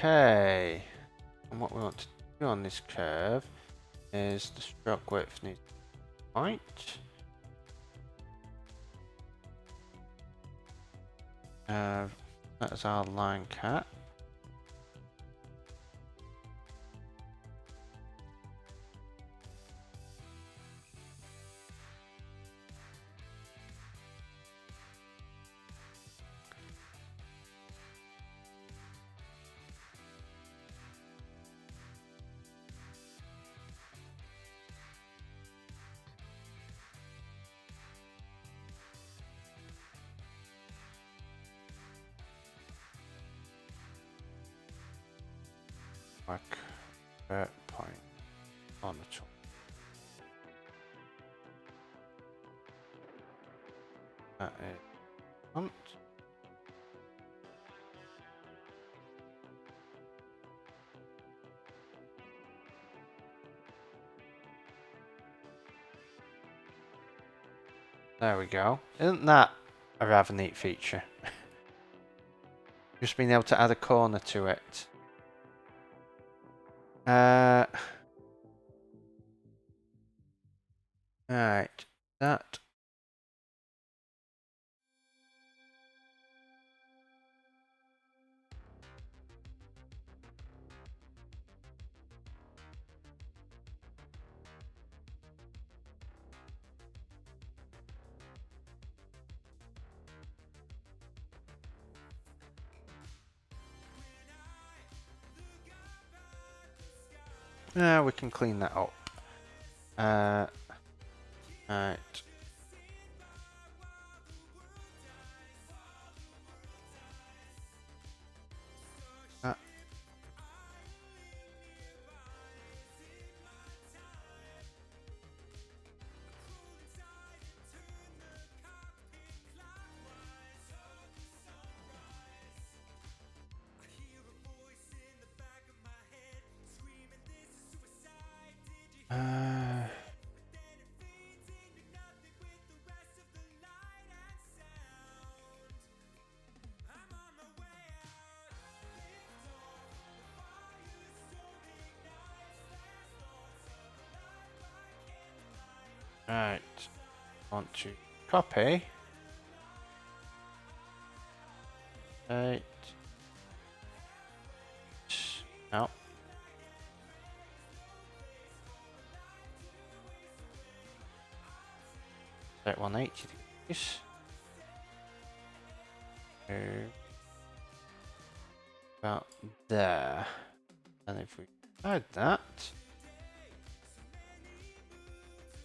S1: Okay. And what we want to do on this curve is the stroke width needs to be right. That's our line cut. Mark point on the top. That is front. There we go. Isn't that a rather neat feature? Just being able to add a corner to it. Right, that. We can clean that up. Right. Right. Want to copy. 8. No. Set 180 degrees. About there. And if we add that,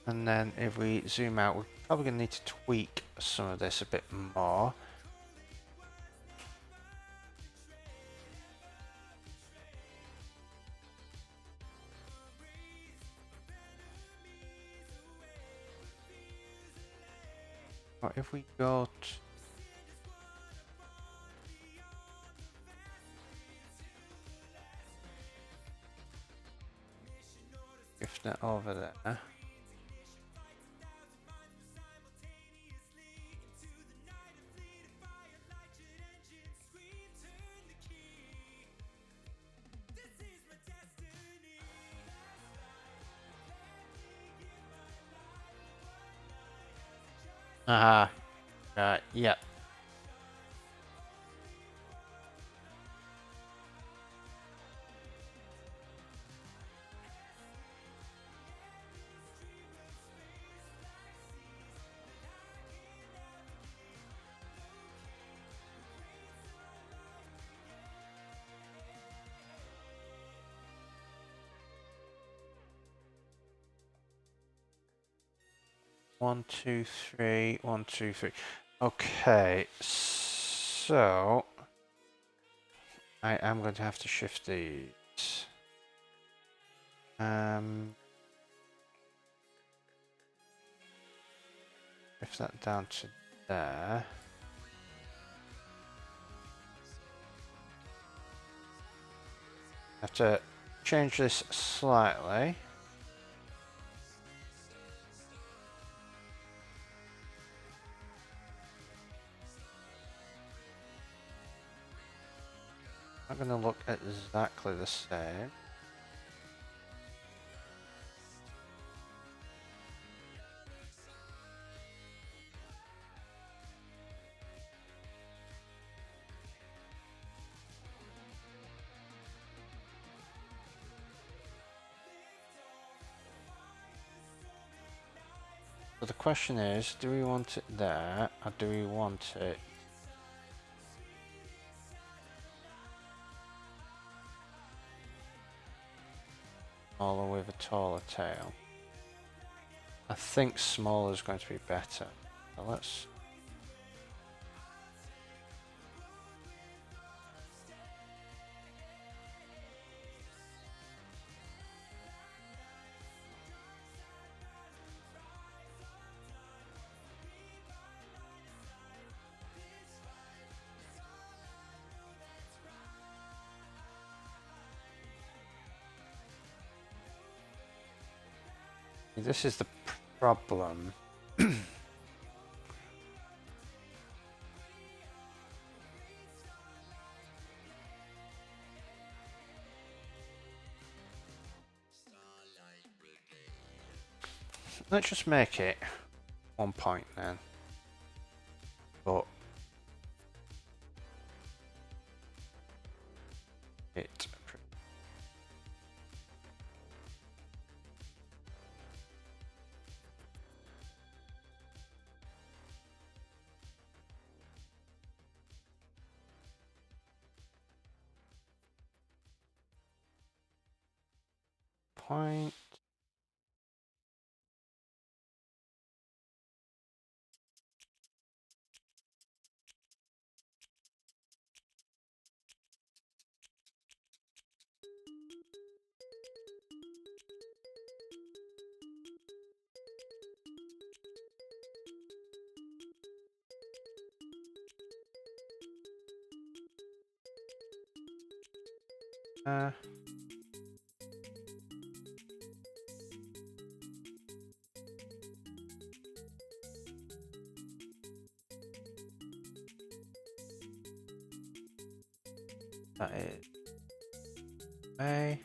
S1: and then if we zoom out, we're probably going to need to tweak some of this a bit more. What if we got shift that over there? Uh-huh. Yep. One, two, three. 1, 2, 3. Okay, so I am going to have to shift these. Shift that down to there. Have to change this slightly. I'm going to look exactly the same. So the question is, do we want it there, or do we want it smaller with a taller tail? I think smaller is going to be better. So let's... This is the problem. Let's just make it 1 point then. But it... Point... that is... A...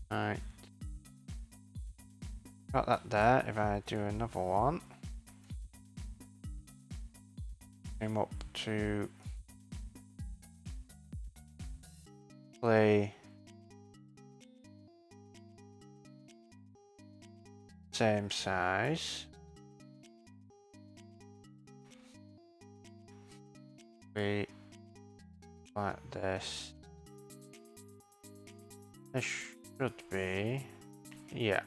S1: Alright. Got that there. If I do another one, came up to play same size. We like this. This should be, yeah.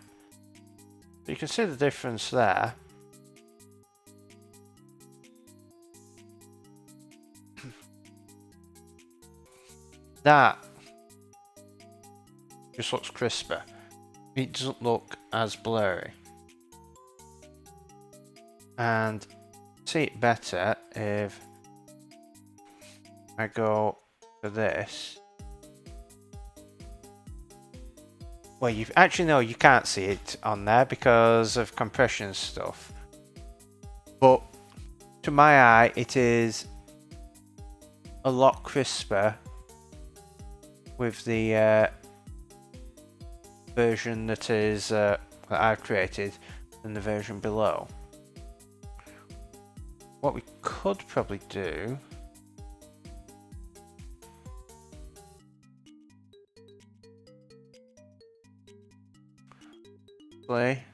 S1: You can see the difference there. That just looks crisper. It doesn't look as blurry. And see it better if I go to this. Well, you actually no, you can't see it on there because of compression stuff. But to my eye, it is a lot crisper with the version that is that I've created than the version below. What we could probably do play.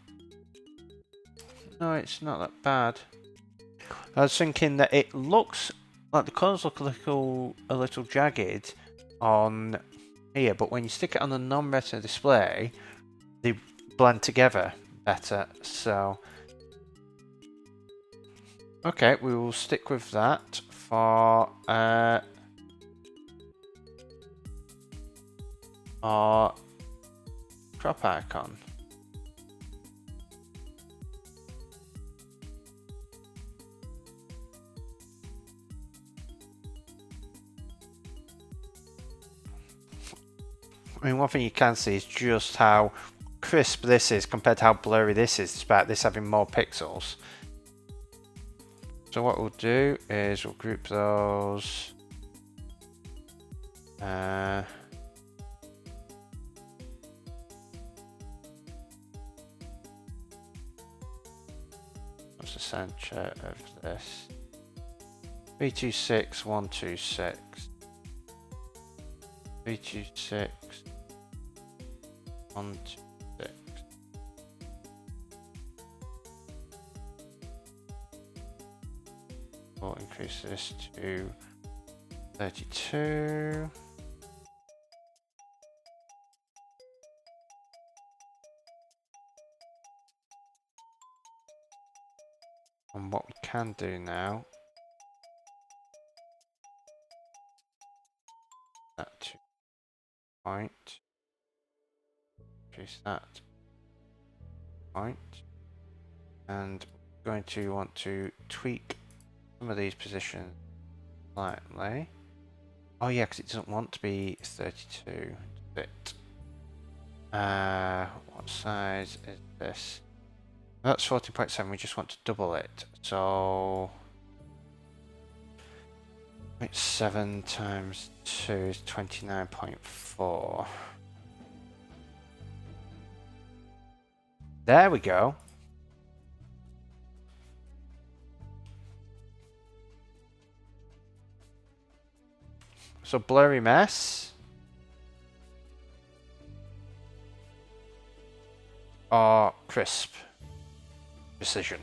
S1: No, it's not that bad. I was thinking that it looks like the colours look a little jagged on here, but when you stick it on a non-retina display, they blend together better. So, okay, we will stick with that for our crop icon. I mean, one thing you can see is just how crisp this is compared to how blurry this is, despite this having more pixels. So what we'll do is we'll group those. What's the center of this? 326, 126. 326. 126. We'll increase this to 32. And what we can do now, that 2 point, increase that point, and we're going to want to tweak some of these positions slightly. Oh yeah, because it doesn't want to be 32 bit. What size is this? That's 14.7. We just want to double it. So 0.7 times 2 is 29.4. There we go. So blurry mess. Or crisp precision.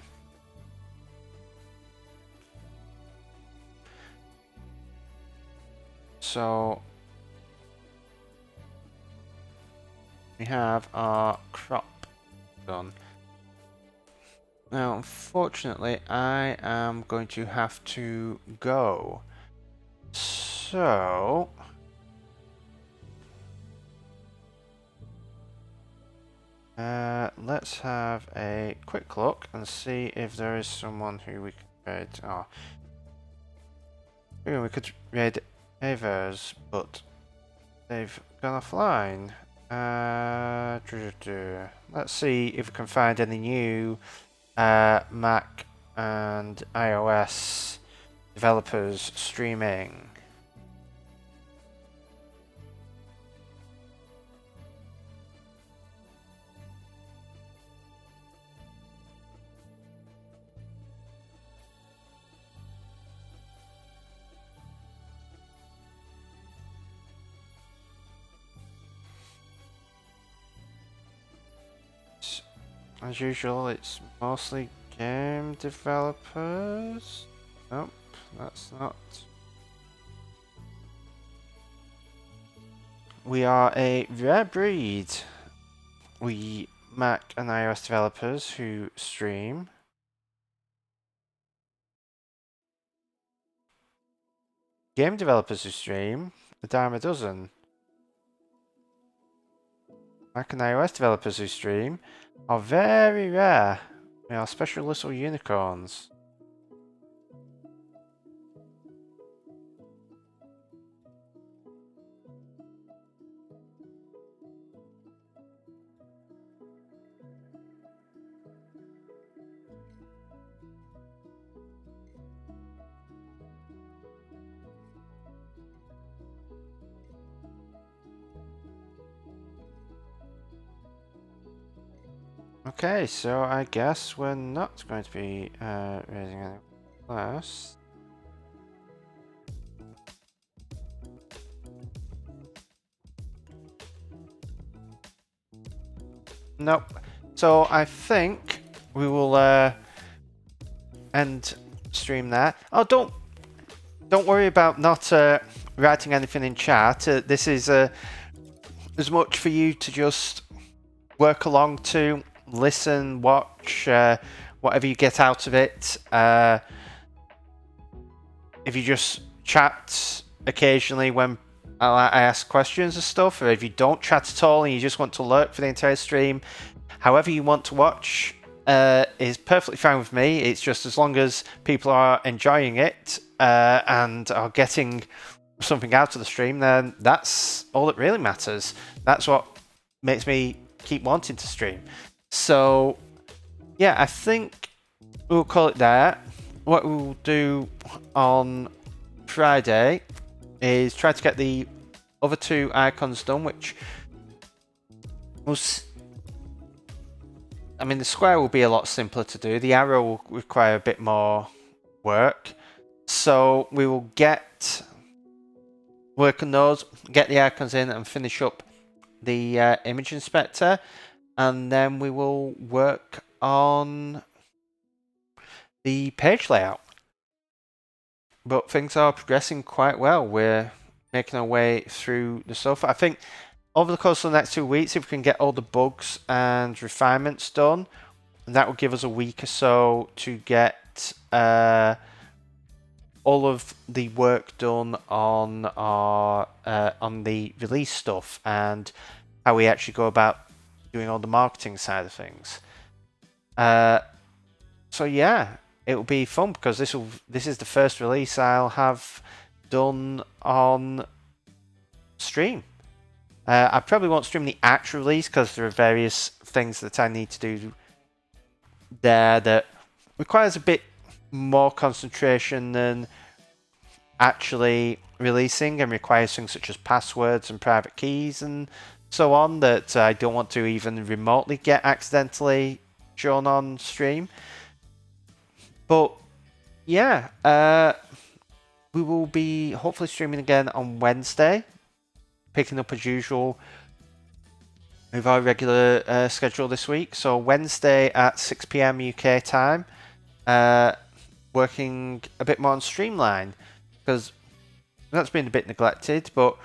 S1: So we have our crop done. Now, unfortunately, I am going to have to go. So let's have a quick look and see if there is someone who we can raid. Oh, we could raid Avers, but they've gone offline. Let's see if we can find any new Mac and iOS developers streaming. as usual, it's mostly game developers. Nope, that's not. We are a rare breed. We Mac and iOS developers who stream. Game developers who stream, a dime a dozen. Mac and iOS developers who stream are very rare. They are special little unicorns. Okay, so I guess we're not going to be raising any class. Nope. So I think we will end stream there. Oh, don't worry about not writing anything in chat. This is as much for you to just work along to, listen, watch, whatever you get out of it. If you just chat occasionally when I ask questions and stuff, or if you don't chat at all and you just want to lurk for the entire stream, however you want to watch is perfectly fine with me. It's just as long as people are enjoying it and are getting something out of the stream, then that's all that really matters. That's what makes me keep wanting to stream. So yeah, I think we'll call it there. What we'll do on Friday is try to get the other two icons done, which was, I mean, the square will be a lot simpler to do. The arrow will require a bit more work. So we will work on those, get the icons in and finish up the image inspector. And then we will work on the page layout. But things are progressing quite well. We're making our way through the stuff. I think over the course of the next 2 weeks, if we can get all the bugs and refinements done, that will give us a week or so to get all of the work done on our on the release stuff and how we actually go about doing all the marketing side of things. So yeah, it will be fun because this is the first release I'll have done on stream. I probably won't stream the actual release because there are various things that I need to do there that requires a bit more concentration than actually releasing, and requires things such as passwords and private keys and so on that I don't want to even remotely get accidentally shown on stream. But yeah, we will be hopefully streaming again on Wednesday, picking up as usual with our regular schedule this week. So Wednesday at 6 PM UK time, working a bit more on Streamline because that's been a bit neglected, but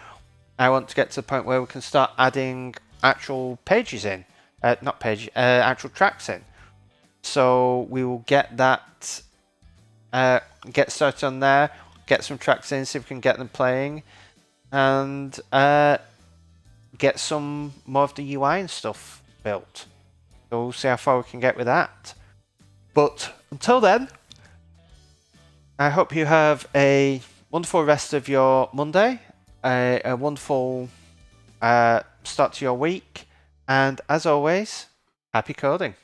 S1: I want to get to the point where we can start adding actual pages in, actual tracks in. So we will get that, get started on there, get some tracks in, see if we can get them playing, and get some more of the UI and stuff built. So we'll see how far we can get with that. But until then, I hope you have a wonderful rest of your Monday, a wonderful start to your week, and as always, happy coding.